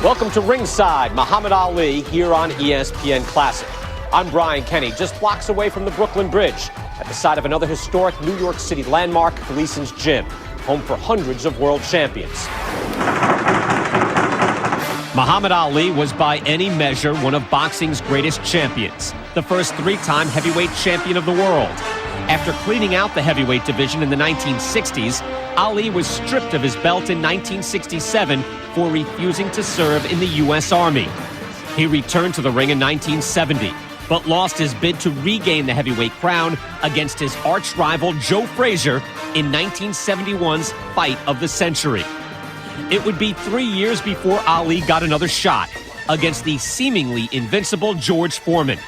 Welcome to Ringside, Muhammad Ali here on ESPN Classic. I'm Brian Kenny, just blocks away from the Brooklyn Bridge, at the site of another historic New York City landmark, Gleason's Gym, home for hundreds of world champions. Muhammad Ali was by any measure one of boxing's greatest champions, the first three-time heavyweight champion of the world. After cleaning out the heavyweight division in the 1960s, Ali was stripped of his belt in 1967 for refusing to serve in the U.S. Army. He returned to the ring in 1970, but lost his bid to regain the heavyweight crown against his arch-rival Joe Frazier in 1971's Fight of the Century. It would be 3 years before Ali got another shot against the seemingly invincible George Foreman.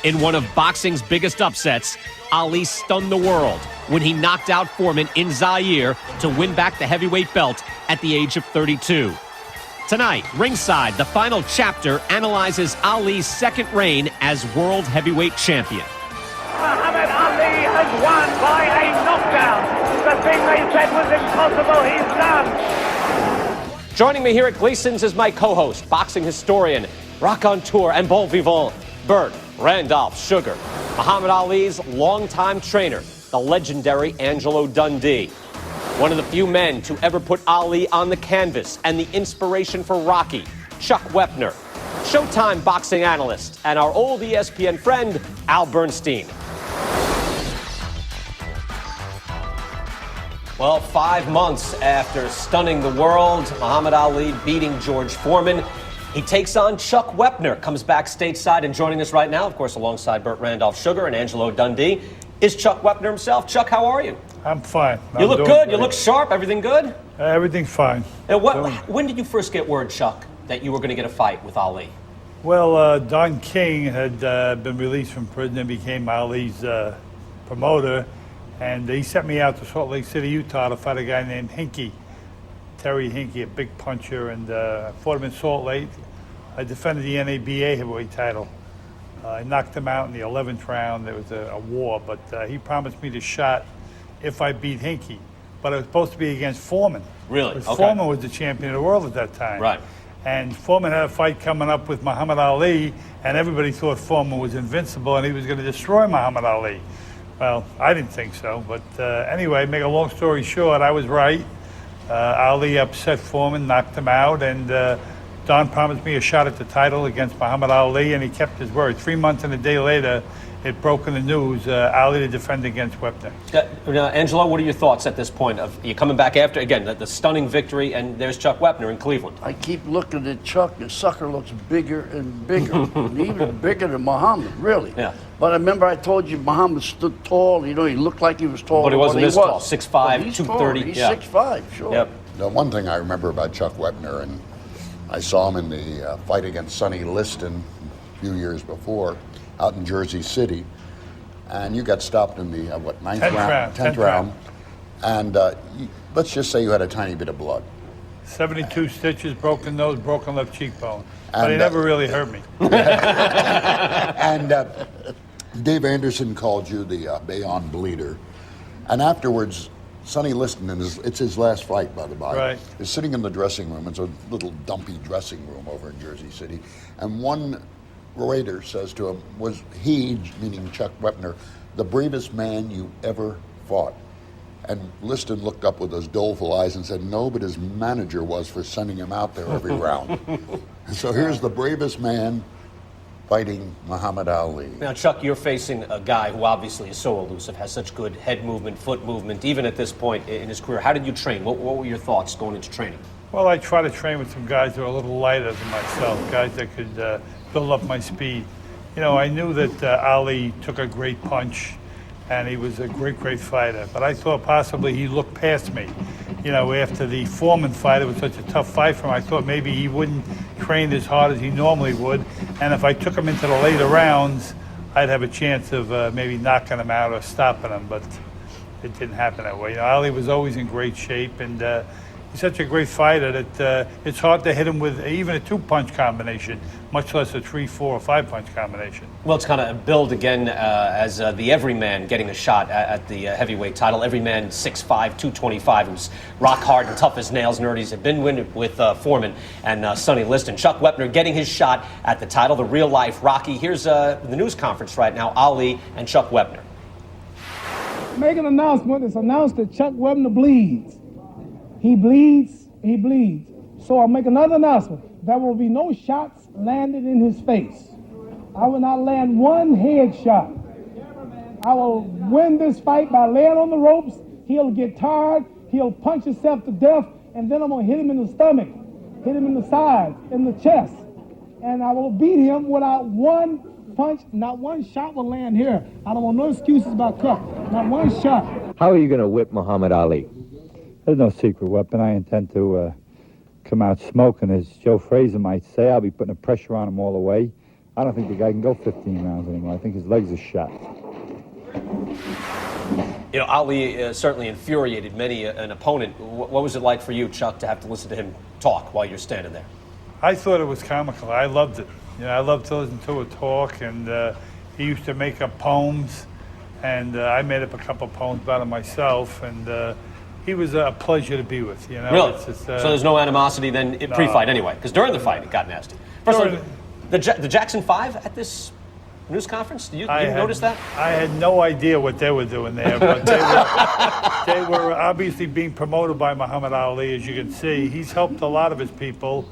In one of boxing's biggest upsets, Ali stunned the world when he knocked out Foreman in Zaire to win back the heavyweight belt at the age of 32. Tonight, Ringside, the final chapter, analyzes Ali's second reign as world heavyweight champion. Muhammad Ali has won by a knockdown. The thing they said was impossible, he's done. Joining me here at Gleason's is my co-host, boxing historian, raconteur, and bon vivant, Burt Randolph Sugar. Muhammad Ali's longtime trainer, the legendary Angelo Dundee. One of the few men to ever put Ali on the canvas and the inspiration for Rocky, Chuck Wepner. Showtime boxing analyst and our old ESPN friend, Al Bernstein. Well, 5 months after stunning the world, Muhammad Ali beating George Foreman, he takes on Chuck Wepner, comes back stateside, and joining us right now, of course, alongside Burt Randolph Sugar and Angelo Dundee, is Chuck Wepner himself. Chuck, how are you? I'm fine. You look good. You look sharp. Everything good? Everything's fine. When did you first get word, Chuck, that you were going to get a fight with Ali? Well, Don King had been released from prison and became Ali's promoter, and he sent me out to Salt Lake City, Utah to fight a guy named Hinkie. Terry Hinkie, a big puncher, and fought him in Salt Lake. I defended the NABA heavyweight title. I knocked him out in the 11th round. There was a war, but he promised me the shot if I beat Hinkie. But it was supposed to be against Foreman. Really? Because Okay. Foreman was the champion of the world at that time. Right. And Foreman had a fight coming up with Muhammad Ali, and everybody thought Foreman was invincible and he was going to destroy Muhammad Ali. Well, I didn't think so. But anyway, make a long story short, I was right. Ali upset Foreman, knocked him out, and Don promised me a shot at the title against Muhammad Ali, and he kept his word. 3 months and a day later, it broke in the news, Ali to defend against Wepner. Angelo, what are your thoughts at this point? Of you coming back after, again, the stunning victory, and there's Chuck Wepner in Cleveland. I keep looking at Chuck. The sucker looks bigger and bigger, and even bigger than Muhammad, really. Yeah. But I remember I told you Muhammad stood tall. You know, he looked like he was tall. But he wasn't this tall, 6'5", Well, he's 230. Tall. He's Yeah. 6'5", sure. Yep. The one thing I remember about Chuck Wepner, and I saw him in the fight against Sonny Liston a few years before, out in Jersey City, and you got stopped in the ninth round, 10th round, and let's just say you had a tiny bit of blood. 72 stitches, broken nose, broken left cheekbone. But And, he never really hurt me. And Dave Anderson called you the Bayonne Bleeder, and afterwards, Sonny Liston, it's his last fight, by the by, Right. is sitting in the dressing room. It's a little dumpy dressing room over in Jersey City, and one Raider says to him, was he, meaning Chuck Wepner, the bravest man you ever fought? And Liston looked up with those doleful eyes and said, no, but his manager was for sending him out there every round. And so here's the bravest man fighting Muhammad Ali. Now, Chuck, you're facing a guy who obviously is so elusive, has such good head movement, foot movement, even at this point in his career. How did you train? What were your thoughts going into training? Well, I try to train with some guys that are a little lighter than myself, guys that could build up my speed. You know, I knew that Ali took a great punch, and he was a great fighter. But I thought possibly he looked past me. You know, after the Foreman fight, it was such a tough fight for him. I thought maybe he wouldn't train as hard as he normally would. And if I took him into the later rounds, I'd have a chance of maybe knocking him out or stopping him. But it didn't happen that way. You know, Ali was always in great shape, and He's such a great fighter that it's hard to hit him with even a 2-punch combination, much less a 3, 4, or 5-punch combination. Well, it's kind of billed again as the everyman getting a shot at the heavyweight title. Everyman 6'5", 225, who's rock hard and tough as nails. Nerdies have been with Foreman and Sonny Liston. Chuck Wepner getting his shot at the title, the real-life Rocky. Here's the news conference right now, Ali and Chuck Wepner. Make an announcement. It's announced that Chuck Wepner bleeds. He bleeds, he bleeds. So I'll make another announcement. There will be no shots landed in his face. I will not land one head shot. I will win this fight by laying on the ropes. He'll get tired. He'll punch himself to death. And then I'm going to hit him in the stomach, hit him in the side, in the chest. And I will beat him without one punch. Not one shot will land here. I don't want no excuses about Chuck. Not one shot. How are you going to whip Muhammad Ali? There's no secret weapon. I intend to come out smoking, as Joe Frazier might say. I'll be putting the pressure on him all the way. I don't think the guy can go 15 rounds anymore. I think his legs are shot. You know, Ali certainly infuriated many an opponent. What was it like for you, Chuck, to have to listen to him talk while you're standing there? I thought it was comical. I loved it. You know, I loved to listen to him talk, and he used to make up poems, and I made up a couple poems about him myself, and he was a pleasure to be with. You know, really? It's just, so there's no animosity then pre-fight anyway, because during the fight it got nasty. First of all, the Jackson 5 at this news conference, did you notice that? I had no idea what they were doing there, but they were obviously being promoted by Muhammad Ali, as you can see. He's helped a lot of his people,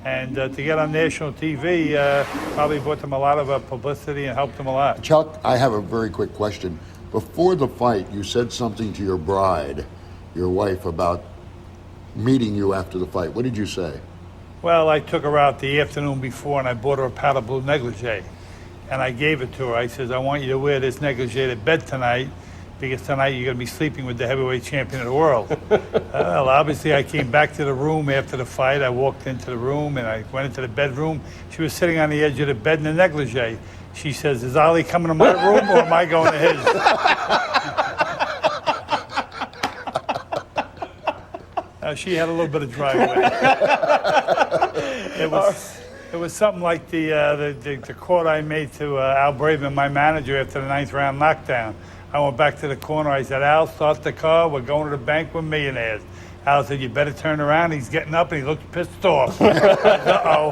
and to get on national TV probably brought them a lot of publicity and helped them a lot. Chuck, I have a very quick question. Before the fight, you said something to your bride, your wife, about meeting you after the fight. What did you say? Well, I took her out the afternoon before and I bought her a powder blue negligee. And I gave it to her. I says, I want you to wear this negligee to bed tonight, because tonight you're going to be sleeping with the heavyweight champion of the world. Well, obviously I came back to the room after the fight. I walked into the room and I went into the bedroom. She was sitting on the edge of the bed in the negligee. She says, is Ali coming to my room or am I going to his? She had a little bit of dry wit. It was something like the quote I made to Al Braven, my manager, after the 9th round knockdown. I went back to the corner. I said, Al, start the car. We're going to the bank with millionaires. Al said, you better turn around. He's getting up and he looks pissed off. Uh-oh.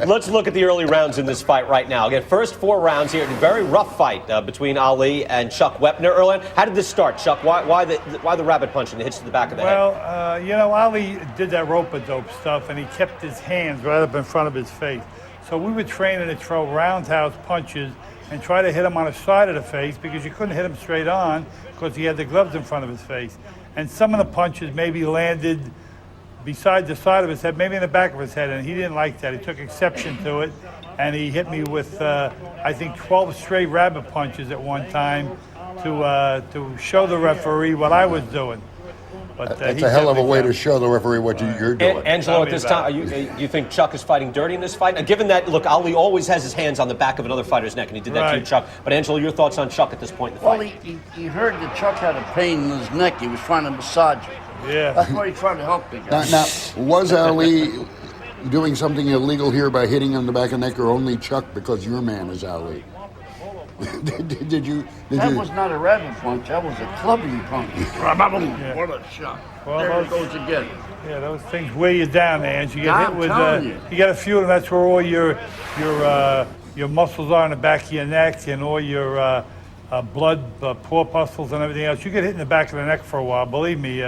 Let's look at the early rounds in this fight right now. Again, first 4 rounds here. A very rough fight between Ali and Chuck Wepner. Earlier, how did this start, Chuck? Why the rabbit punch and the hits to the back of the head? Well, you know, Ali did that rope-a-dope stuff, and he kept his hands right up in front of his face. So we were training to throw roundhouse punches and try to hit him on the side of the face, because you couldn't hit him straight on because he had the gloves in front of his face. And some of the punches maybe landed beside the side of his head, maybe in the back of his head, and he didn't like that. He took exception to it, and he hit me with, I think, 12 straight rabbit punches at one time to show the referee what I was doing. But That's a hell of a way to show the referee what you're doing. Angelo, at this time, you think Chuck is fighting dirty in this fight? Now, given that, look, Ali always has his hands on the back of another fighter's neck, and he did that to you, Chuck. But Angelo, your thoughts on Chuck at this point in the fight? Well, he heard that Chuck had a pain in his neck. He was trying to massage it. Yeah. That's why he tried to help the guy. Now, was Ali doing something illegal here by hitting him in the back of the neck, or only Chuck because your man is Ali? That was not a rabbit punch. That was a clubbing punch. Yeah. What a shot. Well, there it goes again. Yeah, those things weigh you down, Ange. You get hit with, you got a few of them. That's where all your muscles are in the back of your neck, and all your blood corpuscles and everything else. You get hit in the back of the neck for a while. Believe me,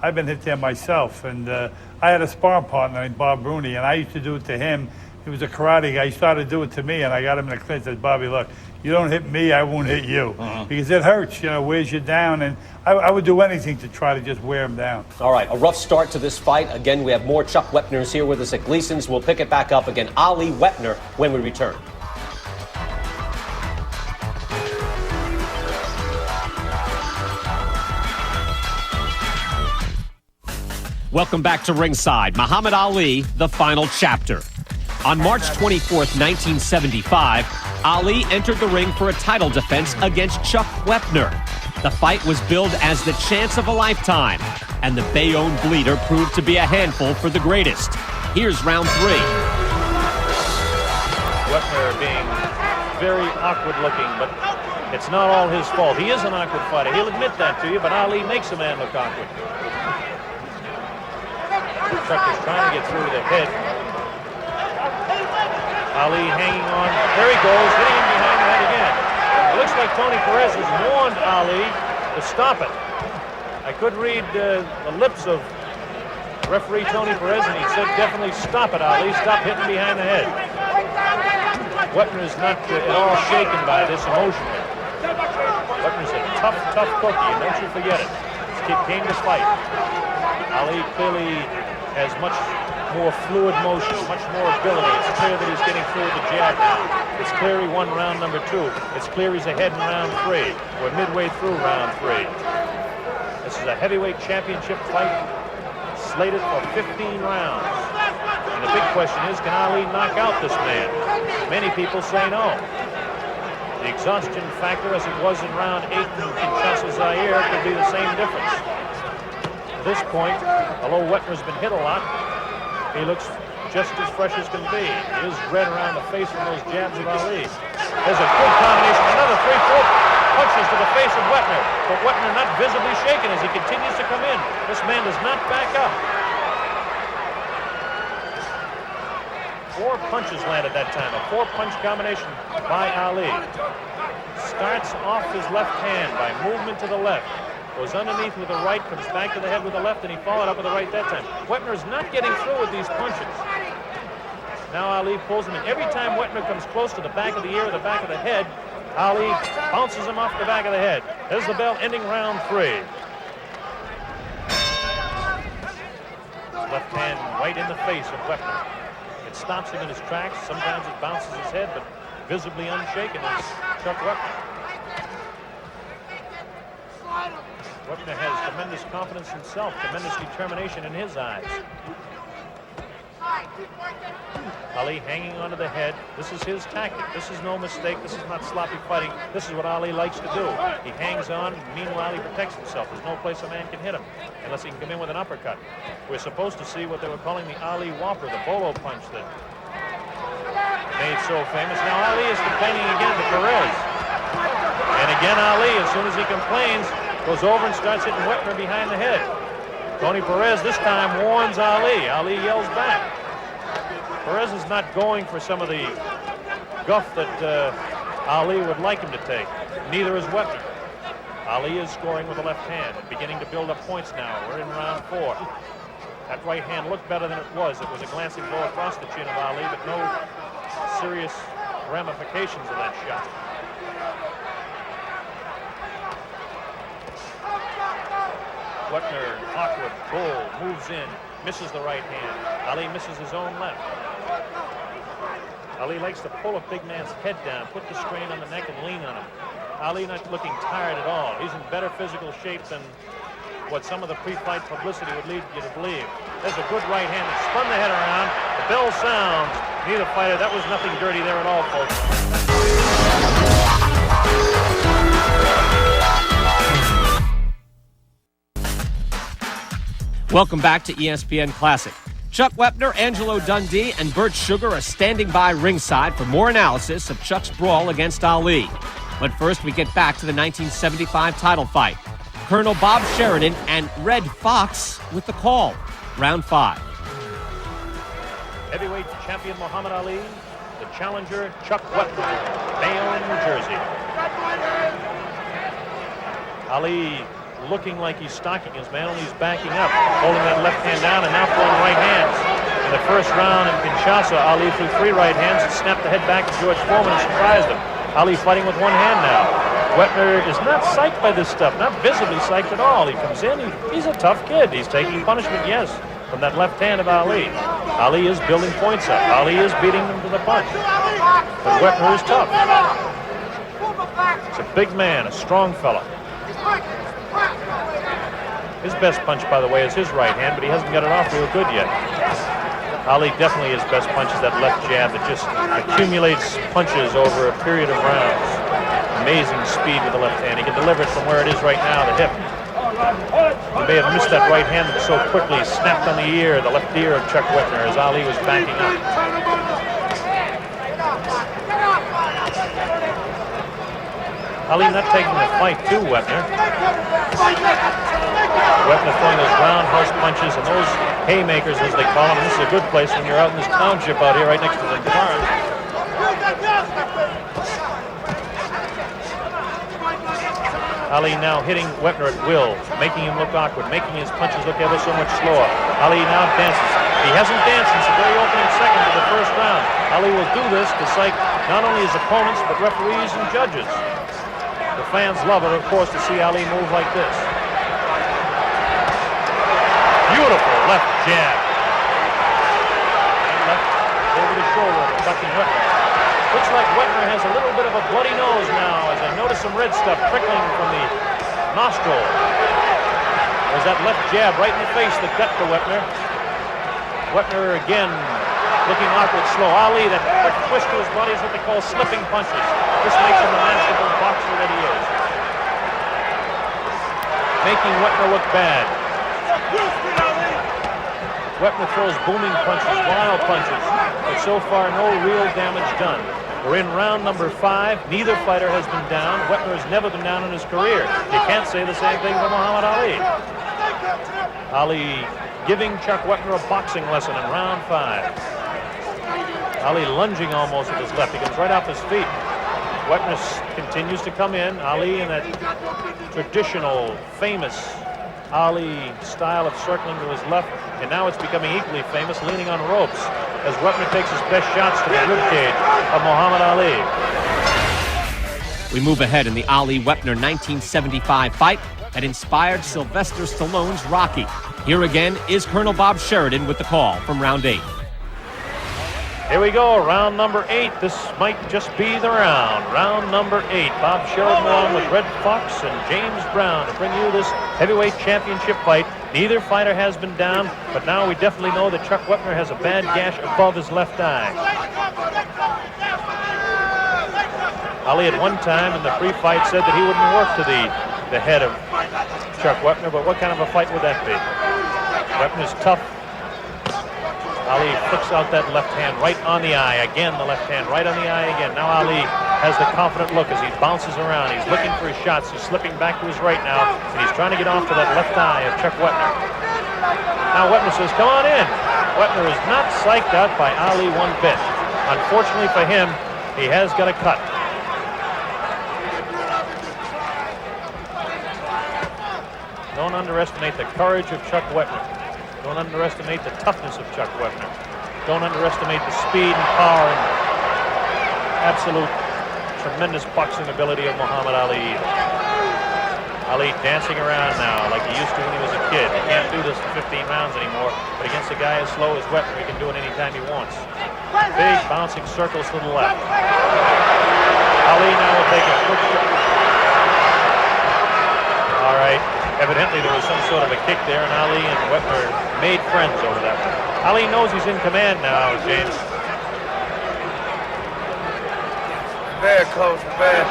I've been hit there myself. And I had a sparring partner named Bob Rooney, and I used to do it to him. He was a karate guy. He started to do it to me, and I got him in the clinch. I said, Bobby, look, you don't hit me, I won't hit you. Because it hurts, you know, wears you down. And I would do anything to try to just wear him down. All right, a rough start to this fight. Again, we have more Chuck Wepners here with us at Gleason's. We'll pick it back up again. Ali Wepner when we return. Welcome back to Ringside. Muhammad Ali, the final chapter. On March 24th, 1975, Ali entered the ring for a title defense against Chuck Wepner. The fight was billed as the chance of a lifetime. And the Bayonne Bleeder proved to be a handful for the greatest. Here's round 3. Wepner being very awkward looking, but it's not all his fault. He is an awkward fighter. He'll admit that to you, but Ali makes a man look awkward. Chuck is trying to get through the head. Ali hanging on. There he goes, hitting him behind the head again. It looks like Tony Perez has warned Ali to stop it. I could read the lips of referee Tony Perez, and he said, definitely stop it, Ali. Stop hitting behind the head. Wepner is not at all shaken by this emotionally. Wepner's a tough, tough cookie, and don't you forget it. This kid came to fight. Ali clearly has much more fluid motion, much more ability. It's clear that he's getting through with the jab now. It's clear he won round number 2. It's clear he's ahead in round 3. We're midway through round 3. This is a heavyweight championship fight slated for 15 rounds. And the big question is, can Ali knock out this man? Many people say no. The exhaustion factor, as it was in round 8 in Kinshasa, Zaire, could be the same difference. At this point, although Wepner's been hit a lot, he looks just as fresh as can be. He is red around the face from those jabs of Ali. There's a good combination, another 3-4 punches to the face of Wepner, but Wepner not visibly shaken as he continues to come in. This man does not back up. 4 punches landed that time, a 4-punch combination by Ali. Starts off his left hand by movement to the left. Goes underneath with the right, comes back to the head with the left, and he followed up with the right that time. Wepner is not getting through with these punches. Now Ali pulls him in. Every time Wepner comes close to the back of the ear or the back of the head, Ali bounces him off the back of the head. There's the bell ending round 3. Left hand right in the face of Wepner. It stops him in his tracks. Sometimes it bounces his head, but visibly unshaken is Chuck Wepner. Wepner has tremendous confidence himself, tremendous determination in his eyes. Ali hanging onto the head. This is his tactic. This is no mistake. This is not sloppy fighting. This is what Ali likes to do. He hangs on. Meanwhile, he protects himself. There's no place a man can hit him unless he can come in with an uppercut. We're supposed to see what they were calling the Ali Whopper, the bolo punch that made so famous. Now Ali is complaining again to Perez. And again Ali, as soon as he complains, goes over and starts hitting Wepner behind the head. Tony Perez this time warns Ali. Ali yells back. Perez is not going for some of the guff that Ali would like him to take. Neither is Wepner. Ali is scoring with the left hand and beginning to build up points now. We're in round 4. That right hand looked better than it was. It was a glancing blow across the chin of Ali, but no serious ramifications of that shot. Wepner, awkward, bull, moves in, misses the right hand. Ali misses his own left. Ali likes to pull a big man's head down, put the strain on the neck and lean on him. Ali not looking tired at all. He's in better physical shape than what some of the pre-fight publicity would lead you to believe. There's a good right hand that spun the head around. The bell sounds. Neither fighter, that was nothing dirty there at all, folks. Welcome back to ESPN Classic. Chuck Wepner, Angelo Dundee, and Bert Sugar are standing by ringside for more analysis of Chuck's brawl against Ali. But first, we get back to the 1975 title fight. Colonel Bob Sheridan and Red Fox with the call. Round 5. Heavyweight champion Muhammad Ali, the challenger Chuck Wepner, Bayonne, New Jersey. Ali looking like he's stalking his man, only he's backing up, holding that left hand down and now throwing right hands. In the first round in Kinshasa, Ali threw 3 right hands and snapped the head back to George Foreman and surprised him. Ali fighting with one hand now. Wepner is not psyched by this stuff, not visibly psyched at all. He comes in, he's a tough kid. He's taking punishment, yes, from that left hand of Ali. Ali is building points up. Ali is beating him to the punch. But Wepner is tough. It's a big man, a strong fella. His best punch, by the way, is his right hand, but he hasn't got it off real good yet. Ali definitely his best punch is that left jab that just accumulates punches over a period of rounds. Amazing speed with the left hand. He can deliver it from where it is right now, the hip. You may have missed that right hand that so quickly snapped on the ear, the left ear of Chuck Wepner as Ali was backing up. Ali not taking the fight to Wepner. Wepner throwing those roundhouse punches and those haymakers, as they call them. This is a good place when you're out in this township out here right next to the farm. Ali now hitting Wepner at will, making him look awkward, making his punches look ever so much slower. Ali now dances. He hasn't danced since the very opening seconds of the first round. Ali will do this to psych not only his opponents, but referees and judges. The fans love it, of course, to see Ali move like this. Beautiful left jab. Left over the shoulder, ducking Wepner. Looks like Wepner has a little bit of a bloody nose now, as I notice some red stuff trickling from the nostril. There's that left jab right in the face that got to Wepner. Wepner again looking awkward, slow. Ali, that quick twist to his body is what they call slipping punches. This makes him the masterful boxer that he is. Making Wepner look bad. Wepner throws booming punches, wild punches, but so far no real damage done. We're in round number 5. Neither fighter has been down. Wepner has never been down in his career. You can't say the same thing for Muhammad Ali. Ali giving Chuck Wepner a boxing lesson in round 5. Ali lunging almost with his left. He comes right off his feet. Wepner continues to come in. Ali in that traditional, famous Ali style of circling to his left, and now it's becoming equally famous, leaning on ropes, as Wepner takes his best shots to the ribcage of Muhammad Ali. We move ahead in the Ali-Wepner 1975 fight that inspired Sylvester Stallone's Rocky. Here again is Colonel Bob Sheridan with the call from round 8. Here we go, round number 8. This might just be the round. Round number 8. Bob Sheridan along with Red Fox and James Brown to bring you this heavyweight championship fight. Neither fighter has been down, but now we definitely know that Chuck Wepner has a bad gash above his left eye. Ali at one time in the pre-fight said that he wouldn't work to the head of Chuck Wepner, but what kind of a fight would that be? Wepner's tough. Ali flicks out that left hand right on the eye. Again, the left hand right on the eye again. Now Ali has the confident look as he bounces around. He's looking for his shots. He's slipping back to his right now, and he's trying to get off to that left eye of Chuck Wepner. Now Wepner says, come on in. Wepner is not psyched out by Ali one bit. Unfortunately for him, he has got a cut. Don't underestimate the courage of Chuck Wepner. Don't underestimate the toughness of Chuck Wepner. Don't underestimate the speed and power and absolute tremendous boxing ability of Muhammad Ali either. Ali dancing around now like he used to when he was a kid. He can't do this for 15 rounds anymore, but against a guy as slow as Wepner, he can do it anytime he wants. Big bouncing circles to the left. Ali now will take a quick shot. All right. Evidently there was some sort of a kick there, and Ali and Wepner made friends over that one. Ali knows he's in command now, James. Very close, very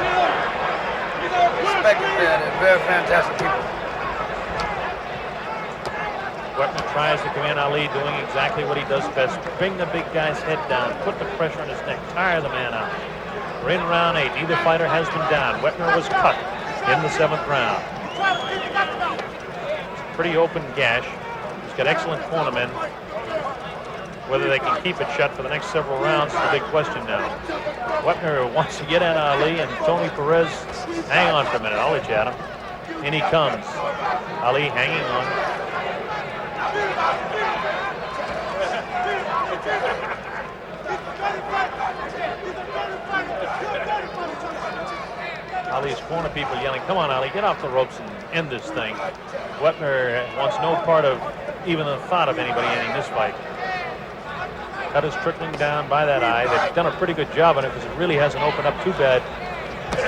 respected there. They're very fantastic people. Wepner tries to come in. Ali doing exactly what he does best. Bring the big guy's head down, put the pressure on his neck, tire the man out. We're in round 8. Neither fighter has been down. Wepner was cut in the 7th round. Pretty open gash. He's got excellent cornermen. Whether they can keep it shut for the next several rounds is the big question now. Wepner wants to get at Ali, and Tony Perez, hang on for a minute, I'll let you at him. In he comes. Ali hanging on. Ali's corner people yelling, come on, Ali, get off the ropes and end this thing. Wepner wants no part of even the thought of anybody ending this fight. Cut is trickling down by that eye. They've done a pretty good job on it because it really hasn't opened up too bad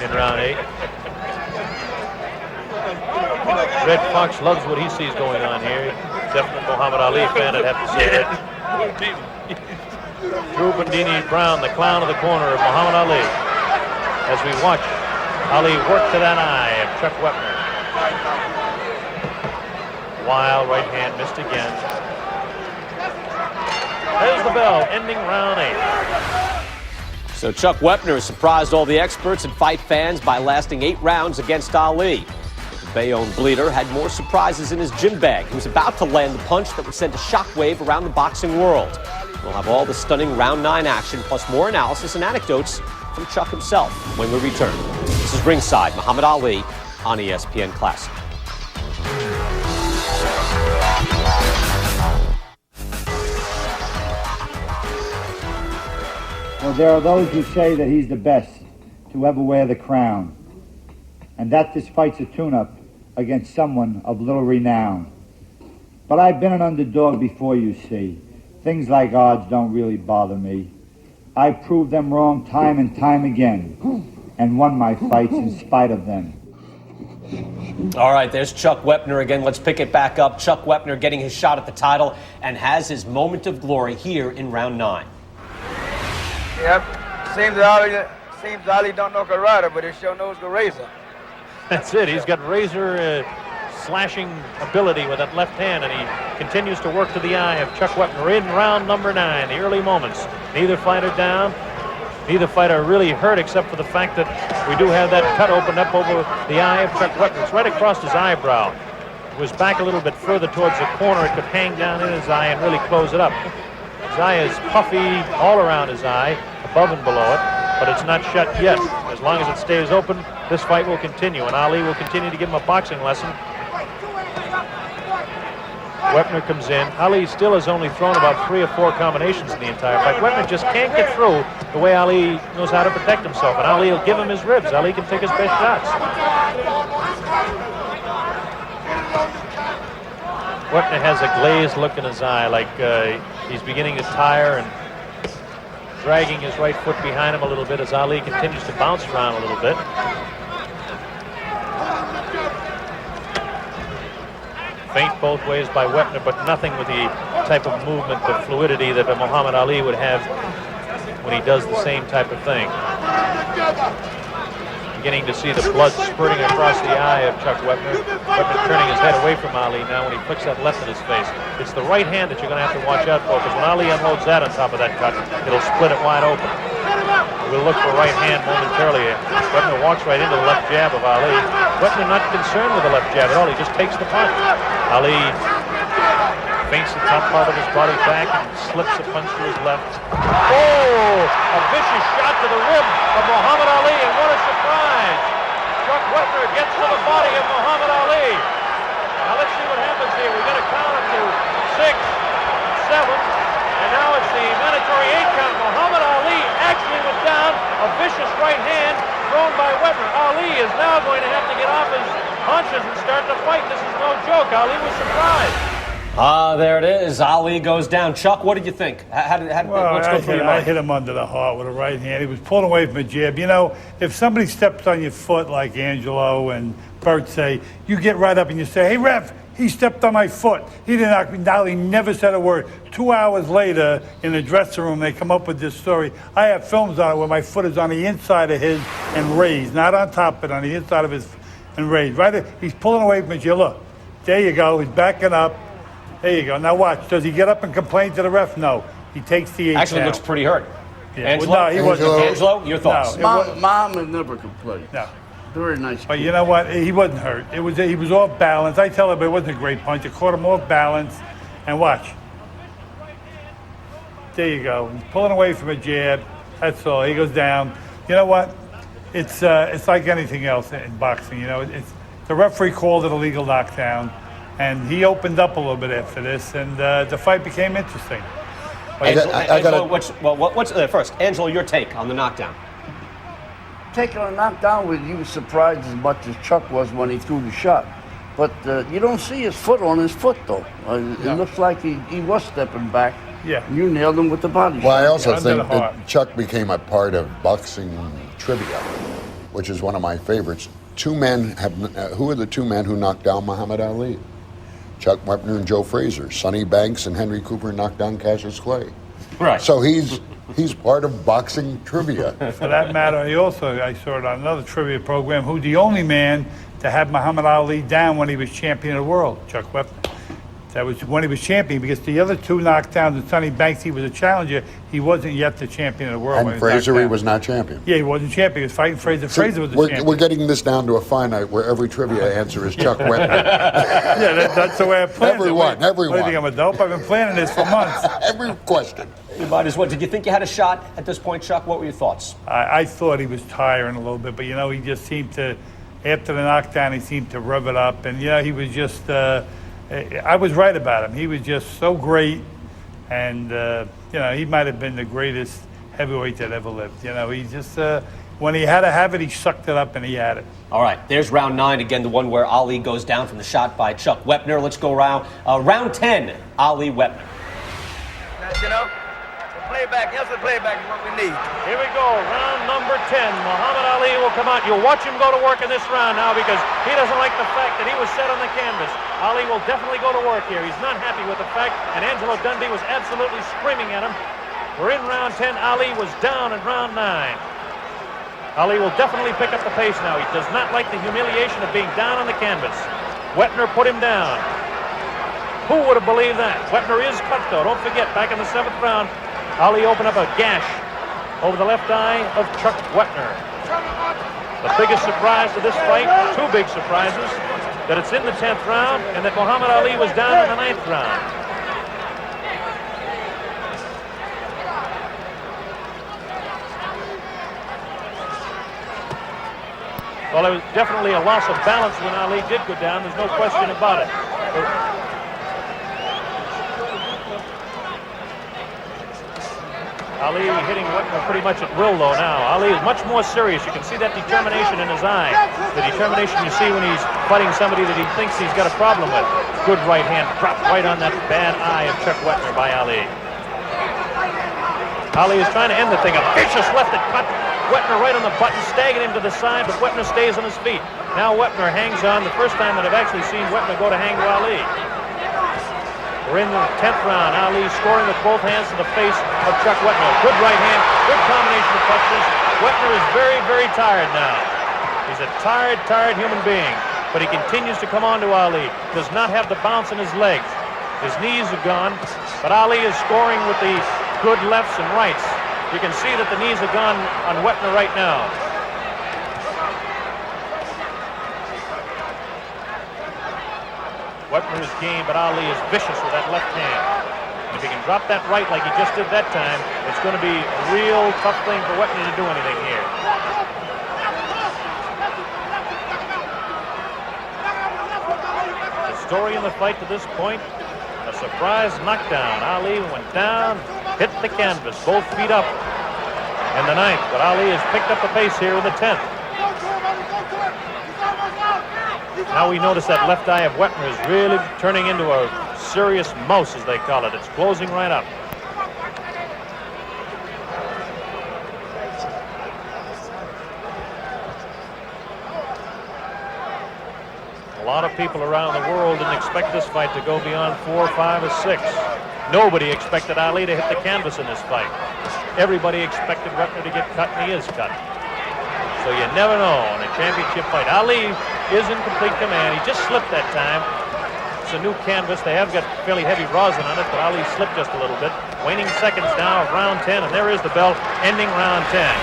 in round 8. Red Fox loves what he sees going on here. Definitely Muhammad Ali fan, I'd have to say that. Drew Bandini Brown, the clown of the corner of Muhammad Ali, as we watch Ali work to that eye of Chuck Wepner. Wild right hand missed again. There's the bell, ending round 8. So Chuck Wepner surprised all the experts and fight fans by lasting 8 rounds against Ali. The Bayonne bleeder had more surprises in his gym bag. He was about to land the punch that would send a shockwave around the boxing world. We'll have all the stunning round 9 action, plus more analysis and anecdotes from Chuck himself when we return. This is Ringside, Muhammad Ali on ESPN Classic. Well, there are those who say that he's the best to ever wear the crown, and that this fight's a tune-up against someone of little renown. But I've been an underdog before, you see. Things like odds don't really bother me. I've proved them wrong time and time again, and won my fights in spite of them. All right, there's Chuck Wepner again. Let's pick it back up. Chuck Wepner getting his shot at the title and has his moment of glory here in round 9. Yep. Seems Ali don't know karate, but he sure knows the razor. That's it. He's got razor slashing ability with that left hand, and he continues to work to the eye of Chuck Wepner in round number 9, the early moments. Neither fighter down. Neither fighter really hurt, except for the fact that we do have that cut opened up over the eye of Chuck Wepner. It's right across his eyebrow. It was back a little bit further towards the corner. It could hang down in his eye and really close it up. His eye is puffy all around his eye, above and below it, but it's not shut yet. As long as it stays open, this fight will continue, and Ali will continue to give him a boxing lesson. Wepner comes in. Ali still has only thrown about 3 or 4 combinations in the entire fight. Wepner just can't get through the way Ali knows how to protect himself, and Ali will give him his ribs. Ali can take his best shots. Wepner has a glazed look in his eye, like he's beginning to tire, and dragging his right foot behind him a little bit as Ali continues to bounce around a little bit. Feint both ways by Wepner, but nothing with the type of movement, the fluidity that Muhammad Ali would have when he does the same type of thing. Beginning to see the blood spurting across the eye of Chuck Wepner. Wepner turning his head away from Ali now when he flicks that left in his face. It's the right hand that you're going to have to watch out for, because when Ali unloads that on top of that cut, it'll split it wide open. We'll look for right hand momentarily. Wepner walks right into the left jab of Ali. Wepner not concerned with the left jab at all. He just takes the punch. Ali feints the top part of his body back and slips a punch to his left. Oh! A vicious shot to the rib of Muhammad Ali, and what a surprise! Chuck Wepner gets to the body of Muhammad Ali. Now let's see what happens here. We've got to count up to 6, 7, and now it's the mandatory 8 count. Muhammad Ali actually went down. A vicious right hand thrown by Wepner. Ali is now going to have to get off his punches and start the fight. This is no joke. Ali was surprised. There it is. Ali goes down. Chuck, what did you think? What's going through your mind? I hit him under the heart with a right hand. He was pulling away from a jab. You know, if somebody steps on your foot like Angelo and Bert say, you get right up and you say, hey, ref, he stepped on my foot. He didn't knock me down. He never said a word. 2 hours later, in the dressing room, they come up with this story. I have films on it where my foot is on the inside of his and raised, not on top, but on the inside of his and raised. Right there, he's pulling away from his jab. Look, there you go. He's backing up. There you go. Now watch. Does he get up and complain to the ref? No. He takes the 8 Actually count. looks pretty hurt. Yeah. Angelo? Well, no, he wasn't. Angelo, your thoughts? No, Mom has never complained. No. Very nice. But you know what? He wasn't hurt. He was off balance. I tell him it wasn't a great punch. It caught him off balance. And watch. There you go. He's pulling away from a jab. That's all. He goes down. You know what? It's like anything else in boxing. You know, the referee called it a legal knockdown, and he opened up a little bit after this, and the fight became interesting. First, Angelo, your take on the knockdown. Taking a knockdown, he was surprised as much as Chuck was when he threw the shot. But you don't see his foot on his foot, though. It looks like he was stepping back. Yeah. You nailed him with the body shot. Well, I also think that Chuck became a part of boxing trivia, which is one of my favorites. Who are the 2 men who knocked down Muhammad Ali? Chuck Wepner and Joe Frazier. Sonny Banks and Henry Cooper knocked down Cassius Clay. Right. So he's part of boxing trivia. For that matter, I saw it on another trivia program, who's the only man to have Muhammad Ali down when he was champion of the world, Chuck Wepner. That was when he was champion, because the other two knockdowns, and Sonny Banks, he was a challenger. He wasn't yet the champion of the world. And Fraser, he was not champion. Yeah, he wasn't champion. He was fighting Fraser. See, Fraser was the champion. We're getting this down to a finite where every trivia answer is Chuck Wepner. Yeah, that's the way I planned Everyone. What do you think, I'm a dope? I've been planning this for months. Every question. You might as well. Did you think you had a shot at this point, Chuck? What were your thoughts? I thought he was tiring a little bit, but, he just seemed to, after the knockdown, he seemed to rev it up. And, he was just, I was right about him. He was just so great. And, he might have been the greatest heavyweight that ever lived. He just, when he had to have it, he sucked it up and he had it. All right, there's round 9, again, the one where Ali goes down from the shot by Chuck Wepner. Let's go round 10, Ali Wepner. The playback, yes, the playback is what we need. Here we go, round number 10. Muhammad Ali will come out. You'll watch him go to work in this round now because he doesn't like the fact that he was set on the canvas. Ali will definitely go to work here. He's not happy with the fact, and Angelo Dundee was absolutely screaming at him. We're in round 10. Ali was down in round 9. Ali will definitely pick up the pace now. He does not like the humiliation of being down on the canvas. Wepner put him down. Who would have believed that? Wepner is cut, though. Don't forget, back in the 7th round, Ali opened up a gash over the left eye of Chuck Wepner. The biggest surprise to this fight, 2 big surprises, that it's in the 10th round and that Muhammad Ali was down in the 9th round. Well, there was definitely a loss of balance when Ali did go down. There's no question about it. Ali hitting Wepner pretty much at will, though, now. Ali is much more serious. You can see that determination in his eye. The determination you see when he's fighting somebody that he thinks he's got a problem with. Good right hand dropped right on that bad eye of Chuck Wepner by Ali. Ali is trying to end the thing. A vicious left that cut Wepner right on the button, staggering him to the side, but Wepner stays on his feet. Now Wepner hangs on. The first time that I've actually seen Wepner go to hang to Ali. We're in the 10th round. Ali scoring with both hands to the face of Chuck Wepner. Good right hand, good combination of punches. Wepner is very, very tired now. He's a tired human being, but he continues to come on to Ali. Does not have the bounce in his legs. His knees are gone, but Ali is scoring with the good lefts and rights. You can see that the knees are gone on Wepner right now. Wepner is game, but Ali is vicious with that left hand. And if he can drop that right like he just did that time, it's going to be a real tough thing for Wepner to do anything here. The story in the fight to this point, a surprise knockdown. Ali went down, hit the canvas, both feet up in the 9th, but Ali has picked up the pace here in the 10th. Now we notice that left eye of Wepner is really turning into a serious mouse, as they call it. It's closing right up. A lot of people around the world didn't expect this fight to go beyond 4, 5, or 6. Nobody expected Ali to hit the canvas in this fight. Everybody expected Wepner to get cut, and he is cut. So you never know in a championship fight. Ali is in complete command. He just slipped that time. It's a new canvas. They have got fairly heavy rosin on it, but Ali slipped just a little bit. Waning seconds now of round 10, and there is the bell ending round 10.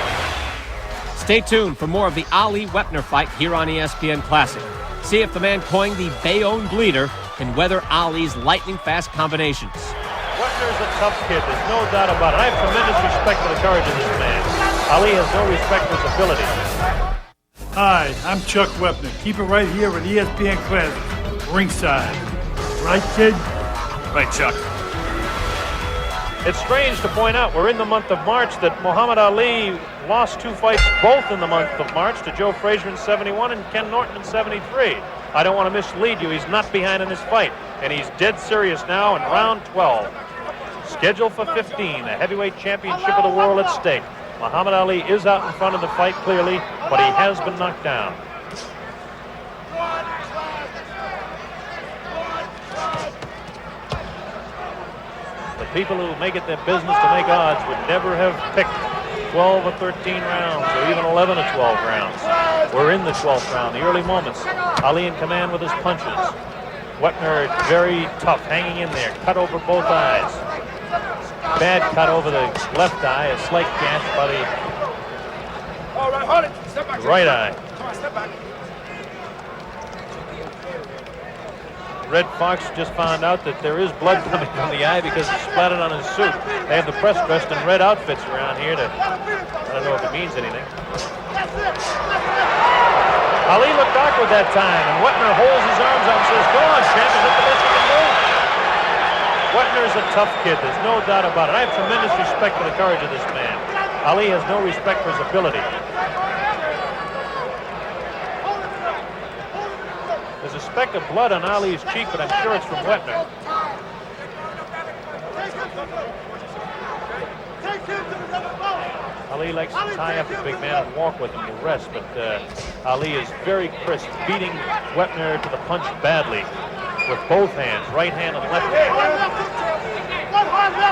Stay tuned for more of the Ali Wepner fight here on ESPN Classic. See if the man coined the Bayonne Bleeder can weather Ali's lightning-fast combinations. Wepner's a tough kid. There's no doubt about it. I have tremendous respect for the courage of this man. Ali has no respect for his ability. Hi, I'm Chuck Wepner. Keep it right here with ESPN Classic, ringside. Right, kid? Right, Chuck. It's strange to point out we're in the month of March that Muhammad Ali lost 2 fights both in the month of March to Joe Frazier in 71 and Ken Norton in 73. I don't want to mislead you. He's not behind in this fight, and he's dead serious now in round 12. Scheduled for 15, the heavyweight championship of the world at stake. Muhammad Ali is out in front of the fight clearly, but he has been knocked down. The people who make it their business to make odds would never have picked 12 or 13 rounds, or even 11 or 12 rounds. We're in the 12th round, the early moments. Ali in command with his punches. Wepner very tough, hanging in there, cut over both eyes. Bad cut over the left eye, a slight gash by the right eye. Red Fox just found out that there is blood coming from the eye because it splattered on his suit. They have the press dressed in red outfits around here to, I don't know if it means anything. Ali looked awkward that time, and Wepner holds his arms out and says, "Go on, champ, is that the best you can do?" Wepner's a tough kid, there's no doubt about it. I have tremendous respect for the courage of this man. Ali has no respect for his ability. There's a speck of blood on Ali's cheek, but I'm sure it's from Wepner. Ali likes to tie up the big man and walk with him to rest, but Ali is very crisp, beating Wepner to the punch badly with both hands, right hand and left hand.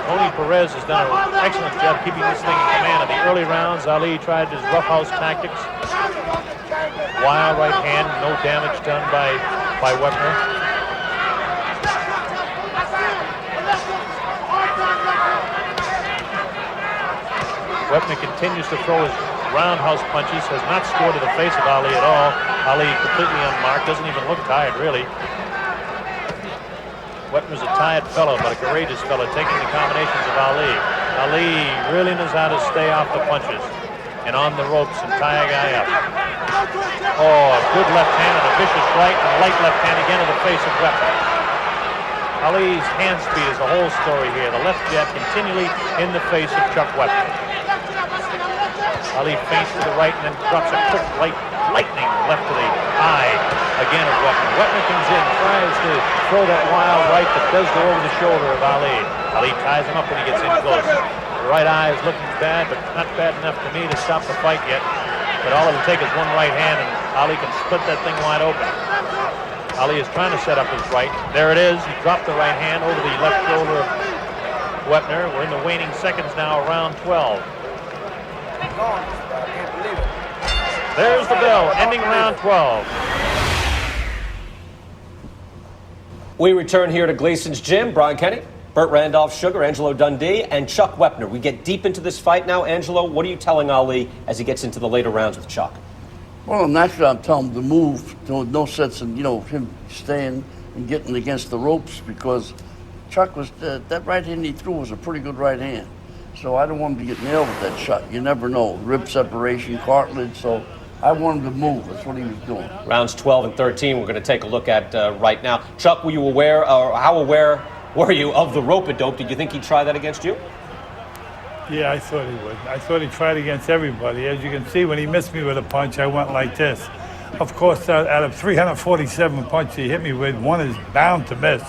Tony Perez has done an excellent job keeping this thing in command. In the early rounds, Ali tried his roughhouse tactics. Wild right hand, no damage done by Wepner. Wepner continues to throw his roundhouse punches, has not scored to the face of Ali at all. Ali completely unmarked, doesn't even look tired, really. Wepner's a tired fellow, but a courageous fellow, taking the combinations of Ali. Ali really knows how to stay off the punches and on the ropes and tie a guy up. Oh, a good left hand and a vicious right and a light left hand again to the face of Wepner. Ali's hand speed is the whole story here. The left jab continually in the face of Chuck Wepner. Ali feints to the right and then drops a quick lightning left to the eye again of Wepner. Wepner comes in, tries to throw that wild right that does go over the shoulder of Ali. Ali ties him up when he gets in close. The right eye is looking bad, but not bad enough to me to stop the fight yet. But all it will take is one right hand and Ali can split that thing wide open. Ali is trying to set up his right. There it is. He dropped the right hand over the left shoulder of Wepner. We're in the waning seconds now, round 12. There's the bell, ending round 12. We return here to Gleason's Gym. Brian Kenny, Burt Randolph Sugar, Angelo Dundee, and Chuck Wepner. We get deep into this fight now. Angelo, what are you telling Ali as he gets into the later rounds with Chuck? Well, naturally, I'm telling him to move. No sense in, him staying and getting against the ropes, because Chuck was, that right hand he threw was a pretty good right hand. So I don't want him to get nailed with that shot. You never know. Rib separation, cartilage, so I want him to move. That's what he was doing. Rounds 12 and 13 we're going to take a look at right now. Chuck, were you aware, or how aware were you of the rope-a-dope? Did you think he'd try that against you? Yeah, I thought he would. I thought he tried against everybody. As you can see, when he missed me with a punch, I went like this. Of course, out of 347 punches he hit me with, one is bound to miss.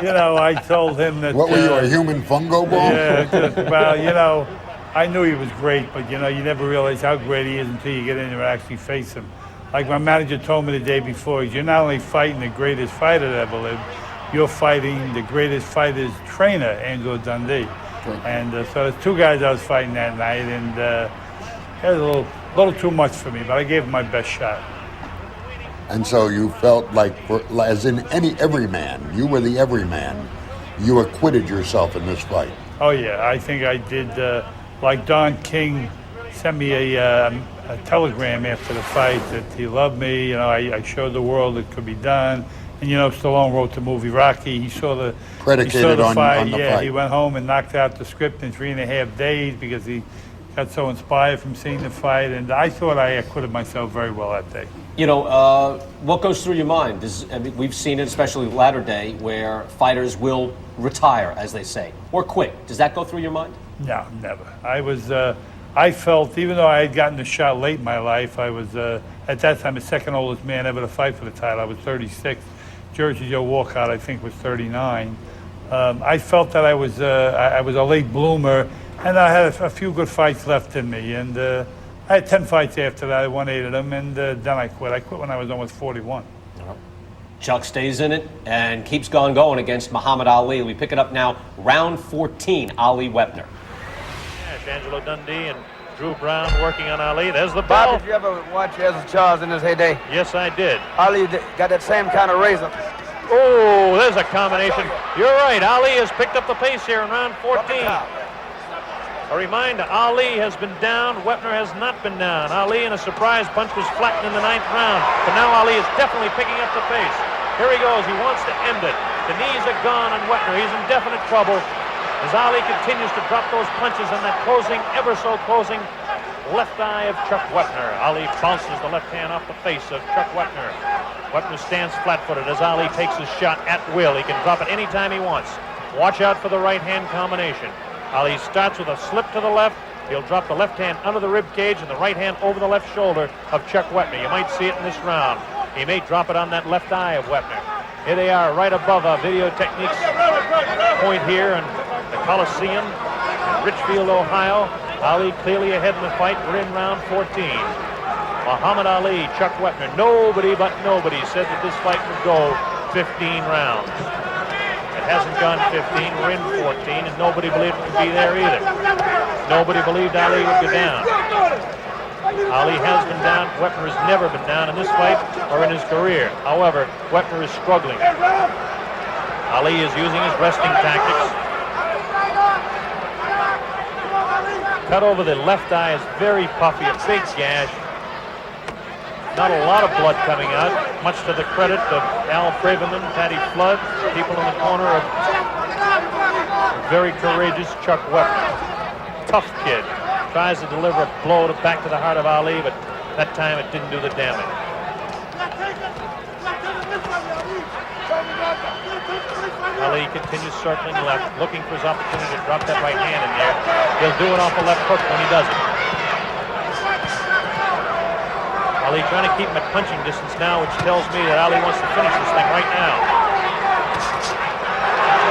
I told him that... What were you, a human fungo ball? Yeah, I knew he was great, but, you never realize how great he is until you get in there and actually face him. Like my manager told me the day before, you're not only fighting the greatest fighter that ever lived, you're fighting the greatest fighter's trainer, Angelo Dundee. And so there's two guys I was fighting that night, and it was a little too much for me, but I gave him my best shot. And so you felt like, as in everyman, you were the everyman. You acquitted yourself in this fight. Oh, yeah, I think I did. Like Don King sent me a telegram after the fight that he loved me. I showed the world it could be done. And, Stallone wrote the movie Rocky. He saw the Predicated on the fight. Yeah, he went home and knocked out the script in 3.5 days because he got so inspired from seeing the fight. And I thought I acquitted myself very well that day. What goes through your mind? We've seen it, especially latter day, where fighters will retire, as they say, or quit. Does that go through your mind? No, never. I felt, even though I had gotten the shot late in my life, I was, at that time, the second oldest man ever to fight for the title. I was 36. Jersey Joe Walcott, I think, was 39. I felt that I was a late bloomer, and I had a few good fights left in me. And I had 10 fights after that. I won 8 of them, and then I quit. I quit when I was almost 41. Chuck stays in it and keeps going against Muhammad Ali. We pick it up now, round 14, Ali Wepner. Angelo Dundee and Drew Brown working on Ali. There's the bell. Bob, did you ever watch Ezra Charles in his heyday? Yes, I did. Ali got that same kind of razor. Oh, there's a combination. You're right. Ali has picked up the pace here in round 14. A reminder, Ali has been down. Wepner has not been down. Ali in a surprise punch was flattened in the 9th round. But now Ali is definitely picking up the pace. Here he goes. He wants to end it. The knees are gone on Wepner. He's in definite trouble as Ali continues to drop those punches on that closing, ever so closing left eye of Chuck Wepner. Ali bounces the left hand off the face of Chuck Wepner. Wepner stands flat-footed as Ali takes his shot at will. He can drop it anytime he wants. Watch out for the right hand combination. Ali starts with a slip to the left. He'll drop the left hand under the rib cage and the right hand over the left shoulder of Chuck Wepner. You might see it in this round. He may drop it on that left eye of Wepner. Here they are right above our Video Techniques point here in the Coliseum in Richfield, Ohio. Ali clearly ahead in the fight. We're in round 14. Muhammad Ali, Chuck Wepner. Nobody but nobody said that this fight would go 15 rounds. It hasn't gone 15. We're in 14, and nobody believed it would be there either. Nobody believed Ali would go down. Ali has been down. Wepner has never been down in this fight or in his career. However, Wepner is struggling. Ali is using his resting tactics. Cut over the left eye is very puffy, a big gash. Not a lot of blood coming out, much to the credit of Al Braverman, Patty Flood, people in the corner of very courageous Chuck Wepner. Tough kid. Tries to deliver a blow back to the heart of Ali, but that time it didn't do the damage. Ali continues circling left, looking for his opportunity to drop that right hand in there. He'll do it off the left hook when he does it. Ali trying to keep him at punching distance now, which tells me that Ali wants to finish this thing right now.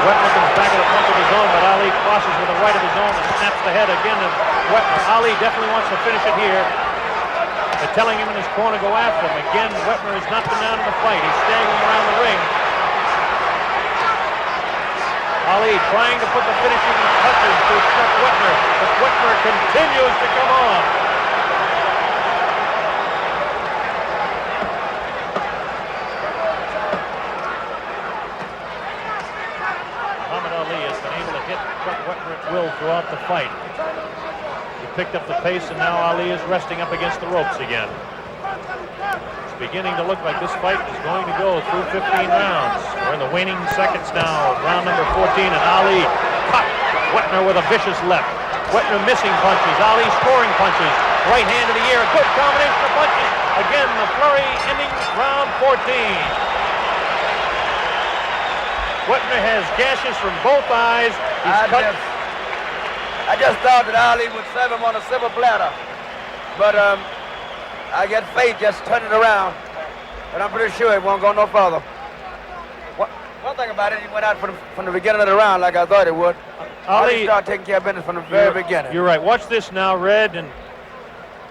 Wepner comes back at a punch of his own, but Ali crosses with the right of his own and snaps the head again of Wepner. Ali definitely wants to finish it here. They're telling him in his corner, go after him. Again, Wepner has not been down in the fight. He's staggering around the ring. Ali trying to put the finishing touches to Chuck Wepner, but Wepner continues to come on. Muhammad Ali has been able to hit Chuck Wepner at will throughout the fight. He picked up the pace, and now Ali is resting up against the ropes again. It's beginning to look like this fight is going to go through 15 rounds. We're in the waning seconds now of round number 14, and Ali cut Wepner with a vicious left. Wepner missing punches, Ali scoring punches. Right hand to the ear, a good combination of punches. Again, the flurry ending round 14. Wepner has gashes from both eyes. I just thought that Ali would serve him on a silver platter, but I get faith just turn it around, and I'm pretty sure it won't go no further. One thing about it, he went out from the beginning of the round like I thought it would. Ali started taking care of business from the very beginning. You're right. Watch this now, Red and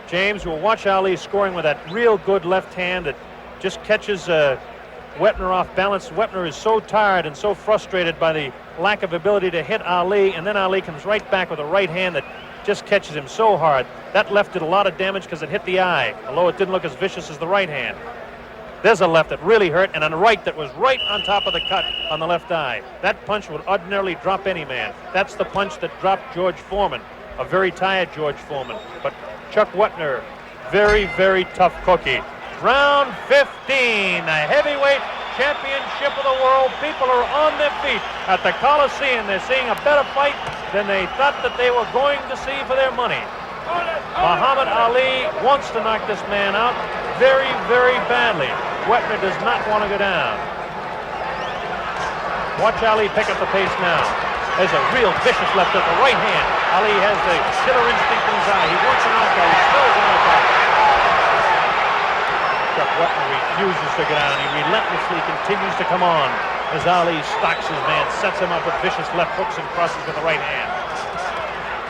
James. We'll watch Ali scoring with that real good left hand that just catches Wepner off balance. Wepner is so tired and so frustrated by the lack of ability to hit Ali, and then Ali comes right back with a right hand that just catches him so hard. That left did a lot of damage because it hit the eye, although it didn't look as vicious as the right hand. There's a left that really hurt, and a right that was right on top of the cut on the left eye. That punch would ordinarily drop any man. That's the punch that dropped George Foreman, a very tired George Foreman. But Chuck Wepner, very, very tough cookie. Round 15, the heavyweight championship of the world. People are on their feet at the Coliseum. They're seeing a better fight than they thought that they were going to see for their money. Muhammad Ali wants to knock this man out very, very badly. Wepner does not want to go down. Watch Ali pick up the pace now. There's a real vicious left at the right hand. Ali has the killer instinct in his eye. He wants a knockout. He smells a knockout. Chuck Wepner refuses to go down. He relentlessly continues to come on as Ali stalks his man, sets him up with vicious left hooks and crosses with the right hand.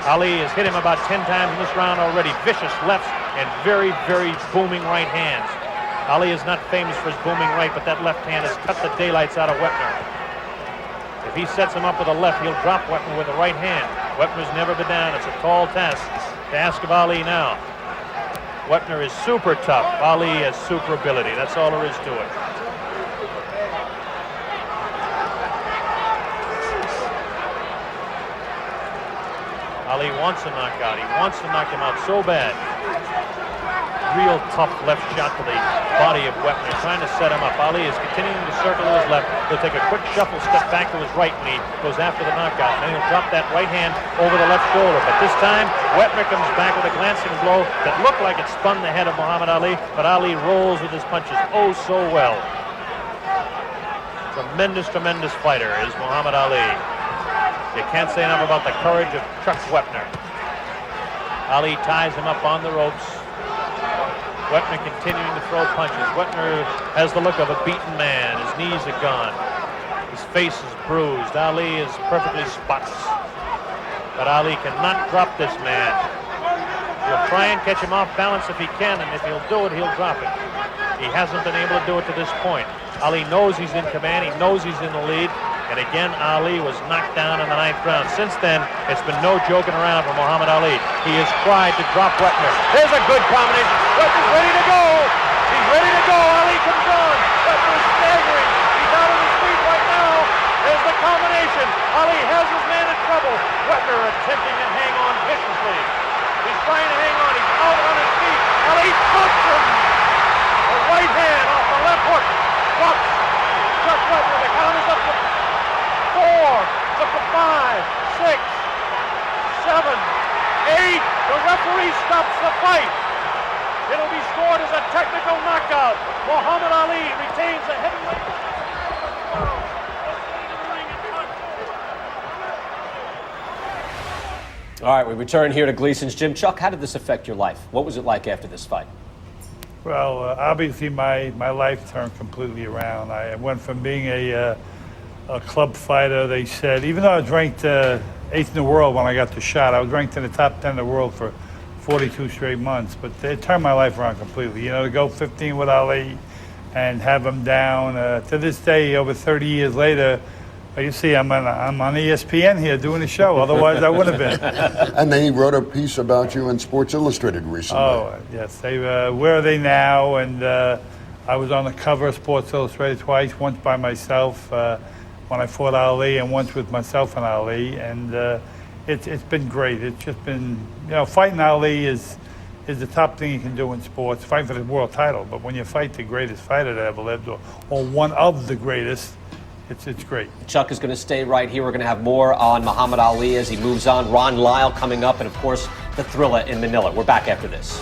Ali has hit him about 10 times in this round already. Vicious lefts and very, very booming right hands. Ali is not famous for his booming right, but that left hand has cut the daylights out of Wepner. If he sets him up with a left, he'll drop Wepner with the right hand. Wepner's never been down. It's a tall task to ask of Ali now. Wepner is super tough. Ali has super ability. That's all there is to it. Ali wants a knockout. He wants to knock him out so bad. Real tough left shot to the body of Wepner, trying to set him up. Ali is continuing to circle to his left. He'll take a quick shuffle step back to his right when he goes after the knockout. And then he'll drop that right hand over the left shoulder. But this time, Wepner comes back with a glancing blow that looked like it spun the head of Muhammad Ali, but Ali rolls with his punches oh so well. Tremendous, tremendous fighter is Muhammad Ali. You can't say enough about the courage of Chuck Wepner. Ali ties him up on the ropes. Wepner continuing to throw punches. Wepner has the look of a beaten man. His knees are gone. His face is bruised. Ali is perfectly spotless. But Ali cannot drop this man. He'll try and catch him off balance if he can, and if he'll do it, he'll drop it. He hasn't been able to do it to this point. Ali knows he's in command. He knows he's in the lead. And again, Ali was knocked down in the 9th round. Since then, it's been no joking around for Muhammad Ali. He has tried to drop Wepner. There's a good combination. Wepner's ready to go. He's ready to go. Ali comes on. Wepner's staggering. He's out on his feet right now. There's the combination. Ali has his man in trouble. Wepner attempting to hang on viciously. He's trying to hang on. He's out on his feet. Ali puts him. A right hand off the left hook. Drops Chuck Wepner. The count is up to 4, up to 5, 6, 7, 8. The referee stops the fight. It'll be scored as a technical knockout. Muhammad Ali retains the heavyweight. All right, we return here to Gleason's gym. Chuck, how did this affect your life? What was it like after this fight? Well, obviously my life turned completely around. I went from being a club fighter, they said, even though I was ranked 8th in the world when I got the shot, I was ranked in the top 10 in the world for 42 straight months, but they turned my life around completely. You know, to go 15 with Ali and have him down. To this day, over 30 years later, you see, I'm on ESPN here doing a show. Otherwise, I would have been. And they wrote a piece about you in Sports Illustrated recently. Oh, yes. They where are they now? And I was on the cover of Sports Illustrated twice, once by myself when I fought Ali, and once with myself and Ali. And it's been great. It's just been, you know, fighting Ali is the top thing you can do in sports, fighting for the world title. But when you fight the greatest fighter that ever lived, or one of the greatest, it's great. Chuck is going to stay right here. We're going to have more on Muhammad Ali as he moves on. Ron Lyle coming up, and of course, the Thriller in Manila. We're back after this.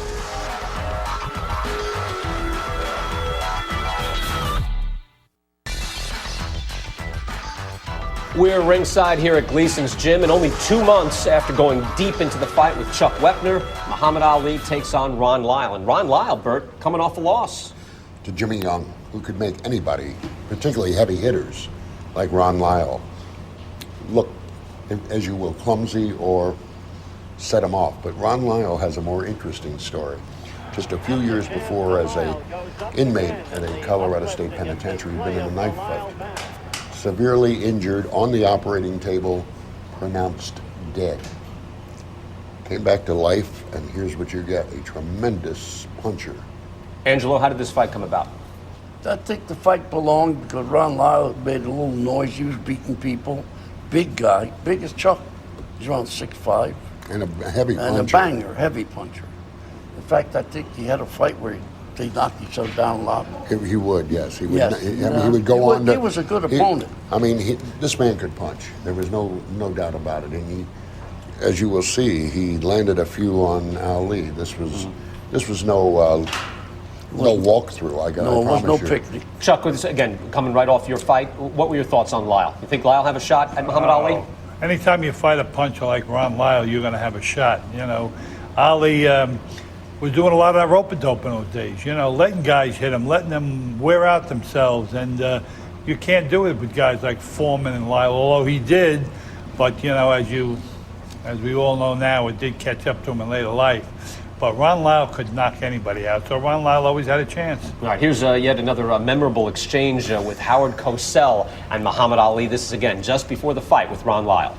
We're ringside here at Gleason's gym, and only 2 months after going deep into the fight with Chuck Wepner, Muhammad Ali takes on Ron Lyle. And Ron Lyle, Bert, coming off a loss to Jimmy Young, who could make anybody, particularly heavy hitters like Ron Lyle, look, as you will, clumsy or set him off. But Ron Lyle has a more interesting story. Just a few years before, as an inmate at a Colorado State penitentiary, he'd been in a knife fight. Severely injured, on the operating table, pronounced dead. Came back to life, and here's what you get, a tremendous puncher. Angelo, how did this fight come about? I think the fight belonged because Ron Lyle made a little noise. He was beating people. Big guy, big as Chuck. He's around 6'5". And a heavy puncher. And a banger, heavy puncher. In fact, I think he had a fight where they knocked each other down a lot. He would, yes. He would. Yes. He would go on. He was a good opponent. This man could punch. There was no doubt about it. And he, as you will see, he landed a few on Ali. This was no walkthrough. It was no picnic. Chuck, with this, again, coming right off your fight, what were your thoughts on Lyle? You think Lyle have a shot at Muhammad Ali? Anytime you fight a puncher like Ron Lyle, you're going to have a shot. You know, Ali was doing a lot of that rope-a-dope in those days. You know, letting guys hit him, letting them wear out themselves, and you can't do it with guys like Foreman and Lyle. Although he did, but you know, as we all know now, it did catch up to him in later life. But Ron Lyle could knock anybody out, so Ron Lyle always had a chance. All right, here's yet another memorable exchange with Howard Cosell and Muhammad Ali. This is, again, just before the fight with Ron Lyle.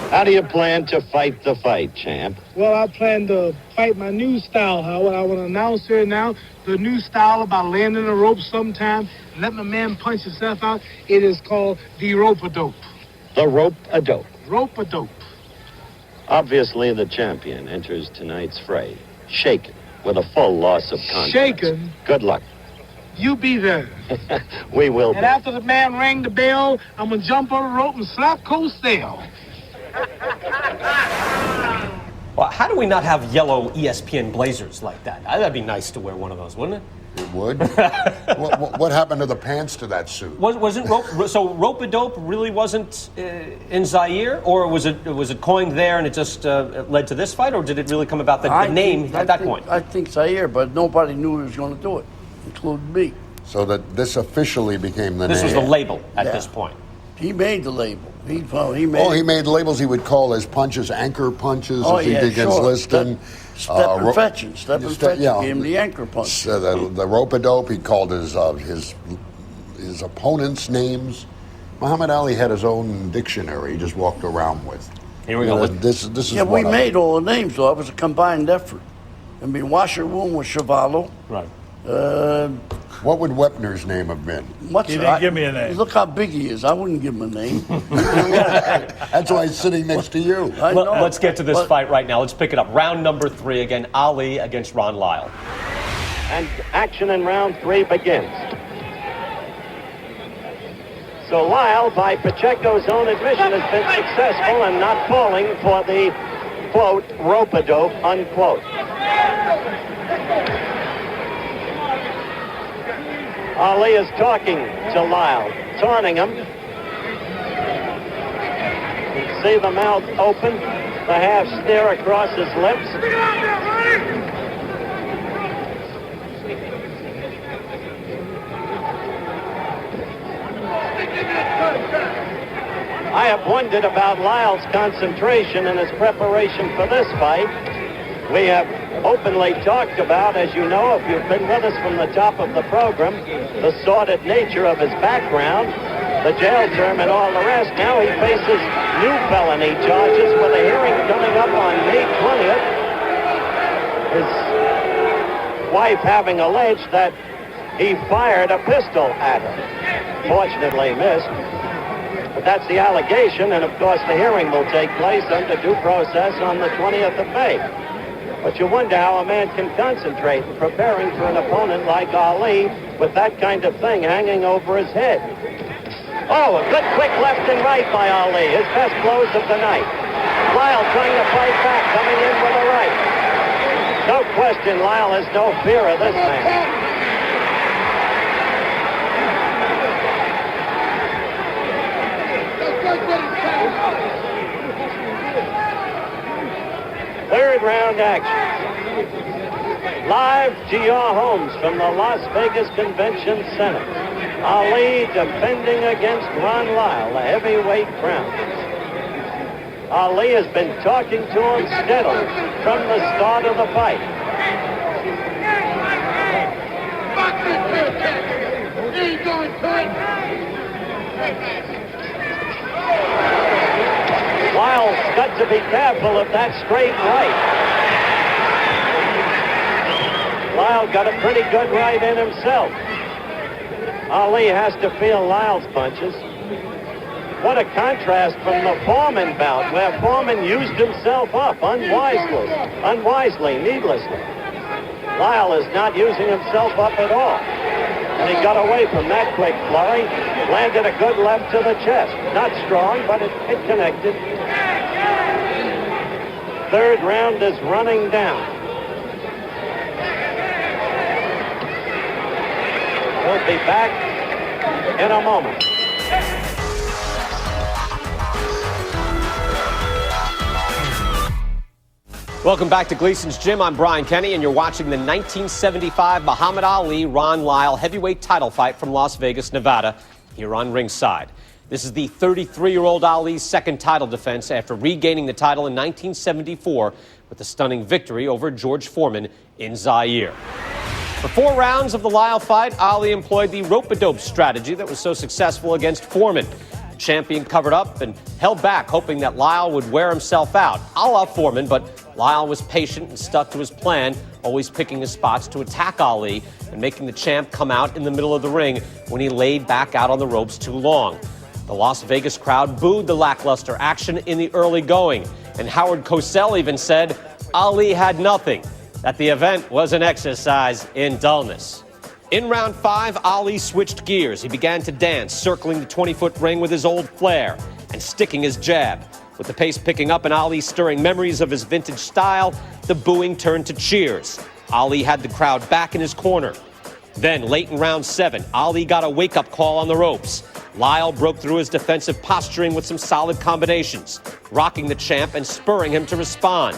How do you plan to fight the fight, champ? Well, I plan to fight my new style, Howard. I want to announce here now the new style about landing a rope sometime and let my man punch himself out. It is called the rope-a-dope. The rope-a-dope. Rope-a-dope. Obviously, the champion enters tonight's fray, shaken, with a full loss of confidence. Shaken? Good luck. You be there. We will And after the man rang the bell, I'm going to jump on the rope and slap Cosell. Well, how do we not have yellow ESPN blazers like that? That'd be nice to wear one of those, wouldn't it? It would. what happened to the pants to that suit? Wasn't rope-a-dope really wasn't in Zaire, or was it coined there and it just led to this fight, or did it really come about the name at that point? I think Zaire, but nobody knew he was going to do it, including me. So that this officially became the name. This was the label at this point. He made the label. He made labels he would call his punches anchor punches as he did against Liston. Step and fetching. Step and fetching gave him the anchor punch. The rope-a-dope, he called his opponents' names. Muhammad Ali had his own dictionary he just walked around with. Here we go. This is we made all the names, though. It was a combined effort. I mean, Washerwoom was Chevalo. Right. What would Wepner's name have been? He didn't give me a name. Look how big he is. I wouldn't give him a name. That's why he's sitting next to you. Let's get to this fight right now. Let's pick it up. Round number 3 again. Ali against Ron Lyle. And action in round 3 begins. So Lyle, by Pacheco's own admission, has been successful in not falling for the, quote, rope-a-dope, unquote. Ali is talking to Lyle, taunting him. You see the mouth open, the half stare across his lips. I have wondered about Lyle's concentration in his preparation for this fight. We have openly talked about, as you know, if you've been with us from the top of the program, the sordid nature of his background, the jail term and all the rest. Now he faces new felony charges with a hearing coming up on May 20th. His wife having alleged that he fired a pistol at her. Fortunately missed. But that's the allegation, and of course the hearing will take place under due process on the 20th of May. But you wonder how a man can concentrate in preparing for an opponent like Ali with that kind of thing hanging over his head. Oh, a good quick left and right by Ali, his best blows of the night. Lyle trying to fight back, coming in with a right. No question, Lyle has no fear of this man. Third round action. Live to your homes from the Las Vegas Convention Center. Ali defending against Ron Lyle, the heavyweight crown. Ali has been talking to him steadily from the start of the fight. Lyle's got to be careful of that straight right. Lyle got a pretty good right in himself. Ali has to feel Lyle's punches. What a contrast from the Foreman bout, where Foreman used himself up unwisely, needlessly. Lyle is not using himself up at all. And he got away from that quick flurry, landed a good left to the chest. Not strong, but it connected. Third round is running down. We'll be back in a moment. Welcome back to Gleason's Gym. I'm Brian Kenny, and you're watching the 1975 Muhammad Ali-Ron Lyle heavyweight title fight from Las Vegas, Nevada, here on ringside. This is the 33-year-old Ali's second title defense after regaining the title in 1974 with a stunning victory over George Foreman in Zaire. For 4 rounds of the Lyle fight, Ali employed the rope-a-dope strategy that was so successful against Foreman. The champion covered up and held back, hoping that Lyle would wear himself out, a la Foreman, but Lyle was patient and stuck to his plan, always picking his spots to attack Ali and making the champ come out in the middle of the ring when he laid back out on the ropes too long. The Las Vegas crowd booed the lackluster action in the early going, and Howard Cosell even said Ali had nothing, that the event was an exercise in dullness. In round 5, Ali switched gears. He began to dance, circling the 20-foot ring with his old flair and sticking his jab. With the pace picking up and Ali stirring memories of his vintage style, the booing turned to cheers. Ali had the crowd back in his corner. Then, late in round 7, Ali got a wake-up call on the ropes. Lyle broke through his defensive posturing with some solid combinations, rocking the champ and spurring him to respond.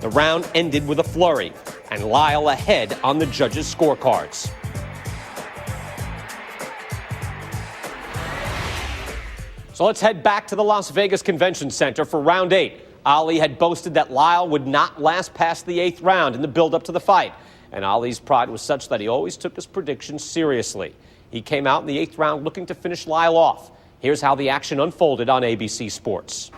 The round ended with a flurry, and Lyle ahead on the judges' scorecards. So let's head back to the Las Vegas Convention Center for round 8. Ali had boasted that Lyle would not last past the 8th round in the build-up to the fight, and Ali's pride was such that he always took his predictions seriously. He came out in the 8th round looking to finish Lyle off. Here's how the action unfolded on ABC Sports.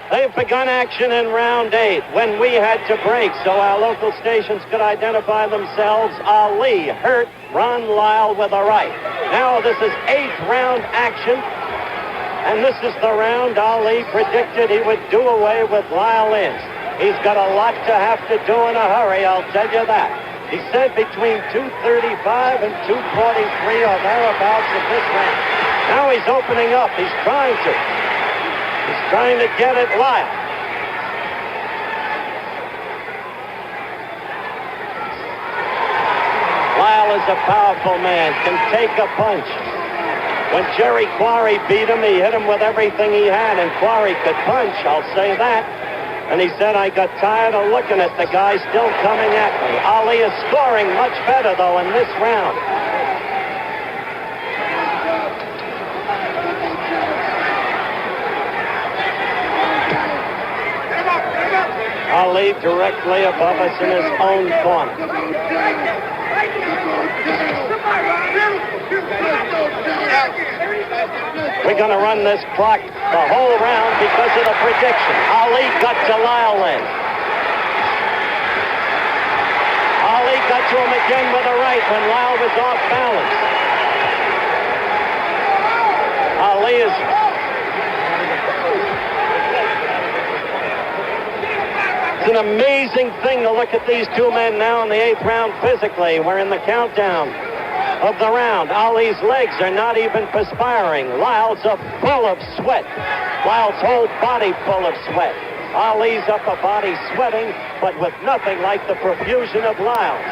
They've begun action in round 8 when we had to break so our local stations could identify themselves. Ali hurt Ron Lyle with a right. Now this is 8th round action, and this is the round Ali predicted he would do away with Lyle in. He's got a lot to have to do in a hurry, I'll tell you that. He said between 2:35 and 2:43 or thereabouts of this round. Now he's opening up. He's trying to. He's trying to get at Lyle. Lyle is a powerful man, can take a punch. When Jerry Quarry beat him, he hit him with everything he had, and Quarry could punch, I'll say that. And he said, I got tired of looking at the guy still coming at me. Ali is scoring much better, though, in this round. Ali directly above us in his own corner. We're going to run this clock the whole round because of the prediction. Ali got to Lyle in. Ali got to him again with a right when Lyle was off balance. Ali is... It's an amazing thing to look at these two men now in the 8th round physically. We're in the countdown of the round. Ali's legs are not even perspiring. Lyle's up full of sweat. Lyle's whole body full of sweat. Ali's upper body sweating, but with nothing like the profusion of Lyle's.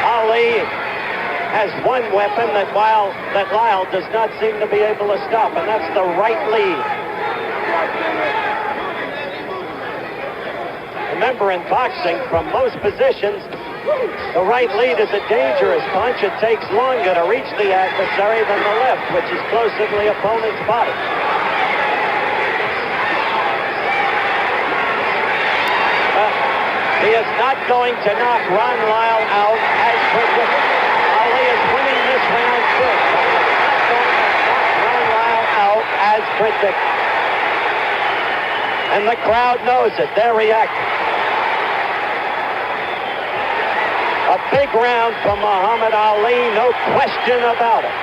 Ali has one weapon that Lyle does not seem to be able to stop, and that's the right lead. Remember, in boxing, from most positions, the right lead is a dangerous punch. It takes longer to reach the adversary than the left, which is closer to the opponent's body. He is not going to knock Ron Lyle out as predicted. Ali is winning this round big. He is not going to knock Ron Lyle out as predicted. And the crowd knows it. They're reacting. A big round for Muhammad Ali, no question about it.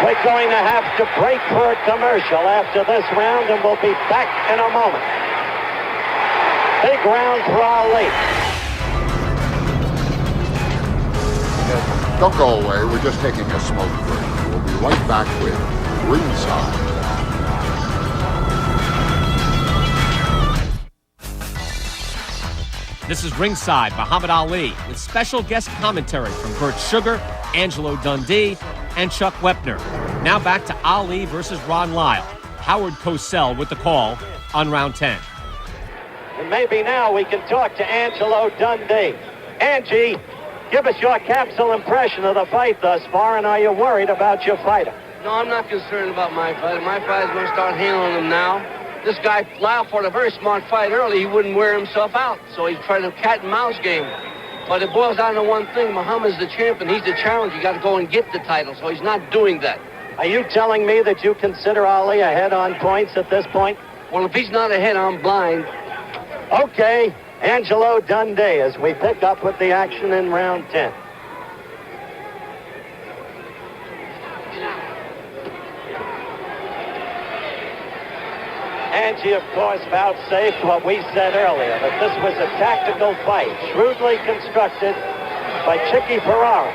We're going to have to break for a commercial after this round, and we'll be back in a moment. Big round for Ali. Don't go away. We're just taking a smoke break. We'll be right back with Ringside. This is Ringside, Muhammad Ali, with special guest commentary from Bert Sugar, Angelo Dundee, and Chuck Wepner. Now back to Ali versus Ron Lyle. Howard Cosell with the call on round 10. And maybe now we can talk to Angelo Dundee. Angie, give us your capsule impression of the fight thus far, and are you worried about your fighter? No, I'm not concerned about my fight. My fighter's going to start handling him now. This guy, Lyle, fought a very smart fight early. He wouldn't wear himself out, so he's trying to cat and mouse game. But it boils down to one thing. Muhammad's the champion. He's the challenger. You got to go and get the title, so he's not doing that. Are you telling me that you consider Ali ahead on points at this point? Well, if he's not ahead, I'm blind. Okay, Angelo Dundee as we pick up with the action in round 10. Angie, of course, vouchsafed what we said earlier, that this was a tactical fight, shrewdly constructed by Chicky Ferrara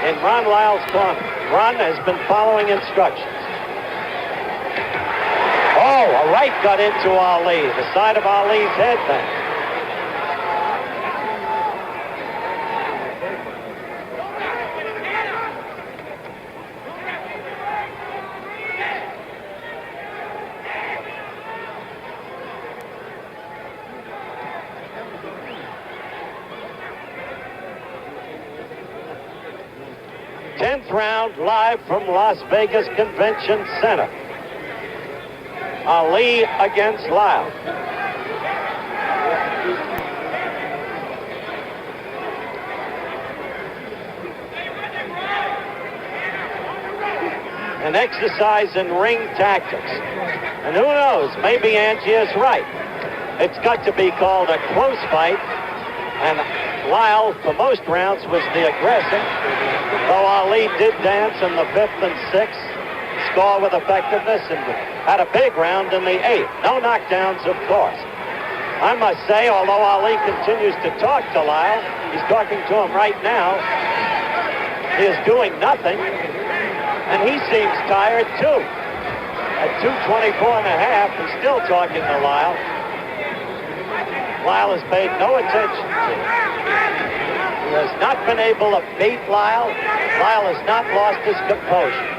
in Ron Lyle's corner. Ron has been following instructions. Oh, a right got into Ali, the side of Ali's head then. Round live from Las Vegas Convention Center. Ali against Lyle. An exercise in ring tactics. And who knows, maybe Angie is right. It's got to be called a close fight. And Lyle, for most rounds, was the aggressor. Though Ali did dance in the 5th and 6th, score with effectiveness, and had a big round in the 8th. No knockdowns, of course. I must say, although Ali continues to talk to Lyle, he's talking to him right now, he is doing nothing, and he seems tired too. At 224.5, he's still talking to Lyle. Lyle has paid no attention to him. He has not been able to beat Lyle. Lyle has not lost his composure.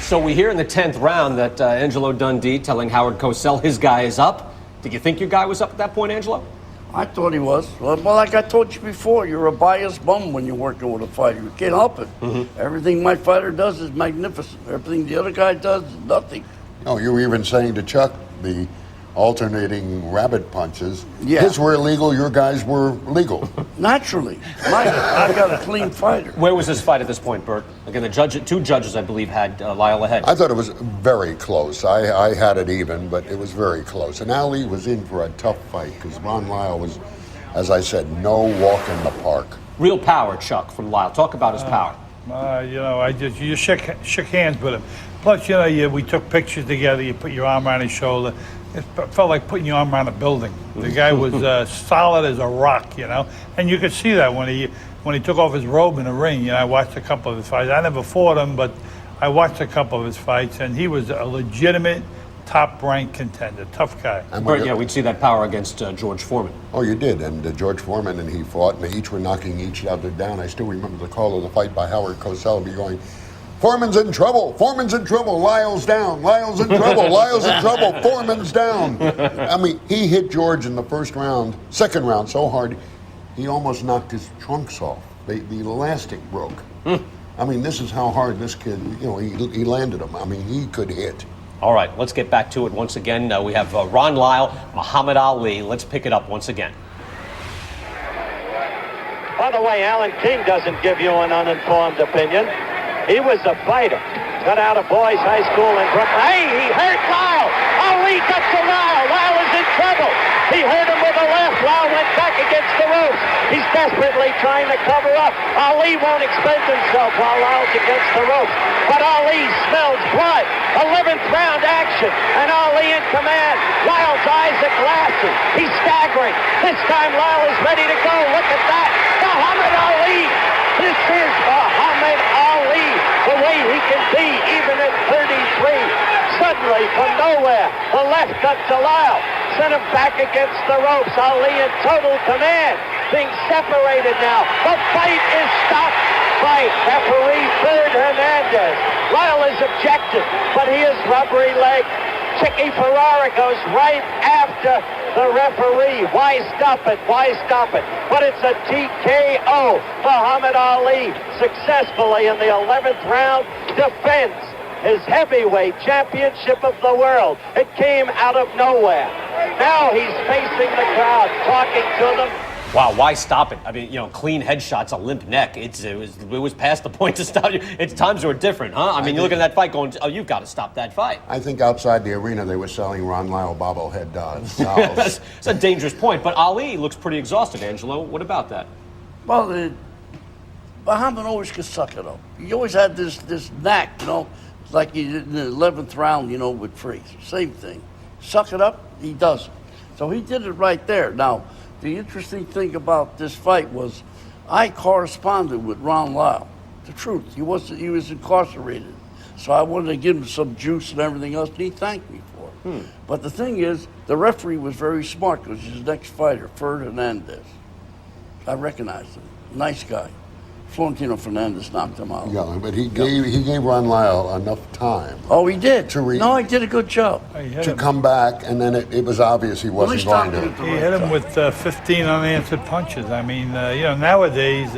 So we hear in the 10th round that Angelo Dundee telling Howard Cosell his guy is up. Did you think your guy was up at that point, Angelo? I thought he was. Well, like I told you before, you're a biased bum when you're working with a fighter. You can't help it. Everything my fighter does is magnificent. Everything the other guy does is nothing. No, you were even saying to Chuck, the alternating rabbit punches, Yeah. his were illegal, your guys were legal. Naturally. I got a clean fighter. Where was this fight at this point, Bert? Again, two judges, I believe, had Lyle ahead. I thought it was very close. I had it even, but it was very close. And Ali was in for a tough fight because Ron Lyle was, as I said, no walk in the park. Real power, Chuck, from Lyle. Talk about his power. You shook hands with him. Plus, we took pictures together. You put your arm around his shoulder. It felt like putting your arm around a building. The guy was solid as a rock, and you could see that when he took off his robe in the ring. I watched a couple of his fights. I never fought him, but I watched a couple of his fights, and he was a legitimate top-ranked contender, tough guy. Bert, yeah, we'd see that power against George Foreman. Oh, you did, and George Foreman and he fought, and they each were knocking each other down. I still remember the call of the fight by Howard Cosell be going, Foreman's in trouble. Foreman's in trouble. Lyle's down. Lyle's in trouble. Lyle's in trouble. Foreman's down. I mean, he hit George in the second round so hard, he almost knocked his trunks off. The elastic broke. I mean, this is how hard this kid, he landed him. I mean, he could hit. All right, let's get back to it once again. We have Ron Lyle, Muhammad Ali. Let's pick it up once again. By the way, Alan King doesn't give you an uninformed opinion. He was a fighter. Got out of boys' high school in Brooklyn. Hey, he hurt Lyle. Ali got to Lyle. Lyle is in trouble. He hurt him with a left. Lyle went back against the ropes. He's desperately trying to cover up. Ali won't expend himself while Lyle's against the ropes. But Ali smells blood. 11th round action. And Ali in command. Lyle's eyes are glassy. He's staggering. This time Lyle is ready to go. Look at that. Muhammad Ali. This is Muhammad Ali. The way he can be even at 33. Suddenly, from nowhere, the left cut to Lyle. Sent him back against the ropes. Ali in total command. Being separated now. The fight is stopped by referee Third Hernandez. Lyle is objected, but he is rubbery leg. Chicky Ferrara goes right after the referee. Why stop it? Why stop it? But it's a TKO. Muhammad Ali successfully in the 11th round defends his heavyweight championship of the world. It came out of nowhere. Now he's facing the crowd, talking to them. Wow, why stop it? I mean, clean headshots, a limp neck. It was past the point to stop you. It's times were different, huh? I mean, you look at that fight going, oh, you've got to stop that fight. I think outside the arena they were selling Ron Lyle bobblehead dolls. That's a dangerous point. But Ali looks pretty exhausted, Angelo. What about that? Well, Muhammad always could suck it up. He always had this knack, like he did in the 11th round, with Frazier. Same thing. Suck it up, he does it. So he did it right there. Now, the interesting thing about this fight was I corresponded with Ron Lyle. The truth, he was incarcerated. So I wanted to give him some juice and everything else, and he thanked me for it. But the thing is, the referee was very smart because his next fighter, Third Hernandez. I recognized him. Nice guy. Florentino Fernandez knocked him out. Yeah, but he gave Ron Lyle enough time. Oh, he did. No, he did a good job. To come back, and then it was obvious he wasn't going to. He hit him with 15 unanswered punches. I mean, nowadays,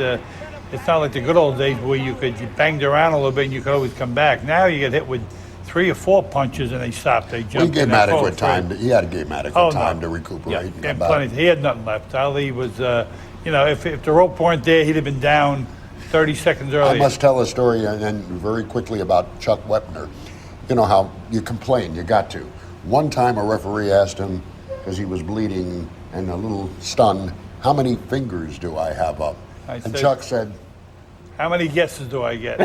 it's not like the good old days where you banged around a little bit and you could always come back. Now you get hit with 3 or 4 punches and they stop. They jump. He gave him adequate time. He had to give him adequate time to recuperate. Yeah, and plenty. He had nothing left. Ali was, if the rope weren't there, he'd have been down 30 seconds earlier. I must tell a story and very quickly about Chuck Wepner. You know how you complain, you got to. One time a referee asked him, because he was bleeding and a little stunned, how many fingers do I have up? And Chuck said, how many guesses do I get?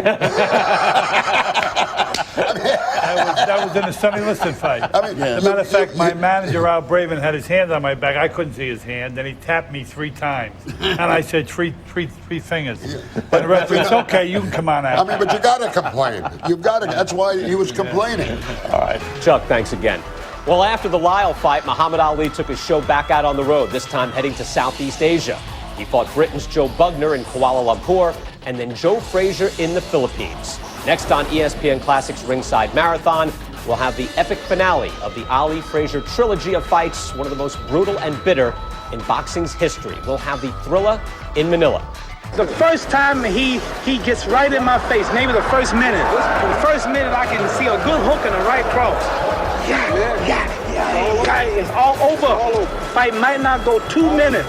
That was in the Sonny Liston fight. As a matter of fact, my manager, Al Braven, had his hand on my back. I couldn't see his hand. Then he tapped me 3 times. And I said, three fingers. And the referee said, okay, you can come on out. but you got to complain. You've got to. That's why he was complaining. All right. Chuck, thanks again. Well, after the Lyle fight, Muhammad Ali took his show back out on the road, this time heading to Southeast Asia. He fought Britain's Joe Bugner in Kuala Lumpur and then Joe Frazier in the Philippines. Next on ESPN Classics Ringside Marathon, we'll have the epic finale of the Ali Frazier trilogy of fights, one of the most brutal and bitter in boxing's history. We'll have the Thrilla in Manila. The first time he gets right in my face, maybe the first minute. The first minute I can see a good hook and a right cross. Yeah. It's all over. Fight might not go 2 minutes.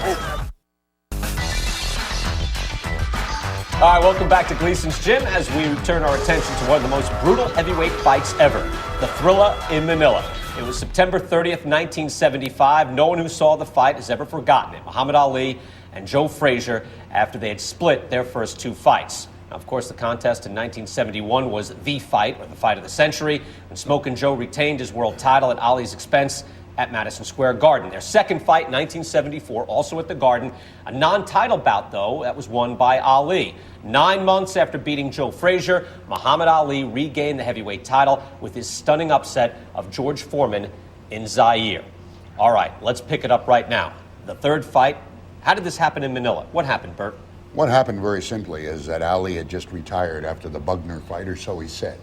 All right, welcome back to Gleason's Gym as we turn our attention to one of the most brutal heavyweight fights ever, the Thrilla in Manila. It was September 30th, 1975. No one who saw the fight has ever forgotten it. Muhammad Ali and Joe Frazier after they had split their first 2 fights. Now, of course, the contest in 1971 was the fight, or the fight of the century, when Smokin' Joe retained his world title at Ali's expense at Madison Square Garden. Their second fight, 1974, also at the Garden. A non-title bout, though, that was won by Ali. 9 months after beating Joe Frazier, Muhammad Ali regained the heavyweight title with his stunning upset of George Foreman in Zaire. All right, let's pick it up right now. The third fight. How did this happen in Manila? What happened, Bert? What happened very simply is that Ali had just retired after the Bugner fight, or so he said.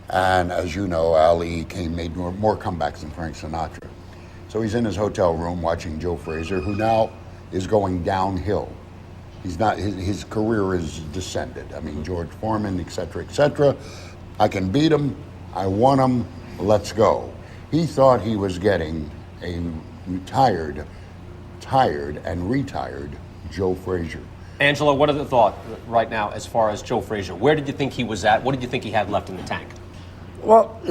And as you know, Ali made more comebacks than Frank Sinatra. So he's in his hotel room watching Joe Frazier, who now is going downhill. He's not. His career is descended. I mean, George Foreman, et cetera, I can beat him. I want him. Let's go. He thought he was getting a tired and retired Joe Frazier. Angela, what are the thoughts right now as far as Joe Frazier? Where did you think he was at? What did you think he had left in the tank? Well,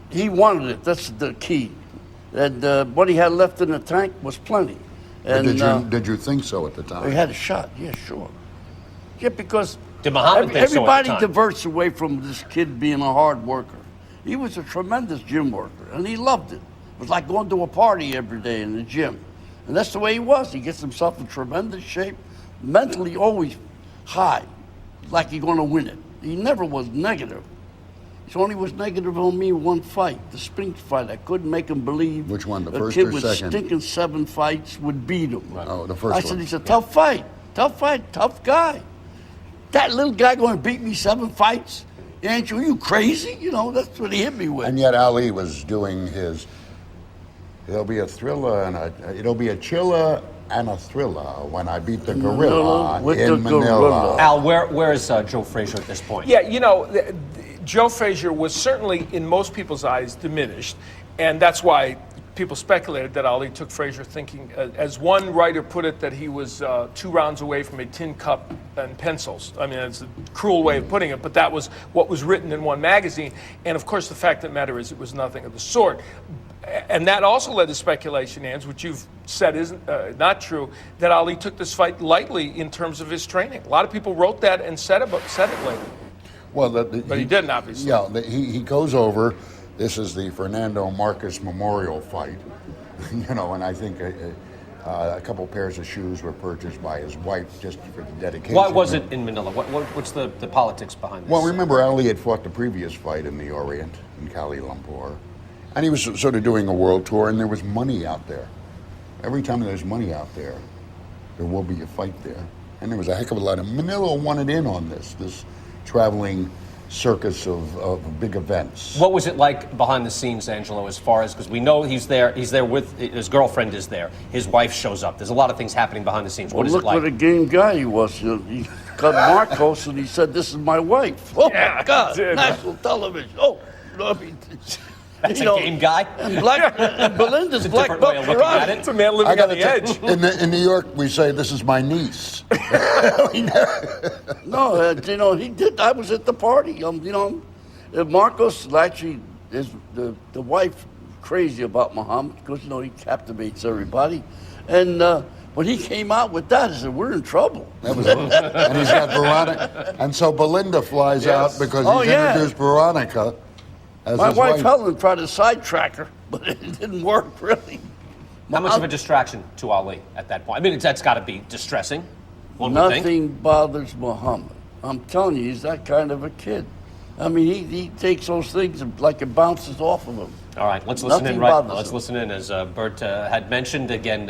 he wanted it. That's the key. And what he had left in the tank was plenty. And did you think so at the time? He had a shot. Yeah, sure. Yeah, because did Muhammad think so everybody at the time? diverts away from this kid being a hard worker. He was a tremendous gym worker, and he loved it. It was like going to a party every day in the gym. And that's the way he was. He gets himself in tremendous shape, mentally always high, like he's going to win it. He never was negative. He only was negative on me one fight, the Spinks fight. I couldn't make him believe. Which one, the a first kid or with second? stinking 7 fights would beat him. Oh, the first I one. said, he's a tough fight, tough guy. That little guy going to beat me 7 fights? Ain't you? Are you crazy? You know, that's what he hit me with. And yet Ali was doing his. It'll be a thriller it'll be a chiller and a thriller when I beat the gorilla with in the Manila. gorilla. Al, where is Joe Frazier at this point? Yeah, you know, Joe Frazier was certainly, in most people's eyes, diminished. And that's why people speculated that Ali took Frazier thinking, as one writer put it, that he was 2 rounds away from a tin cup and pencils. I mean, it's a cruel way of putting it, but that was what was written in one magazine. And of course, the fact of the matter is it was nothing of the sort. And that also led to speculation, Ans, which you've said isn't not true, that Ali took this fight lightly in terms of his training. A lot of people wrote that and said it later. Well, but he didn't, obviously. Yeah, he goes over. This is the Fernando Marcos Memorial fight, you know, and I think a couple pairs of shoes were purchased by his wife just for the dedication. Why was it in Manila? What's the politics behind this? Well, remember, Ali had fought the previous fight in the Orient, in Kuala Lumpur, and he was sort of doing a world tour, and there was money out there. Every time there's money out there, there will be a fight there. And there was a heck of a lot of... Manila wanted in on this traveling circus of big events. What was it like behind the scenes, Angelo, as far as, because we know he's there with, his girlfriend is there, his wife shows up, there's a lot of things happening behind the scenes. What is it like? Look what a game guy he was. He cut Marcos and he said, "This is my wife." Oh my God, national television. Oh, I mean, that's a game guy? And Belinda's black belt karate. It's a man living on the edge. In New York, we say, "This is my niece." No, you know, he did. I was at the party. You know, Marcos actually is the wife crazy about Muhammad because, you know, he captivates everybody. And when he came out with that, he said, "We're in trouble." That was and he's got Veronica. And so Belinda flies out because he's introduced Veronica as my his wife Helen tried to sidetrack her, but it didn't work, really. How much of a distraction to Ali at that point? I mean, that's got to be distressing. Nothing bothers Muhammad. I'm telling you, he's that kind of a kid. I mean, he takes those things and like it bounces off of him. All right, let's listen in. Let's listen in. As Bert had mentioned again,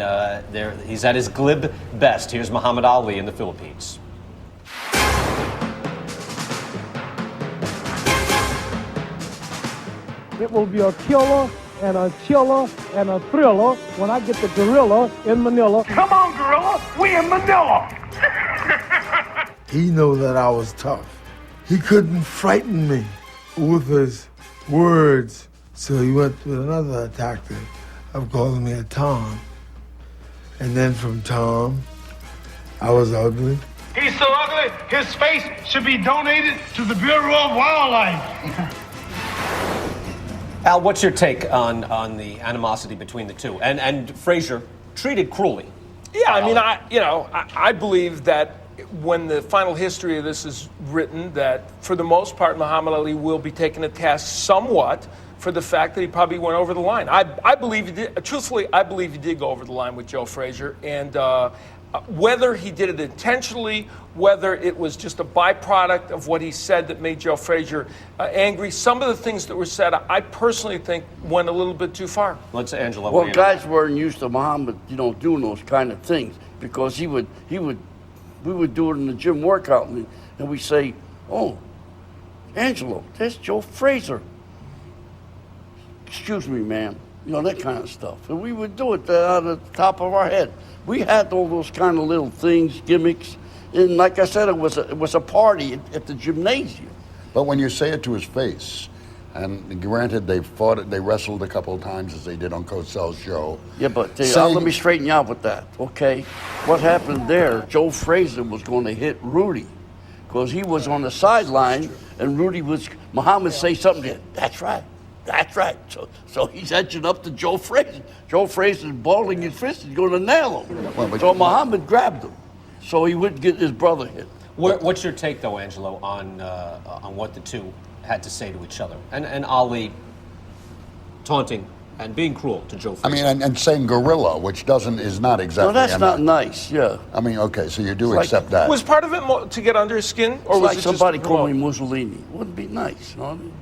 he's at his glib best. Here's Muhammad Ali in the Philippines. It will be a killer and a chiller and a thriller when I get the gorilla in Manila. Come on, gorilla, we in Manila. He knew that I was tough. He couldn't frighten me with his words. So he went with another tactic of calling me a Tom. And then from Tom, I was ugly. He's so ugly, his face should be donated to the Bureau of Wildlife. Al, what's your take on the animosity between the two? And Frazier treated cruelly. Yeah, I mean, I believe that when the final history of this is written, that for the most part, Muhammad Ali will be taken to task somewhat for the fact that he probably went over the line. I believe he did. Truthfully, I believe he did go over the line with Joe Frazier, and whether he did it intentionally, whether it was just a byproduct of what he said that made Joe Frazier angry, some of the things that were said, I personally think went a little bit too far. Let's Angela. Well, guys weren't used to Muhammad, doing those kind of things because we would do it in the gym workout and we say, "Oh, Angelo, that's Joe Frazier. Excuse me, ma'am." That kind of stuff. And we would do it out of the top of our head. We had all those kind of little things, gimmicks, and like I said, it was a party at the gymnasium. But when you say it to his face, and granted they wrestled a couple of times as they did on Cosell's show. Yeah, but let me straighten you out with that, okay? What happened there, Joe Frazier was going to hit Rudy because he was on the sideline, and Muhammad say something to him. That's right. So he's edging up to Joe Frazier. Joe Frazier's balling his fist. He's going to nail him. So Muhammad grabbed him so he wouldn't get his brother hit. What's your take, though, Angelo, on what the two had to say to each other? And Ali taunting and being cruel to Joe Frazier. I mean, and saying gorilla, which is not exactly... No, that's not nice, yeah. I mean, okay, so you do accept that. Was part of it to get under his skin? Or it's was like it somebody just calling me Mussolini. It wouldn't be nice, you know what I mean?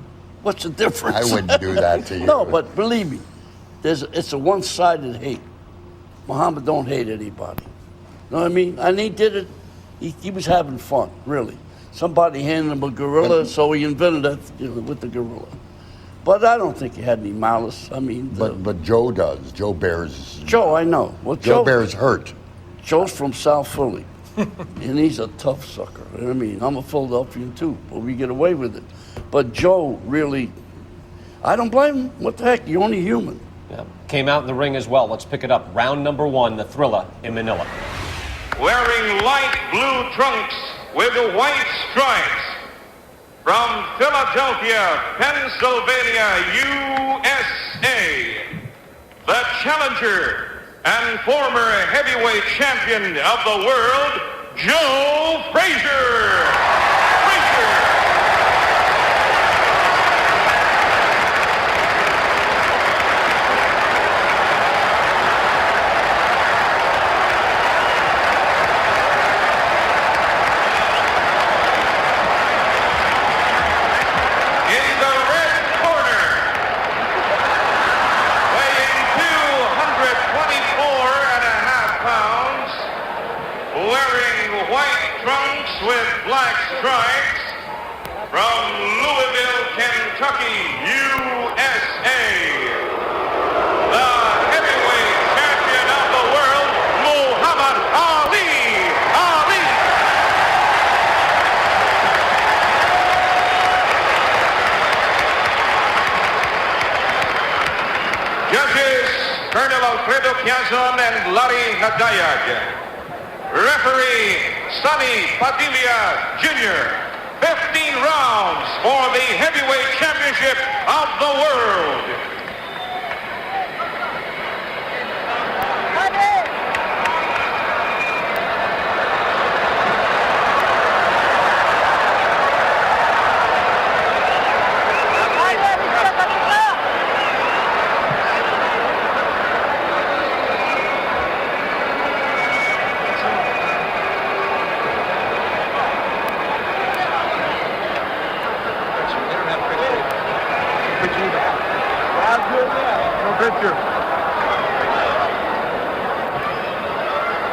What's the difference? I wouldn't do that to you. No, but believe me, it's a one-sided hate. Muhammad don't hate anybody. Know what I mean? And he did it. He was having fun, really. Somebody handed him a gorilla, so he invented it with the gorilla. But I don't think he had any malice. I mean, but Joe does. Joe bears. Joe, I know. Well, Joe bears hurt. Joe's from South Philly, and he's a tough sucker. You know what I mean? I'm a Philadelphian too, but we get away with it. But Joe really, I don't blame him. What the heck? You're only human. Yeah. Came out in the ring as well. Let's pick it up. Round number 1, the Thriller in Manila. Wearing light blue trunks with white stripes, from Philadelphia, Pennsylvania, USA, the challenger and former heavyweight champion of the world, Joe Frazier. With black stripes, from Louisville, Kentucky, USA, the heavyweight champion of the world, Muhammad Ali. Judges, Colonel Alfredo Piazon and Larry Nadayag. Referee, Sonny Padilla Jr. 15 rounds for the heavyweight championship of the world.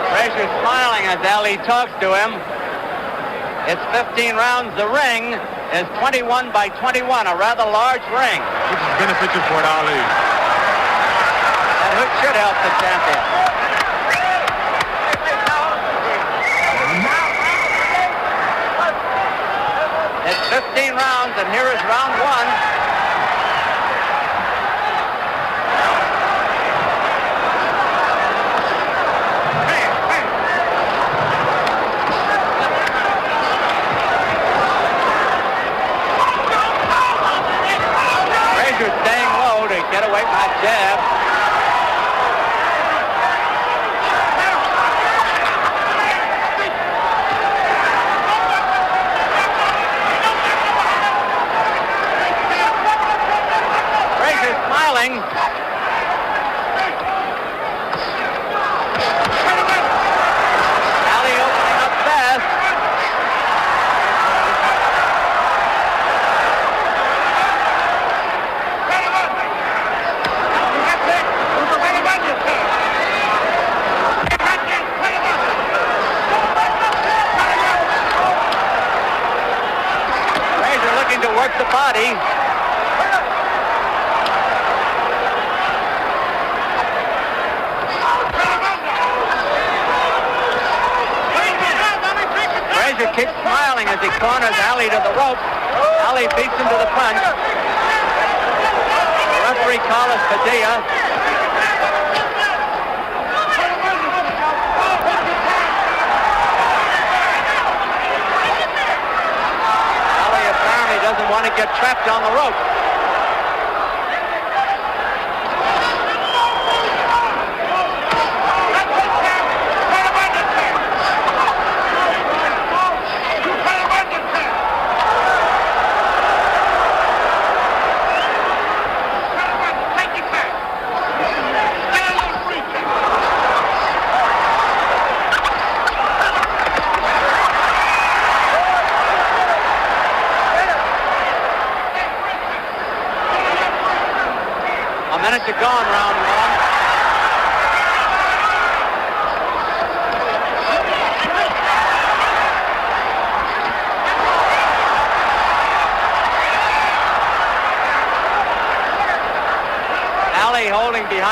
Frazier's smiling as Ali talks to him. It's 15 rounds. The ring is 21 by 21, a rather large ring. Which is beneficial for Ali. And which should help the champion. It's 15 rounds, and here is round 1. Staying low to get away from that jab. Frazier smiling. Ali opening up fast. To work the body. Frazier keeps smiling as he corners Ali to the rope. Ali beats him to the punch. The referee Carlos Padilla. Doesn't want to get trapped on the rope.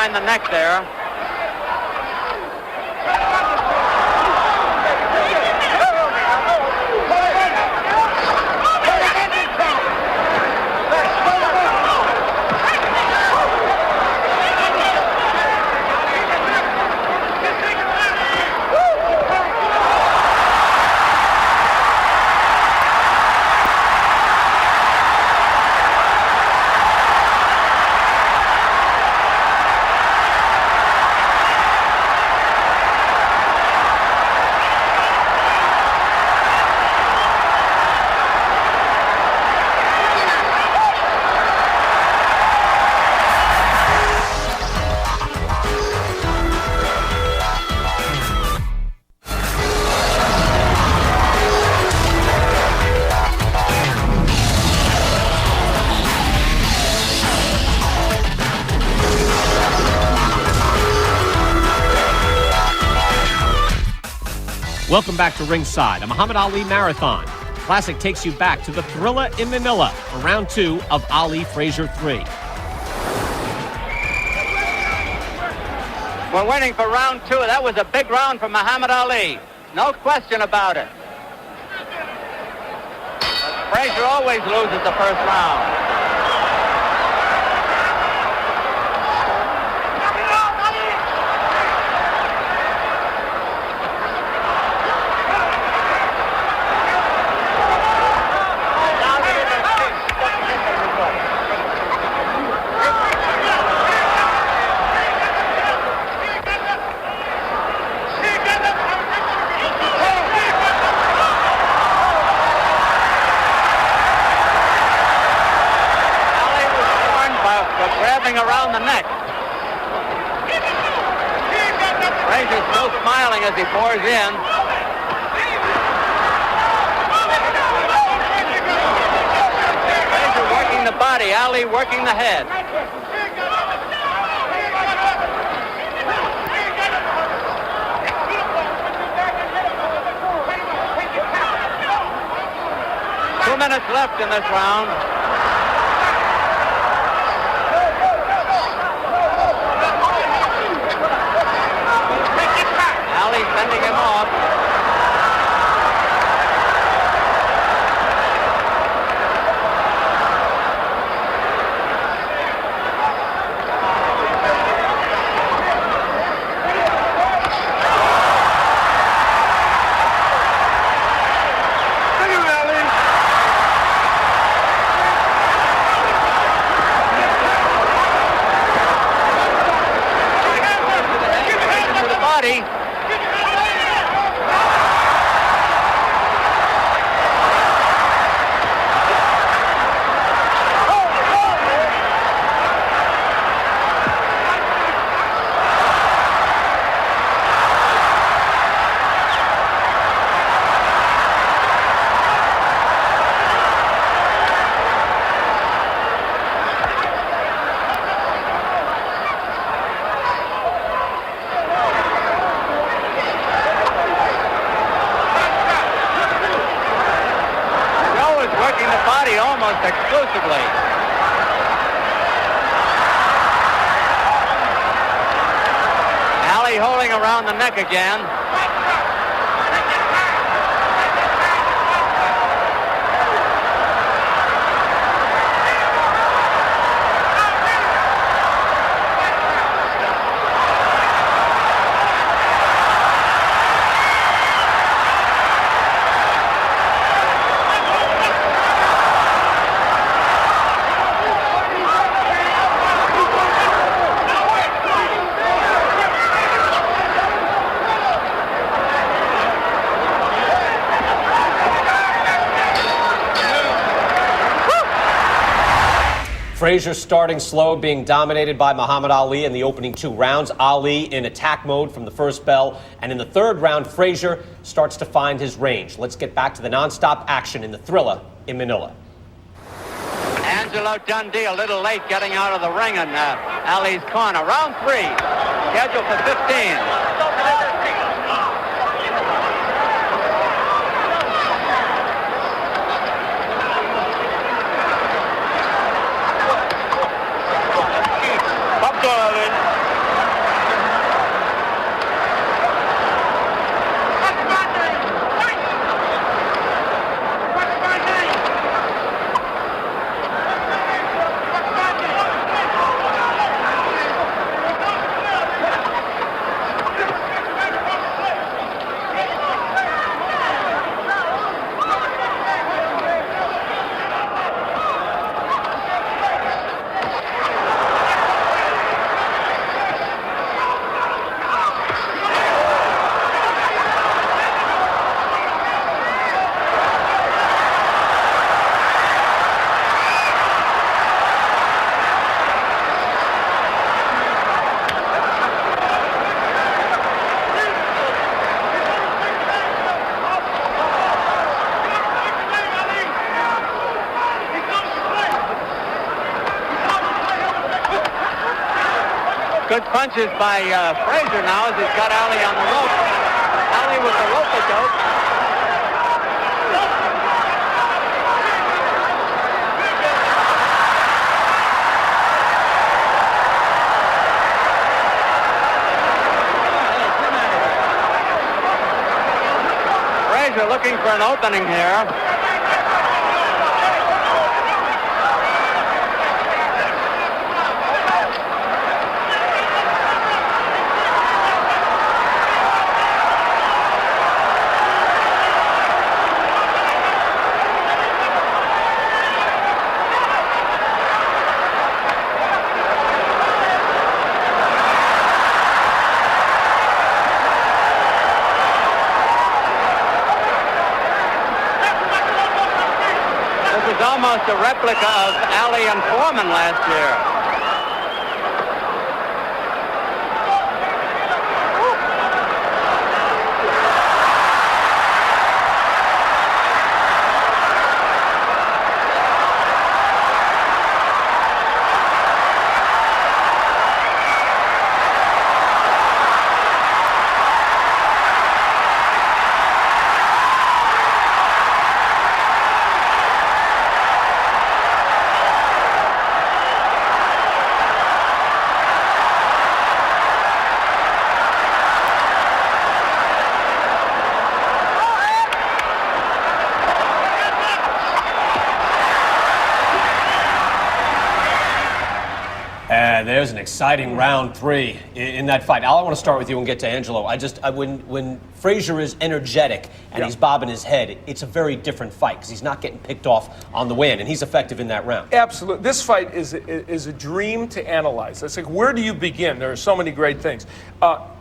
behind the neck there. Welcome back to Ringside, a Muhammad Ali marathon. Classic takes you back to the Thrilla in Manila for round 2 of Ali Frazier 3. We're waiting for round 2. That was a big round for Muhammad Ali. No question about it. But Frazier always loses the first round. Around the neck. Frazier's still smiling as he pours in. Frazier working the body, Ali working the head. Two minutes left in this round. Sending him off. To the body. Almost exclusively. Ali holding around the neck again. Frazier starting slow, being dominated by Muhammad Ali in the opening 2 rounds. Ali in attack mode from the first bell. And in the 3rd round, Frazier starts to find his range. Let's get back to the nonstop action in the Thrilla in Manila. Angelo Dundee a little late getting out of the ring in Ali's corner. Round 3, scheduled for 15. Good punches by Frazier now as he's got Ali on the rope. Ali with the rope-a-dope. Frazier looking for an opening here. Almost a replica of Ali and Foreman last year. There's an exciting round 3 in that fight. Al, I want to start with you and get to Angelo. When Frazier is energetic and he's bobbing his head, it's a very different fight because he's not getting picked off on the way in, and he's effective in that round. Absolutely. This fight is a dream to analyze. It's like, where do you begin? There are so many great things.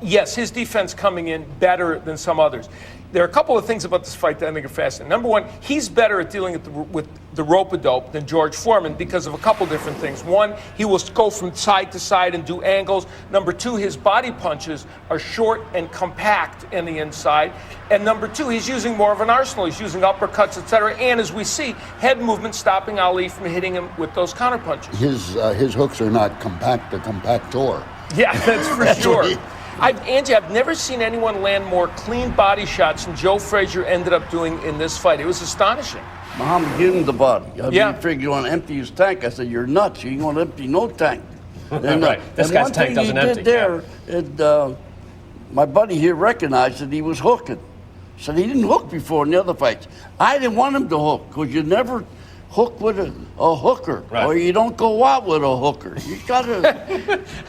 Yes, his defense coming in better than some others. There are a couple of things about this fight that I think are fascinating. Number one, he's better at dealing with the rope-a-dope than George Foreman because of a couple different things. One, he will go from side to side and do angles. Number two, his body punches are short and compact in the inside. And number two, he's using more of an arsenal. He's using uppercuts, etc. And as we see, head movement stopping Ali from hitting him with those counterpunches. His hooks are not compact, they're compactor. Yeah, that's for sure. Angie, I've never seen anyone land more clean body shots than Joe Frazier ended up doing in this fight. It was astonishing. Muhammad gave him the body. I mean, he figured you want to empty his tank. I said, you're nuts. You ain't going to empty no tank. And, right. This guy's tank doesn't empty. My buddy here recognized that he was hooking. Said he didn't hook before in the other fights. I didn't want him to hook because you never hook with a hooker, or you don't go out with a hooker. You gotta.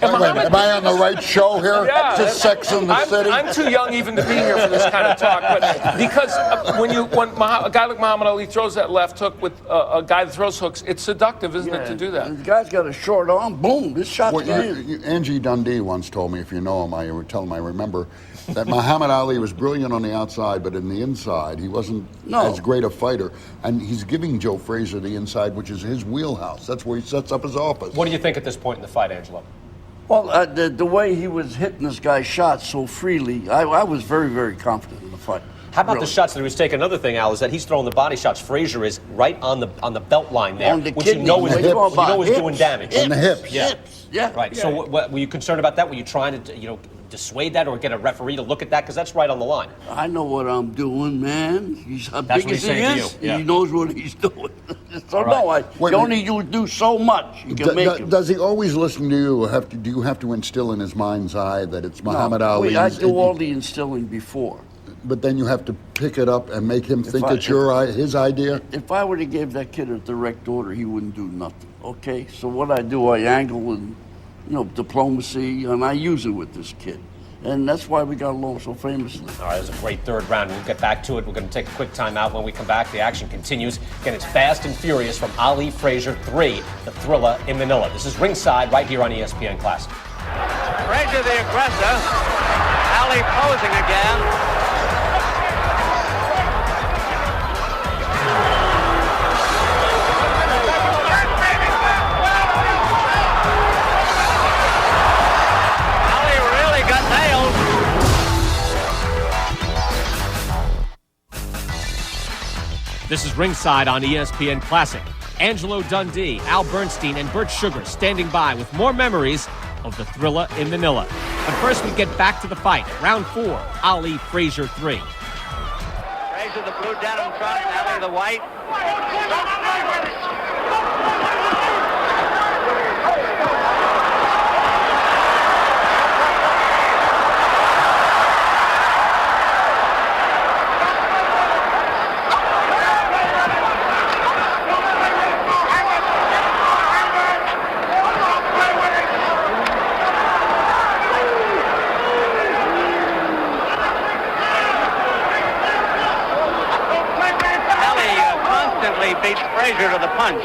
Am I on the right show here? Yeah, Just Sex in the City. I'm too young even to be here for this kind of talk, but because when a guy like Muhammad Ali throws that left hook with a guy that throws hooks, it's seductive, isn't it, to do that? The guy's got a short arm. Boom! This shot's in. Angie Dundee once told me, if you know him, I would tell him I remember, that Muhammad Ali was brilliant on the outside, but in the inside, he wasn't as great a fighter. And he's giving Joe Frazier the inside, which is his wheelhouse. That's where he sets up his office. What do you think at this point in the fight, Angelo? Well, the way he was hitting this guy's shots so freely, I was very, very confident in the fight. How about the shots that he was taking? Another thing, Al, is that he's throwing the body shots. Frazier is right on the belt line there, which you know is doing damage. On the hips. Yeah. Right. So, what, were you concerned about that? Were you trying to, dissuade that or get a referee to look at that? Because that's right on the line. I know what I'm doing, man. He's how That's big what as he's he saying is. to you. Yeah. He knows what he's doing. So right. you only do so much. You can make him. Does he always listen to you? Do you have to instill in his mind's eye that it's Muhammad Ali? I do all the instilling before. But then you have to pick it up and make him think it's his idea? If I were to give that kid a direct order, he wouldn't do nothing, okay? So what I do, I angle and, diplomacy, and I use it with this kid. And that's why we got along so famously. All right, it was a great third round. We'll get back to it. We're going to take a quick time out. When we come back, the action continues. Again, it's Fast and Furious from Ali Frazier 3, the thriller in Manila. This is Ringside right here on ESPN Classic. Frazier the aggressor. Ali posing again. This is Ringside on ESPN Classic. Angelo Dundee, Al Bernstein, and Bert Sugar standing by with more memories of the Thrilla in Manila. But first we get back to the fight. Round 4, Ali Frazier 3. Frazier the blue denim trunks, Ali the white. Beats Frazier to the punch.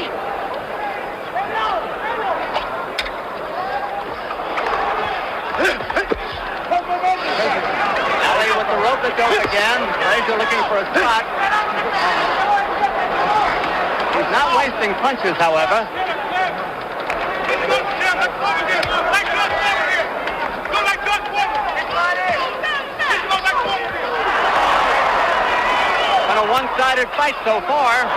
Ali with the rope to go again. Frazier looking for a shot. He's not wasting punches, however. Been a one-sided fight so far.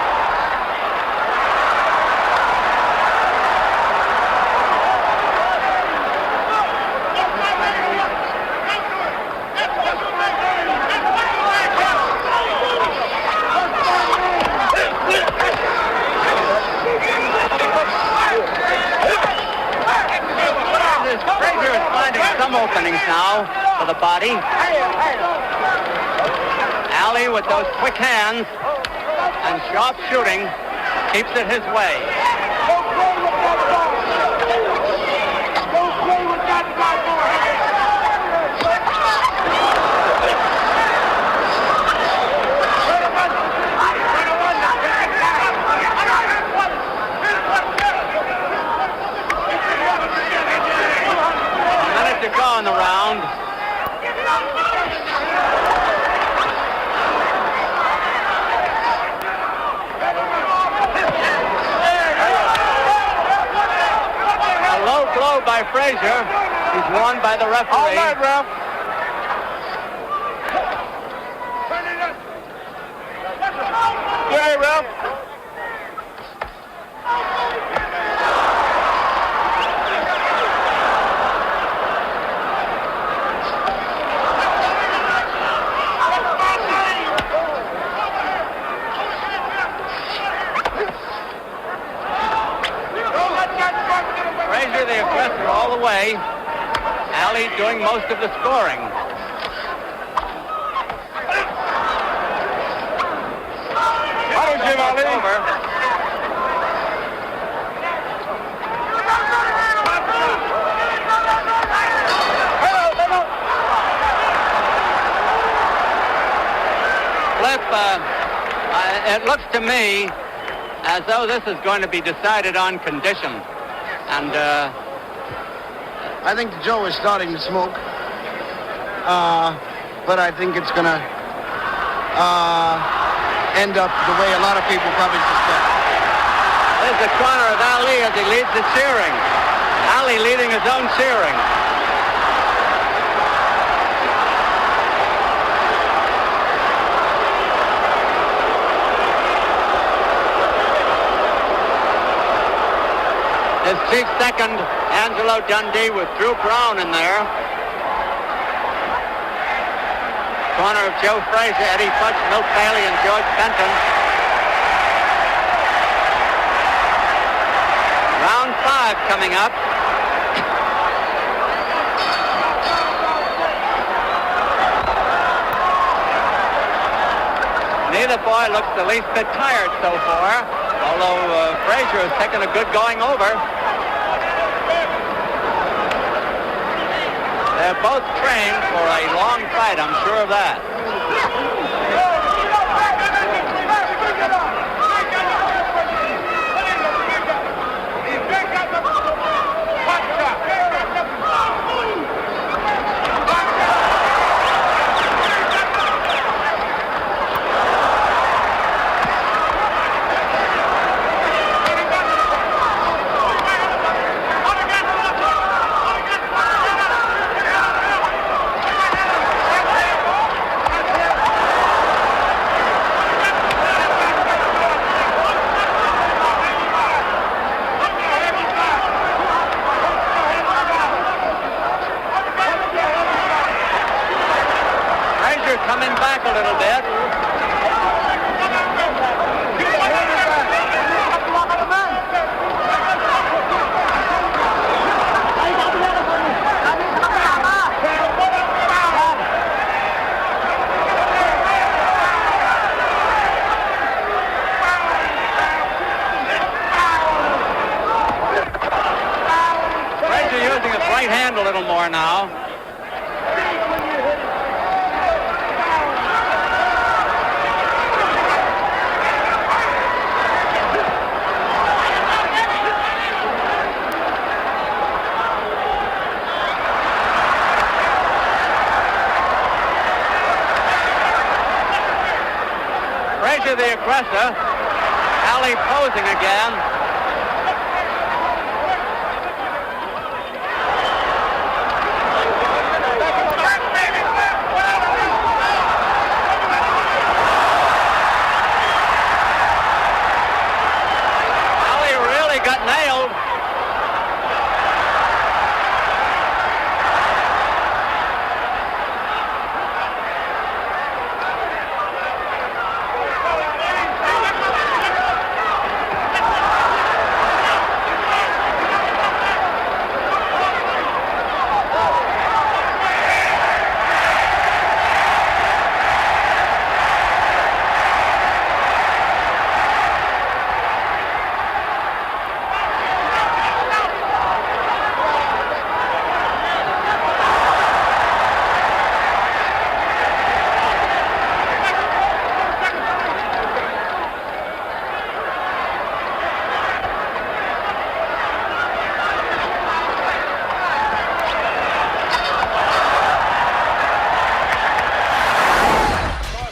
Frazier is finding some openings now for the body. Ali with those quick hands and sharp shooting keeps it his way. A minute to go in the round. By Frazier. He's warned by the referee. All right, ref. Yeah, ref. Frazier the aggressor all the way. Ali doing most of the scoring. Auto Jim Ali. Over. Flip, it looks to me as though this is going to be decided on condition. And I think Joe is starting to smoke, but I think it's going to end up the way a lot of people probably suspect. There's the corner of Ali as he leads the cheering. Ali leading his own cheering. His chief second, Angelo Dundee, with Drew Brown in there. Corner of Joe Frazier, Eddie Futch, Milt Bailey, and George Benton. Round 5 coming up. Neither boy looks the least bit tired so far, although Frazier has taken a good going over. They're both trained for a long fight, I'm sure of that. Frazier coming back a little bit. Frazier using his right hand a little more now. Frazier the aggressor. Ali posing again. Ali really got nailed.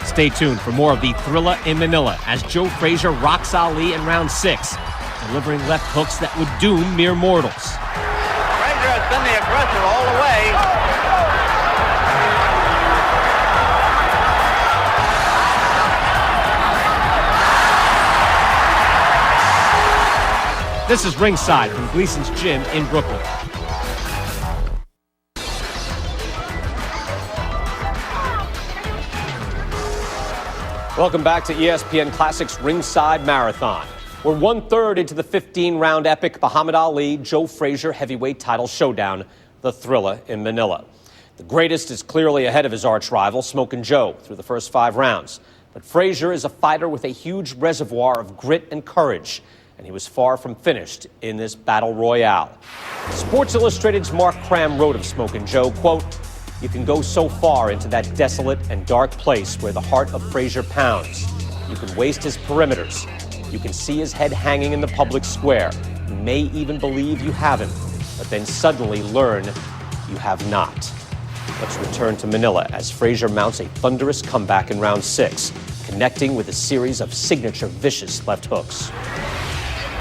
Stay tuned for more of the Thrilla in Manila as Joe Frazier rocks Ali in round 6, delivering left hooks that would doom mere mortals. Frazier has been the aggressor all the way. This is Ringside from Gleason's Gym in Brooklyn. Welcome back to ESPN Classics Ringside Marathon. We're 1/3 into the 15-round epic Muhammad Ali-Joe Frazier heavyweight title showdown, the Thrilla in Manila. The greatest is clearly ahead of his arch-rival, Smokin' Joe, through the first 5 rounds. But Frazier is a fighter with a huge reservoir of grit and courage, and he was far from finished in this battle royale. Sports Illustrated's Mark Cram wrote of Smokin' Joe, quote, "You can go so far into that desolate and dark place where the heart of Frazier pounds. You can waste his perimeters. You can see his head hanging in the public square. You may even believe you have him, but then suddenly learn you have not." Let's return to Manila as Frazier mounts a thunderous comeback in round 6, connecting with a series of signature vicious left hooks.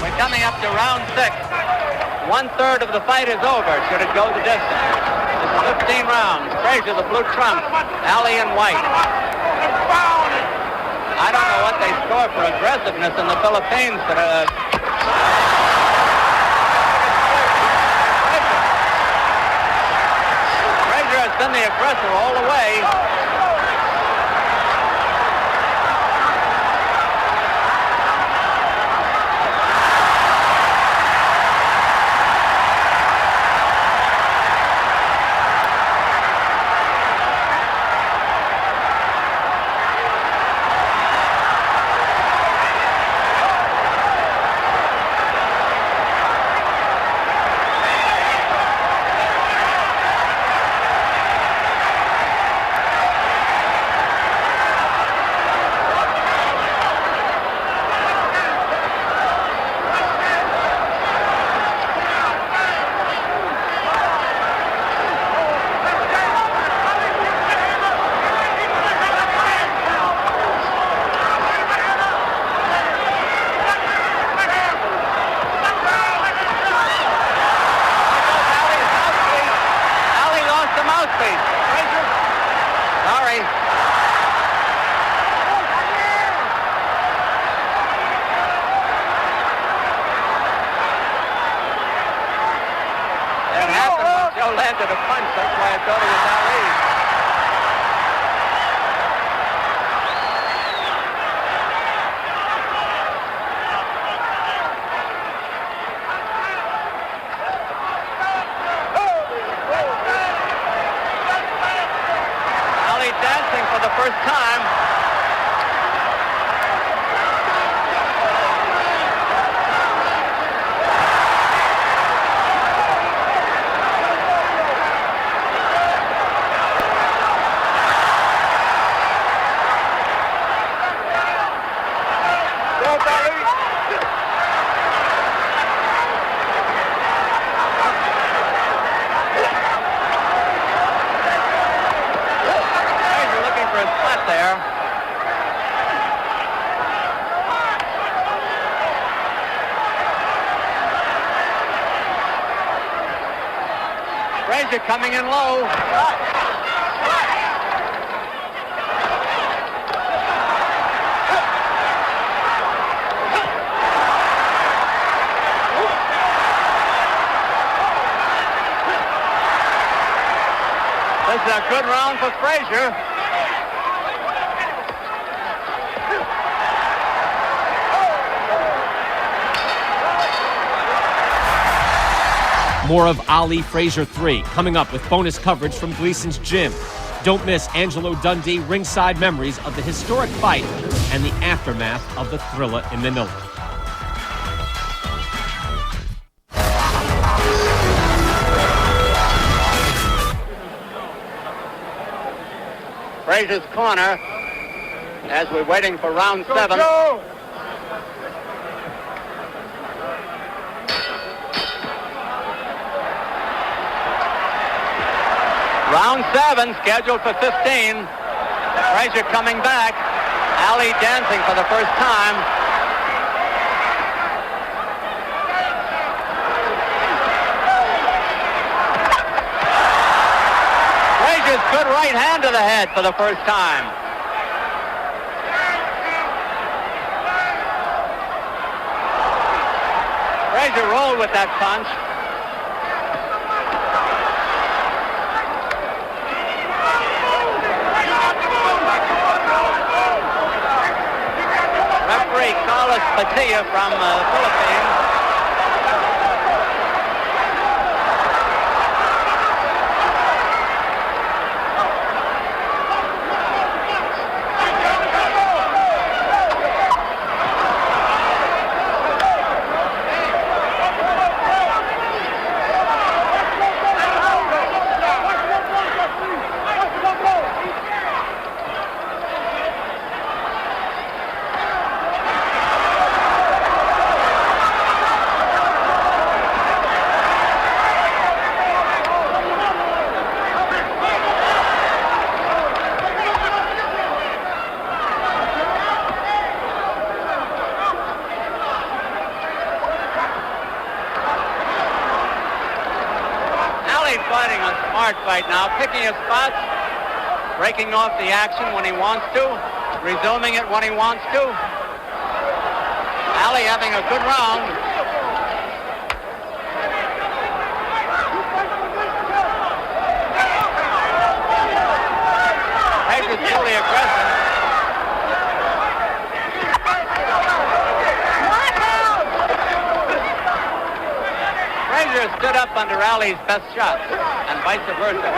We're coming up to round 6. 1/3 of the fight is over, should it go the distance. It's 15 rounds. Frazier, the blue trump. Ali in white. I don't know what they score for aggressiveness in the Philippines, but Frazier has been the aggressor all the way. landed a punch. That's why I thought it was Ali. for the first time. Frazier coming in low. This is a good round for Frazier. More of Ali Frazier 3 coming up with bonus coverage from Gleason's Gym. Don't miss Angelo Dundee ringside memories of the historic fight and the aftermath of the Thrilla in Manila. Frazier's corner as we're waiting for round 7. Round 7 scheduled for 15. Frazier coming back. Ali dancing for the first time. Frazier's good right hand to the head for the first time. Frazier rolled with that punch. Referee Carlos Padilla from the Philippines. Fighting a smart fight now, picking his spots, breaking off the action when he wants to, resuming it when he wants to. Ali having a good round. Frazier's truly aggressive. Frazier stood up under Ali's best shots, and vice versa.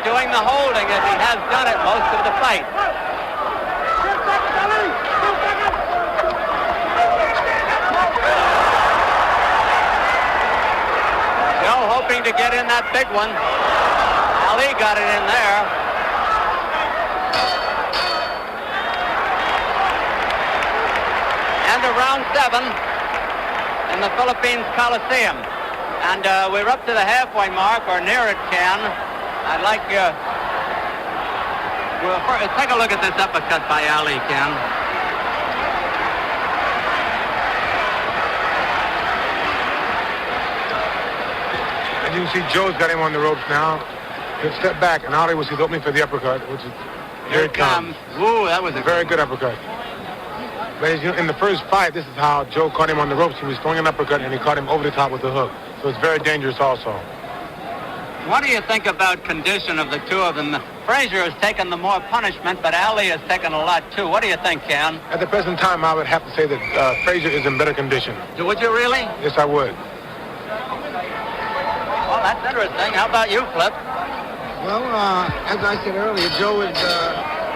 Doing the holding as he has done it most of the fight. Joe hoping to get in that big one. Ali got it in there. And a round 7 in the Philippines Coliseum. And we're up to the halfway mark, or near it, Ken. I'd like take a look at this uppercut by Ali, Ken. see Joe's got him on the ropes now. He'll step back, and Ali will see the opening for the uppercut, which is Here it comes. Woo, that was a very good uppercut. Ladies, you know, in the first fight, this is how Joe caught him on the ropes. He was throwing an uppercut, and he caught him over the top with the hook. So it's very dangerous also. What do you think about condition of the two of them? Frazier has taken the more punishment, but Ali has taken a lot too. What do you think, Ken? At the present time, I would have to say that Frazier is in better condition. Would you really? Yes, I would. Well, that's interesting. How about you, Flip? Well, as I said earlier, Joe is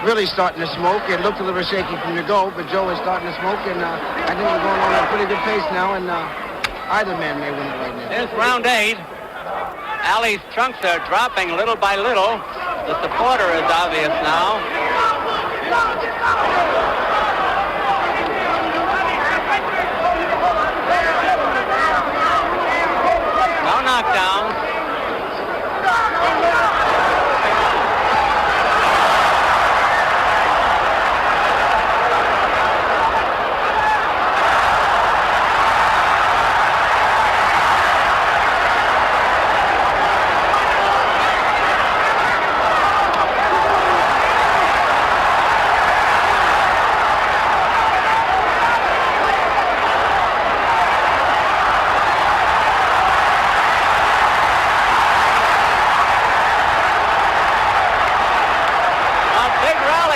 really starting to smoke. It looked a little shaky from the go, but Joe is starting to smoke, and I think we're going on at a pretty good pace now, and either man may win it right now. Here's round 8. Ali's trunks are dropping little by little. The supporter is obvious now. No knockdowns.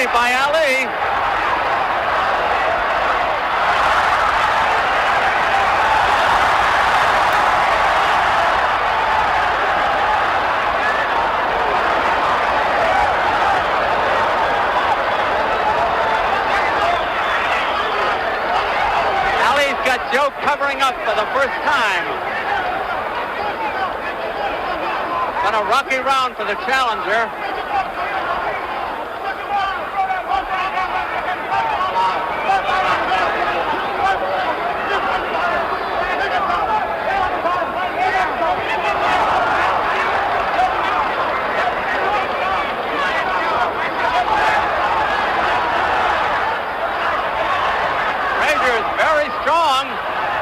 By Ali. Ali's got Joe covering up for the first time. Been a rocky round for the challenger.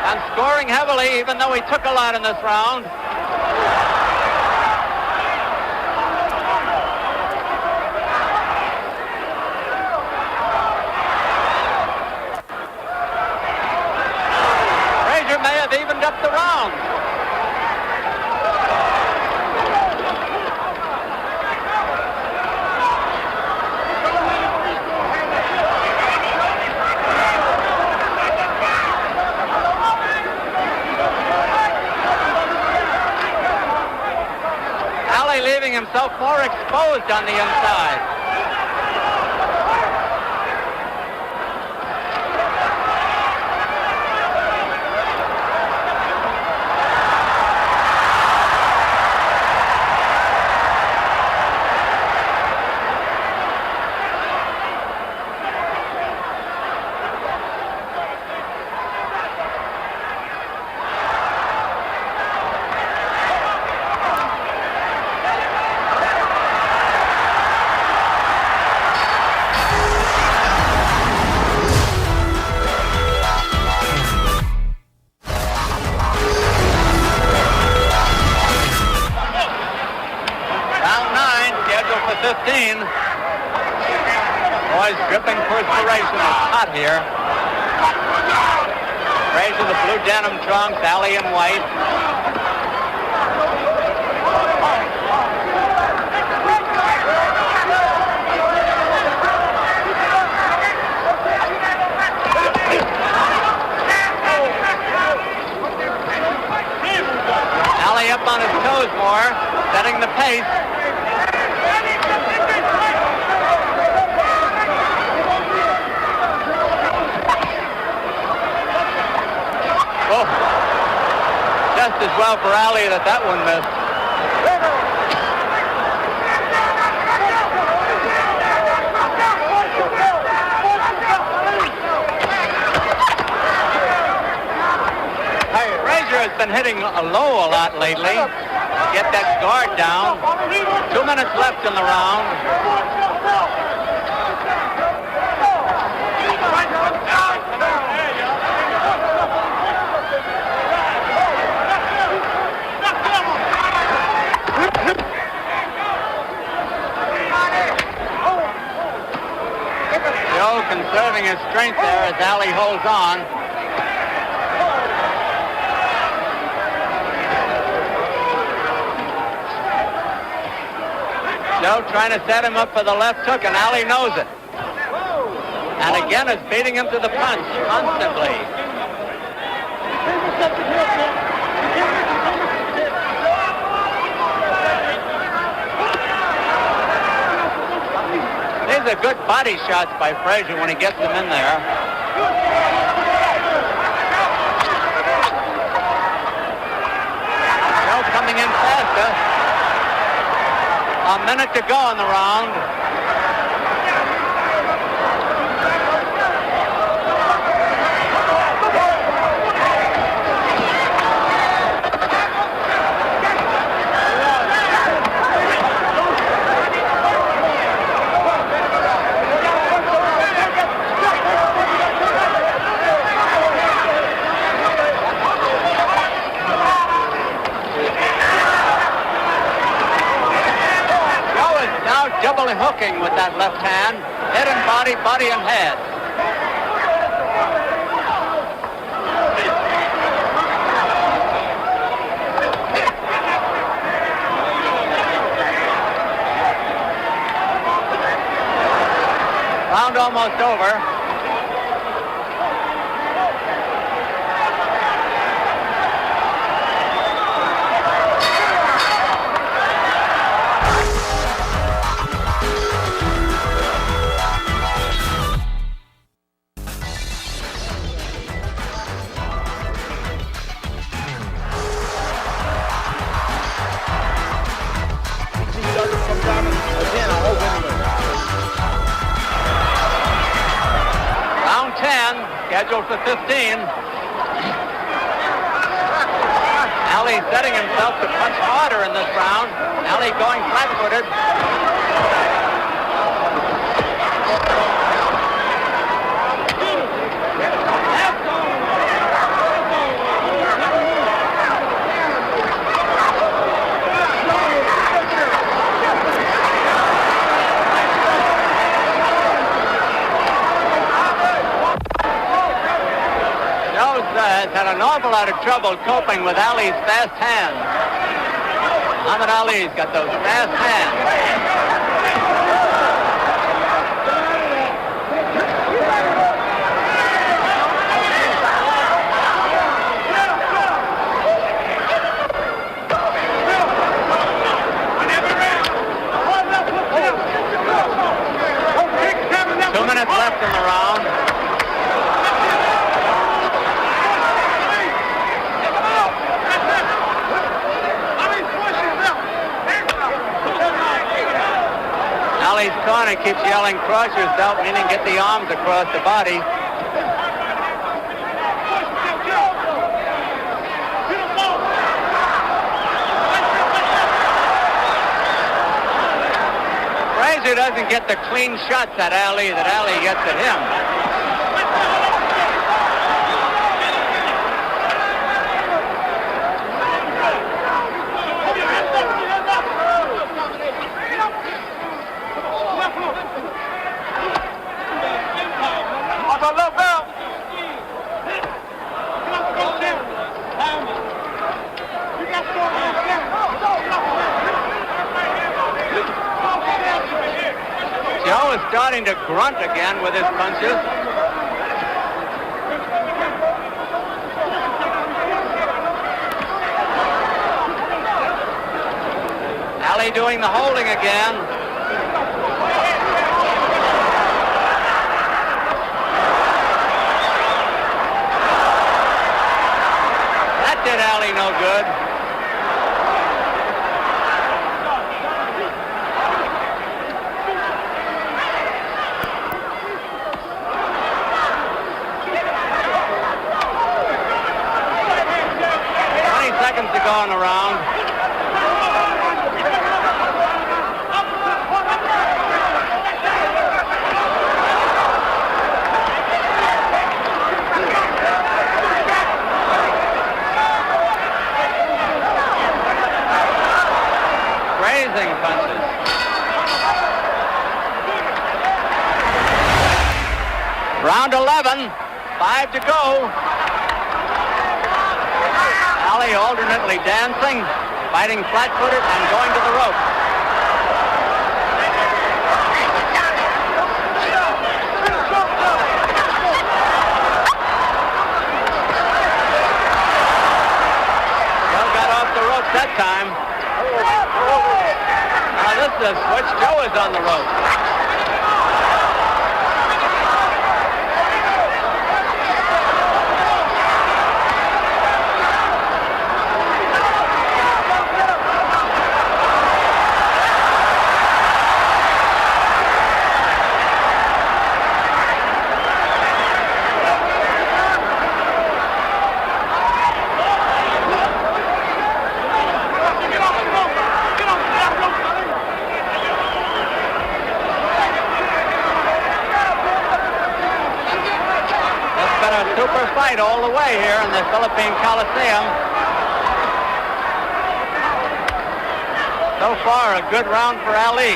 And scoring heavily, even though he took a lot in this round. Frazier may have evened up the round. Leaving himself more exposed on the inside. Boys dripping perspiration. It's hot here. Frazier, the blue denim trunks, Ali in white. Ali up on his toes more, setting the pace. Oh, just as well for Ali that one missed. Frazier has been hitting low a lot lately. Get that guard down. 2 minutes left in the round. showing his strength there as Ali holds on. Joe trying to set him up for the left hook, and Ali knows it. And again is beating him to the punch constantly. These are good body shots by Frazier when he gets them in there. Joe coming in faster. A minute to go in the round. Doubly hooking with that left hand, head and body, body and head. Round almost over. Scheduled for 15. Ali setting himself to punch harder in this round. Ali going flat-footed. Has had an awful lot of trouble coping with Ali's fast hands. Muhammad Ali's got those fast hands. Left in the round. Ali's corner keeps yelling, cross yourself, meaning get the arms across the body. Frazier doesn't get the clean shots at Ali that Ali gets at him. Joe is starting to grunt again with his punches. Ali doing the holding again. That did Ali no good. Seconds to go in the round. Grazing punches. 11. 5 to go. Ali alternately dancing, fighting flat-footed, and going to the rope. Joe got off the ropes that time. Now this is a switch. Joe is on the rope. Super fight all the way here in the Philippine Coliseum. So far, a good round for Ali.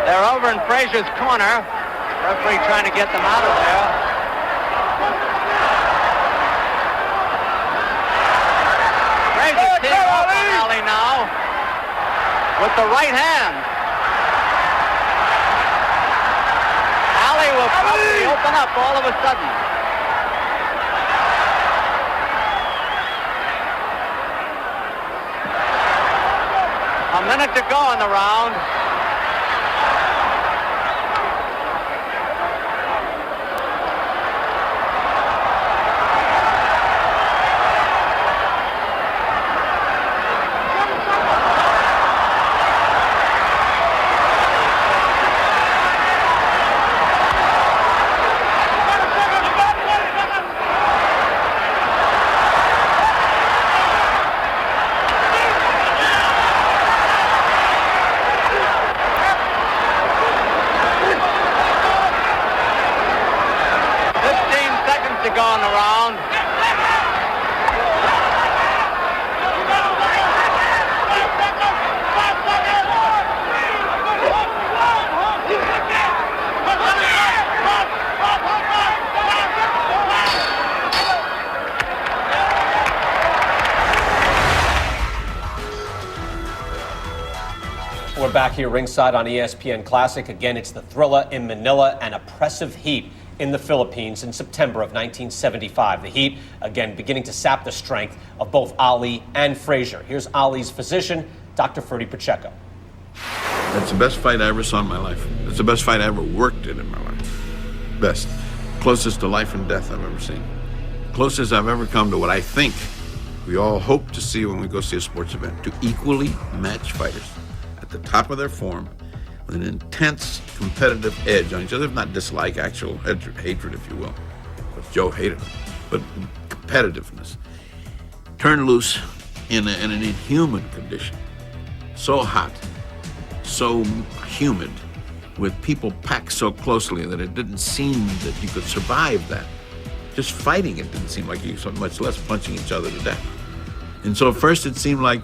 They're over in Frazier's corner. Referee trying to get them out of there. Frazier's teeing off on Ali now with the right hand. Ali will probably open up all of a sudden. A minute to go in the round. To go on the round. We're back here ringside on ESPN Classic. Again, it's the Thrilla in Manila, an oppressive heat in the Philippines in September of 1975. The heat, again, beginning to sap the strength of both Ali and Frazier. Here's Ali's physician, Dr. Ferdy Pacheco. That's the best fight I ever saw in my life. It's the best fight I ever worked in my life. Best. Closest to life and death I've ever seen. Closest I've ever come to what I think we all hope to see when we go see a sports event. To equally match fighters at the top of their form, with an intense competitive edge on each other, if not dislike, actual hatred, if you will. But Joe hated him. But competitiveness. Turned loose in an inhuman condition. So hot, so humid, with people packed so closely that it didn't seem that you could survive that. Just fighting it didn't seem like you could, much less punching each other to death. And so at first it seemed like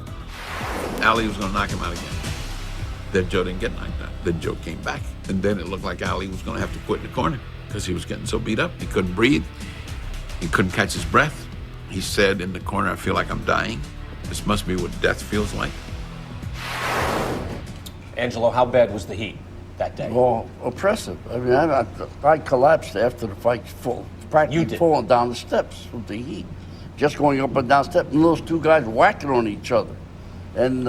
Ali was going to knock him out again. Then Joe didn't get knocked out. Then Joe came back. And then it looked like Ali was going to have to quit in the corner because he was getting so beat up. He couldn't breathe. He couldn't catch his breath. He said in the corner, "I feel like I'm dying. This must be what death feels like." Angelo, how bad was the heat that day? Well, oppressive. I mean, I collapsed after the fight, practically falling down the steps with the heat. Just going up and down steps, and those two guys whacking on each other. And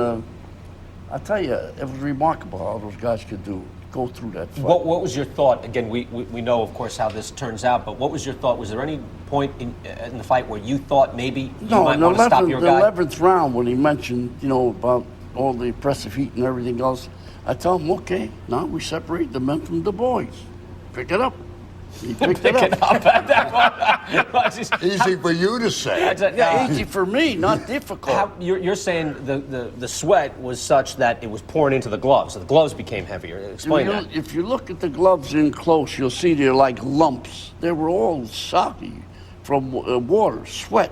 I tell you, it was remarkable how those guys could go through that fight. What was your thought? Again, we know, of course, how this turns out, but what was your thought? Was there any point in the fight where you thought maybe you might want to stop your guy? The 11th round, when he mentioned, about all the oppressive heat and everything else, I tell him, okay, now we separate the men from the boys. Pick it up. He picked it up. Easy for you to say. Easy for me, not difficult. You're saying the sweat was such that it was pouring into the gloves, so the gloves became heavier. Explain that. If you look at the gloves in close, you'll see they're like lumps. They were all soggy from water, sweat.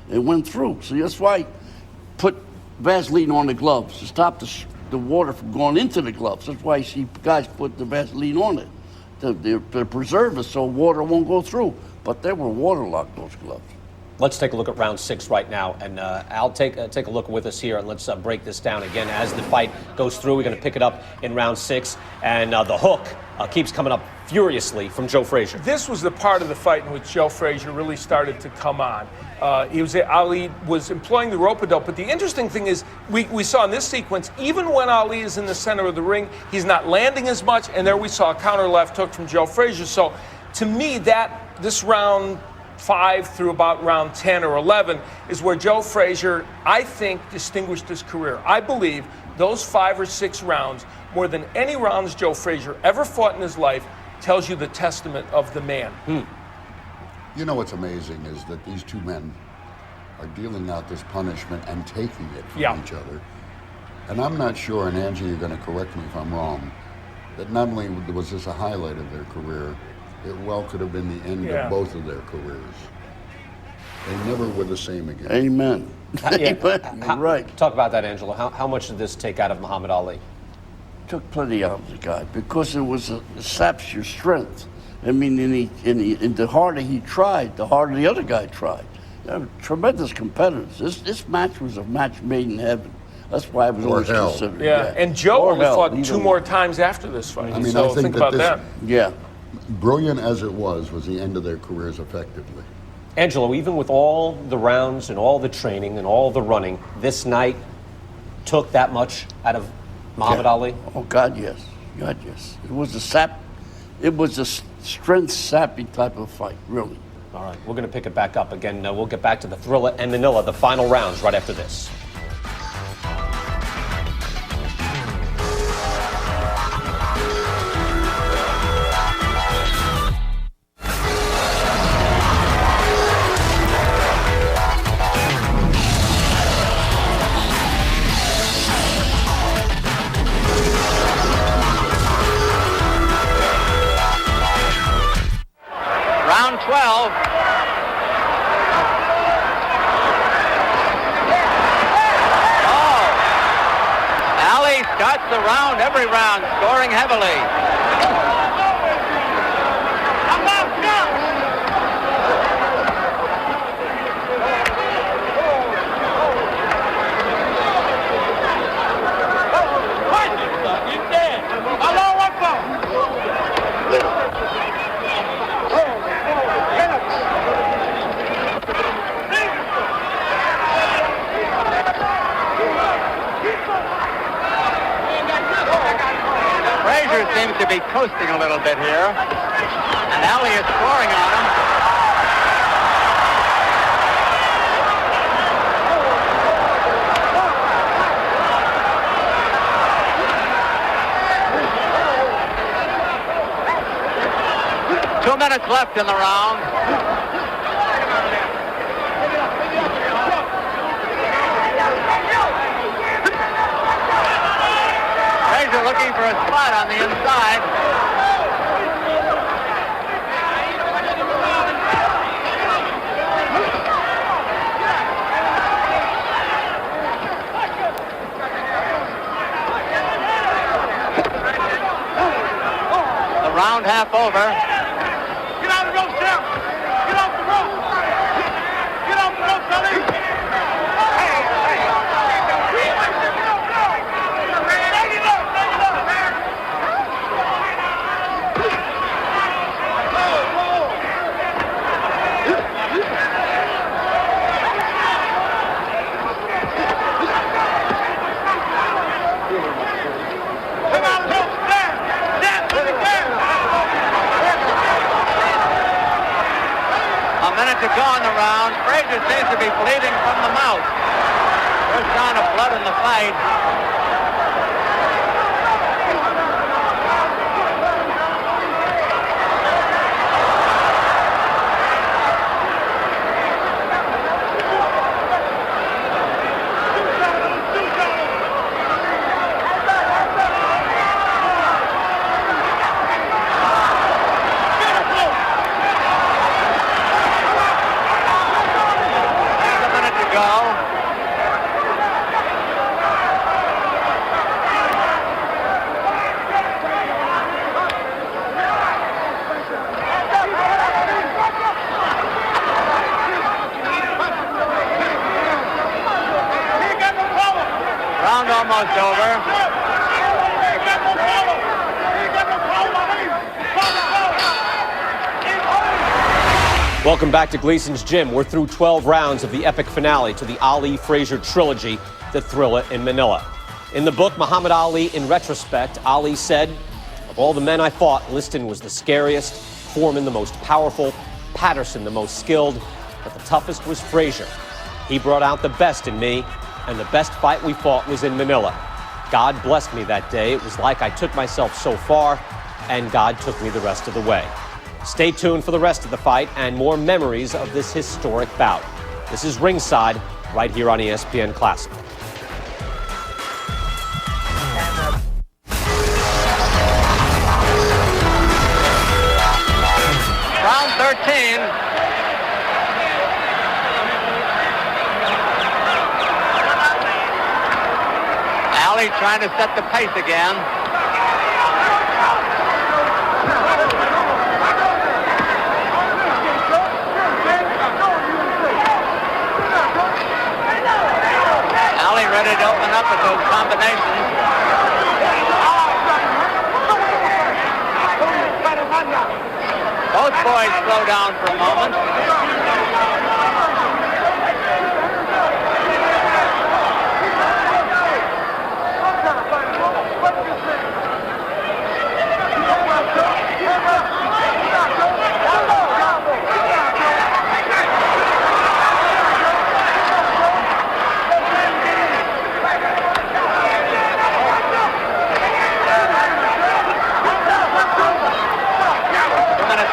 It went through. So that's why I put Vaseline on the gloves to stop the water from going into the gloves. That's why you see guys put the Vaseline on it to preserve it so water won't go through. But they were waterlogged, those gloves. Let's take a look at round 6 right now, and Al, take a look with us here, and let's break this down again as the fight goes through. We're going to pick it up in round 6, and the hook keeps coming up furiously from Joe Frazier. This was the part of the fight in which Joe Frazier really started to come on. Ali was employing the rope-a-dope, but the interesting thing is we saw in this sequence, even when Ali is in the center of the ring, he's not landing as much, and there we saw a counter left hook from Joe Frazier. So to me, this round 5 through about round 10 or 11 is where Joe Frazier, I think, distinguished his career. I believe those 5 or 6 rounds, more than any rounds Joe Frazier ever fought in his life, tells you the testament of the man. You know what's amazing is that these two men are dealing out this punishment and taking it from each other. And I'm not sure, and Angie, you're going to correct me if I'm wrong, that not only was this a highlight of their career, it well could have been the end of both of their careers. They never were the same again. Amen. You're right. Talk about that, Angelo. How much did this take out of Muhammad Ali? Took plenty out of the guy because it saps your strength. I mean, and the harder he tried, the harder the other guy tried. Tremendous competitors. This match was a match made in heaven. That's why it was always considered. Yeah, and Joe only fought 2 more times after this fight. I mean, so I think about that. Yeah. Brilliant as it was the end of their careers effectively. Angelo, even with all the rounds and all the training and all the running, this night took that much out of Muhammad Ali? Oh, God, yes. God, yes. It was a strength sappy type of fight, really. All right, we're going to pick it back up again. We'll get back to the Thrilla and Manila, the final rounds, right after this. Round 12. Ali starts the round, every round, scoring heavily. Frazier seems to be coasting a little bit here, and Ali is scoring on him. Two minutes left in the round. Frazier looking for a spot on the inside. The round half over. Get out of the rope, Sam! Get off the rope! Get off the rope, Billy! To go in the round. Frazier seems to be bleeding from the mouth. There's a sign of blood in the fight. Welcome back to Gleason's Gym. We're through 12 rounds of the epic finale to the Ali Frazier trilogy, The Thrilla in Manila. In the book, Muhammad Ali, in retrospect, Ali said, "Of all the men I fought, Liston was the scariest, Foreman the most powerful, Patterson the most skilled, but the toughest was Frazier. He brought out the best in me, and the best fight we fought was in Manila. God blessed me that day. It was like I took myself so far, and God took me the rest of the way." Stay tuned for the rest of the fight and more memories of this historic bout. This is Ringside, right here on ESPN Classic. Round 13. Ali trying to set the pace again. Ali ready to open up with those combinations. Both boys slow down for a moment.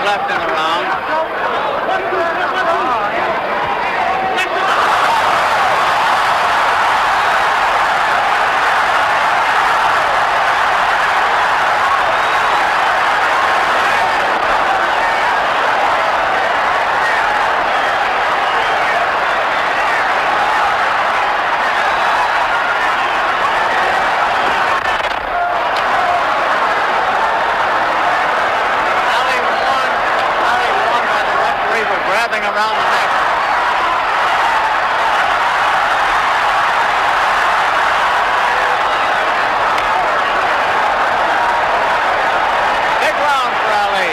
Left in the round. Around the neck. Big round for Ali.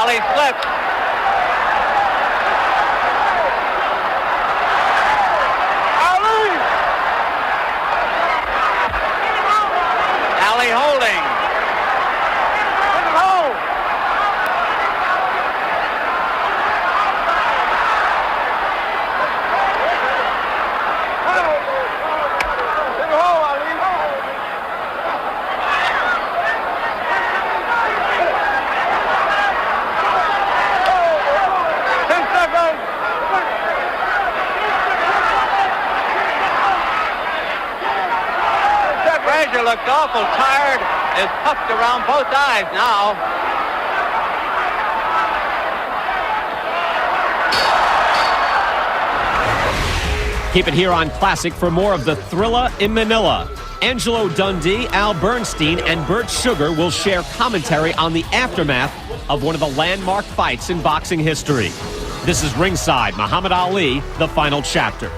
Ali slips. Ali holding. Frazier looked awful tired, is puffed around both eyes now. Keep it here on Classic for more of the Thrilla in Manila. Angelo Dundee, Al Bernstein, and Bert Sugar will share commentary on the aftermath of one of the landmark fights in boxing history. This is Ringside, Muhammad Ali, the final chapter.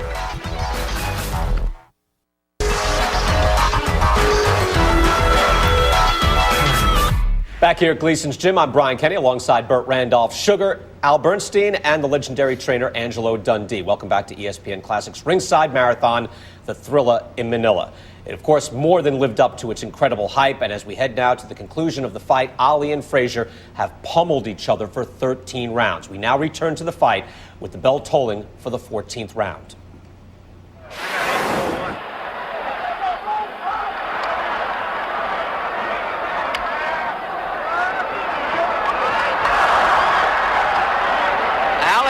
Back here at Gleason's Gym, I'm Brian Kenny alongside Burt Randolph Sugar, Al Bernstein, and the legendary trainer Angelo Dundee. Welcome back to ESPN Classic's Ringside Marathon, the Thrilla in Manila. It, of course, more than lived up to its incredible hype, and as we head now to the conclusion of the fight, Ali and Frazier have pummeled each other for 13 rounds. We now return to the fight with the bell tolling for the 14th round.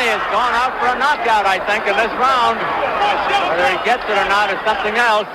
Has gone out for a knockout, I think, in this round. Whether he gets it or not is something else.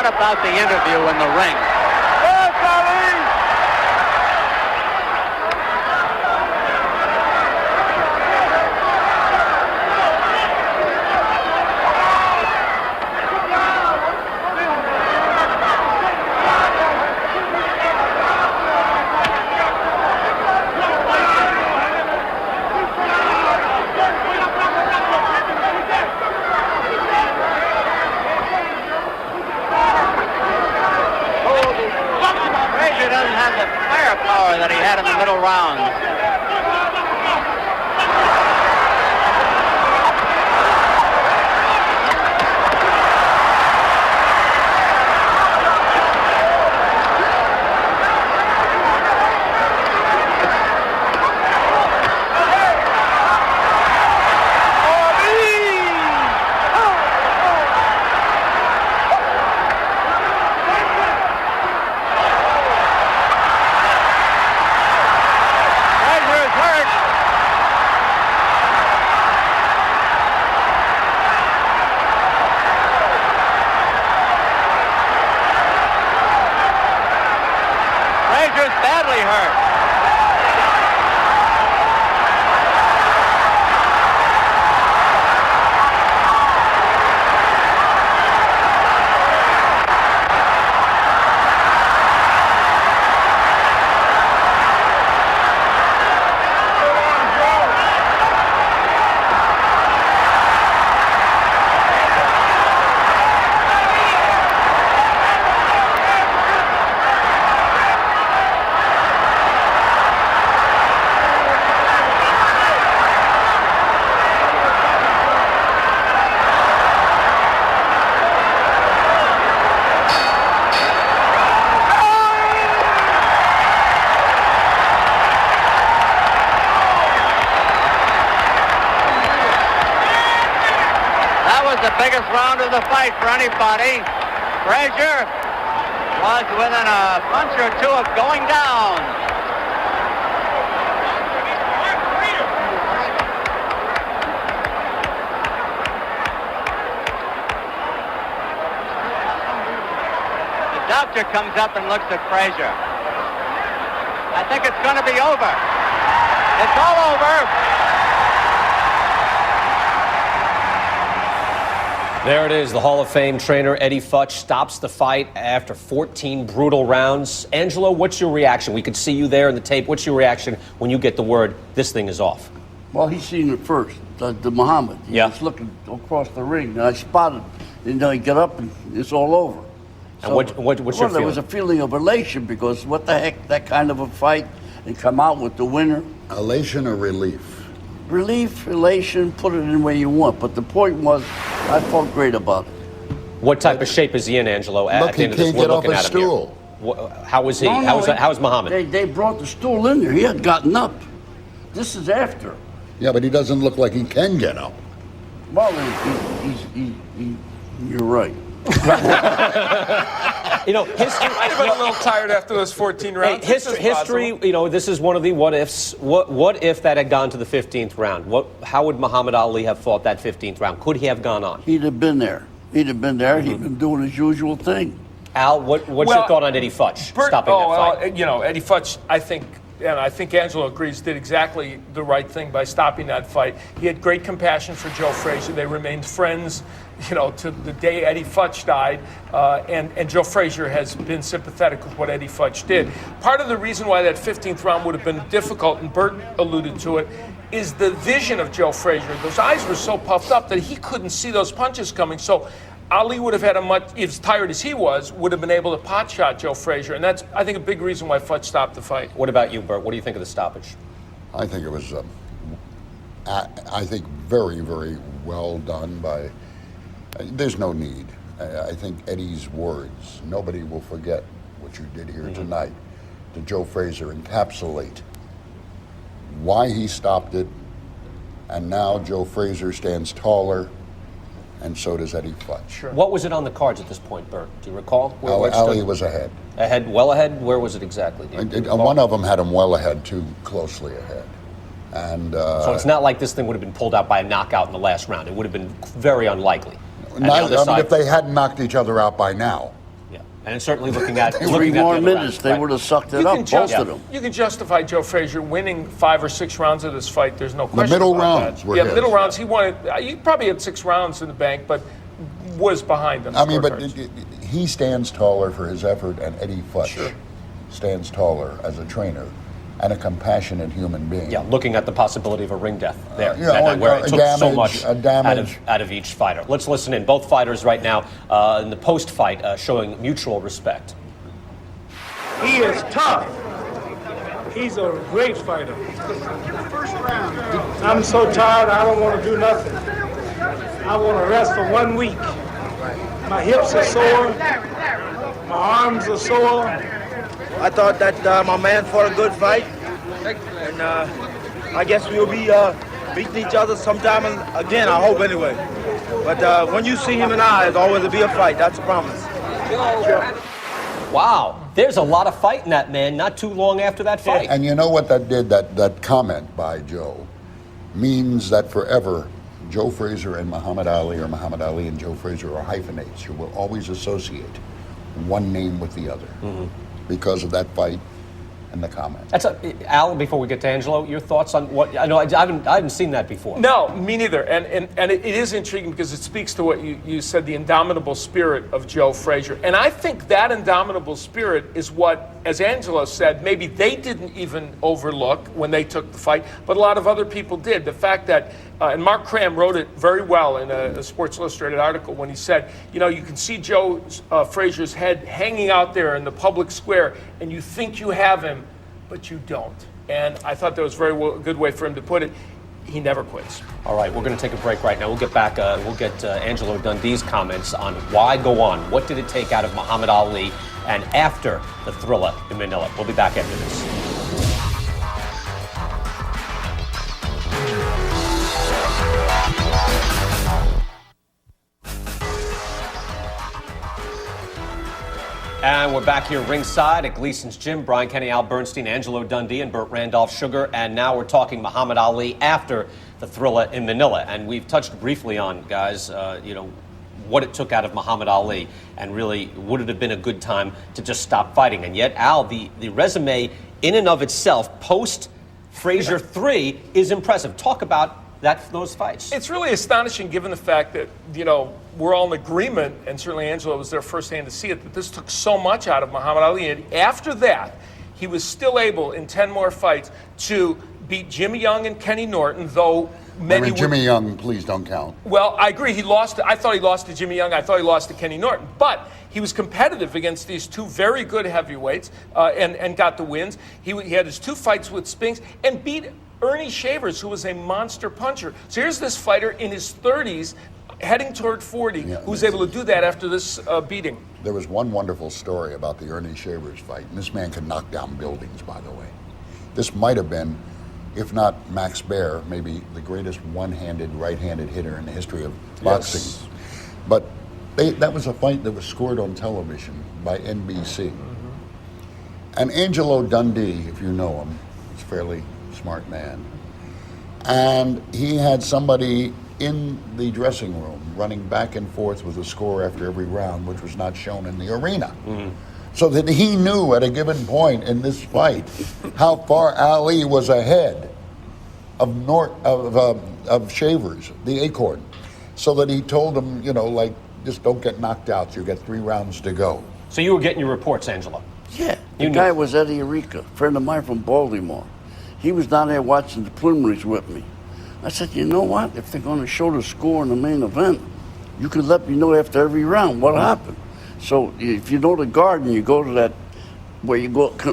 what about the interview in the ring? Yes, Ali! Frazier doesn't have the firepower that he had in the middle rounds. Frazier's badly hurt. The biggest round of the fight for anybody. Frazier was within a punch or two of going down. The doctor comes up and looks at Frazier. I think it's going to be over. It's all over. There it is. The Hall of Fame trainer Eddie Futch stops the fight after 14 brutal rounds. Angelo, what's your reaction? We could see you there in the tape. What's your reaction when you get the word this thing is off? Well, he's seen it first, the Muhammad. He was looking across the ring, and I spotted. And then he got up, and it's all over. And so, what's your feeling? There was a feeling of elation, because what the heck, that kind of a fight, and come out with the winner. Elation or relief? Relief, elation, put it in where you want. But the point was, I felt great about it. What type of shape is he in, Angelo? Look, he can't get off his stool. How was he? How was Muhammad? They brought the stool in there. He had gotten up. This is after. Yeah, but he doesn't look like he can get up. Well, you're right. You know, history. I'd have been a little tired after those 14 rounds. Hey, history. You know, this is one of the what ifs. What if that had gone to the 15th round? How would Muhammad Ali have fought that 15th round? Could he have gone on? He'd have been there. He'd been doing his usual thing. Al, what's your thought on Eddie Futch stopping that fight? You know, Eddie Futch, I think Angelo agrees, did exactly the right thing by stopping that fight. He had great compassion for Joe Frazier. They remained friends, you know, to the day Eddie Futch died. And Joe Frazier has been sympathetic with what Eddie Futch did. Part of the reason why that 15th round would have been difficult, and Bert alluded to it, is the vision of Joe Frazier. Those eyes were so puffed up that he couldn't see those punches coming. So Ali would have had as tired as he was, would have been able to pot shot Joe Frazier. And that's, I think, a big reason why Futch stopped the fight. What about you, Bert? What do you think of the stoppage? I think it was, I think, very, very well done by, there's no need. I think Eddie's words, nobody will forget what you did here tonight, to Joe Frazier encapsulate why he stopped it, and now Joe Frazier stands taller, and so does Eddie Futch. Sure. What was it on the cards at this point, Bert? Do you recall? Ali was ahead. Well ahead? Where was it exactly? One of them had him well ahead, too closely ahead. And so it's not like this thing would have been pulled out by a knockout in the last round. It would have been very unlikely. If they hadn't knocked each other out by now. And certainly looking at 3 more minutes, they would have sucked it up, both of them. You can justify Joe Frazier winning 5 or 6 rounds of this fight. There's no question. The middle about rounds that. were the his. middle rounds. He wanted. He probably had 6 rounds in the bank, but was behind them. I mean, but he stands taller for his effort, and Eddie Futch stands taller as a trainer and a compassionate human being. Yeah, looking at the possibility of a ring death there, where it took so much out of each fighter. Let's listen in. Both fighters right now in the post-fight showing mutual respect. He is tough. He's a great fighter. I'm so tired, I don't want to do nothing. I want to rest for 1 week. My hips are sore. My arms are sore. I thought that my man fought a good fight, and I guess we'll be beating each other sometime again, I hope anyway. But when you see him and I, it's always to be a fight, that's a promise. Wow, there's a lot of fight in that man not too long after that fight. And you know what that did, that comment by Joe, means that forever Joe Frazier and Muhammad Ali, or Muhammad Ali and Joe Frazier, are hyphenates. You will always associate one name with the other because of that fight and the comment. Al, before we get to Angelo, your thoughts on what? I know I haven't seen that before. No, me neither. And it is intriguing because it speaks to what you said, the indomitable spirit of Joe Frazier. And I think that indomitable spirit is what, as Angelo said, maybe they didn't even overlook when they took the fight, but a lot of other people did. The fact that, and Mark Cram wrote it very well in a Sports Illustrated article when he said, you can see Joe Frazier's head hanging out there in the public square, and you think you have him, but you don't. And I thought that was a very good way for him to put it. He never quits. All right, we're going to take a break right now. We'll get back. We'll get Angelo Dundee's comments on why go on. What did it take out of Muhammad Ali and after the Thrilla in Manila? We'll be back after this. And we're back here ringside at Gleason's Gym. Brian Kenny, Al Bernstein, Angelo Dundee, and Burt Randolph Sugar. And now we're talking Muhammad Ali after the Thrilla in Manila. And we've touched briefly on, guys, what it took out of Muhammad Ali, and really, would it have been a good time to just stop fighting? And yet, Al, the resume in and of itself, post Frazier 3, is impressive. Talk about those fights. It's really astonishing given the fact that, we're all in agreement, and certainly Angelo was there firsthand to see it, that this took so much out of Muhammad Ali. And after that, he was still able, in 10 more fights, to beat Jimmy Young and Kenny Norton, though many Jimmy Young, please don't count. Well, I agree. I thought he lost to Jimmy Young. I thought he lost to Kenny Norton. But he was competitive against these 2 very good heavyweights and got the wins. He had his 2 fights with Spinks and beat Ernie Shavers, who was a monster puncher. So here's this fighter in his 30s, heading toward 40, who's able to do that after this beating. There was one wonderful story about the Ernie Shavers fight, and this man could knock down buildings, by the way. This might have been, if not Max Baer, maybe the greatest one-handed, right-handed hitter in the history of boxing. Yes. But that was a fight that was scored on television by NBC. And Angelo Dundee, if you know him, is a fairly smart man. And he had somebody in the dressing room running back and forth with a score after every round, which was not shown in the arena. So that he knew at a given point in this fight how far Ali was ahead of Shavers, the Acorn. So that he told him, just don't get knocked out. You get 3 rounds to go. So you were getting your reports, Angelo? Yeah. The guy was Eddie Arica, a friend of mine from Baltimore. He was down there watching the preliminaries with me. I said, you know what? If they're going to show the score in the main event, you could let me know after every round what happened. So if you know the garden, you go to that where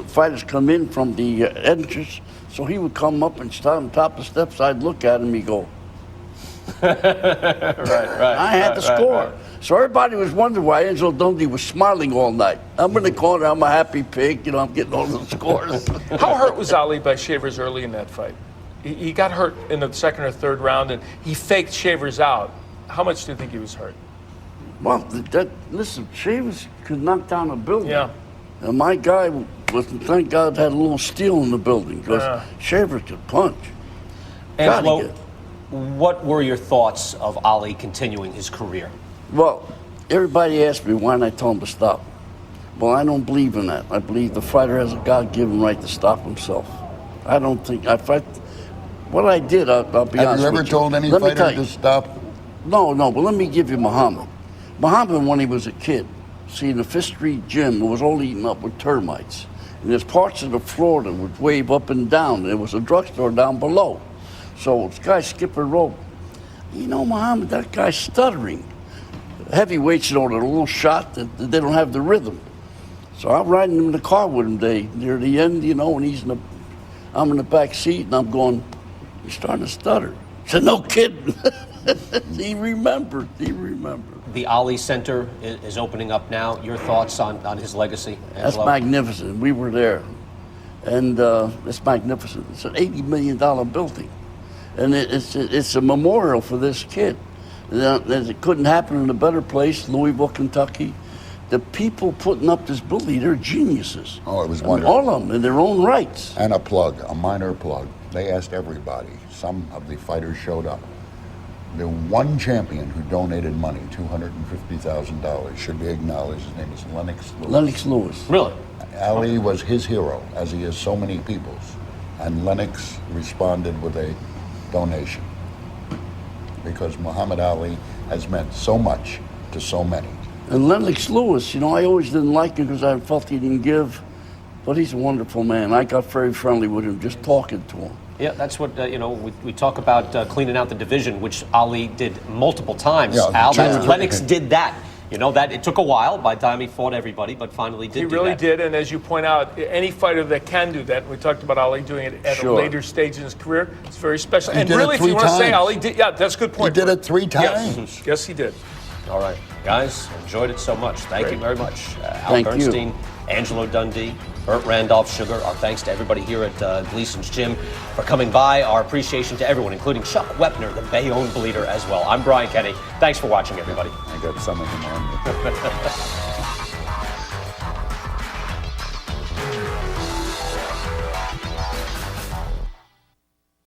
fighters come in from the entrance. So he would come up and stand on top of the steps. I'd look at him. He'd go. right. I had the score. So everybody was wondering why Angelo Dundee was smiling all night. I'm in the corner. I'm a happy pig. I'm getting all the scores. How hurt was Ali by Shavers early in that fight? He got hurt in the 2nd or 3rd round, and he faked Shavers out. How much do you think he was hurt? Well, listen, Shavers could knock down a building. Yeah. And my guy thank God, had a little steel in the building, because Shavers could punch. Angelo, what were your thoughts of Ali continuing his career? Well, everybody asked me why, and I told him to stop. Well, I don't believe in that. I believe the fighter has a God-given right to stop himself. I don't think what I did. I'll be honest with you. Have you ever told any fighter to stop? No. But let me give you Muhammad. Muhammad, when he was a kid, in the Fifth Street gym, was all eaten up with termites. And there's parts of the floor that would wave up and down. There was a drugstore down below. So this guy skipping rope. You know, Muhammad, that guy's stuttering. Heavyweights, you know, they're a little shot that they don't have the rhythm. So I'm riding in the car with him near the end, you know, and I'm in the back seat, and I'm going, he's starting to stutter. I said, no kidding. He remembered. The Ali Center is opening up now. Your thoughts on his legacy? That's magnificent. We were there. And it's magnificent. It's an $80 million building. And it's a memorial for this kid. It couldn't happen in a better place, Louisville, Kentucky. The people putting up this building, they're geniuses. Oh, it was wonderful. All of them in their own rights. And a minor plug. They asked everybody. Some of the fighters showed up. The one champion who donated money, $250,000, should be acknowledged. His name is Lennox Lewis. Lennox Lewis. Really? Ali was his hero, as he is so many people's. And Lennox responded with a donation. Because Muhammad Ali has meant so much to so many. And Lennox Lewis, you know, I always didn't like him because I felt he didn't give, but he's a wonderful man. I got very friendly with him just talking to him. Yeah, that's what, we talk about cleaning out the division, which Ali did multiple times. Yeah, Al, Lennox did that. You know, that it took a while by the time he fought everybody, but finally did He really did, and as you point out, any fighter that can do that, we talked about Ali doing it at a later stage in his career, it's very special. And really, if you want to say Ali did, that's a good point. He did it 3 times. Yes, he did. All right, guys, enjoyed it so much. Thank you very much. Al Thank Bernstein, you. Angelo Dundee, Burt Randolph Sugar. Our thanks to everybody here at Gleason's Gym for coming by. Our appreciation to everyone, including Chuck Wepner, the Bayonne bleeder as well. I'm Brian Kenny. Thanks for watching, everybody. I got some of them on me.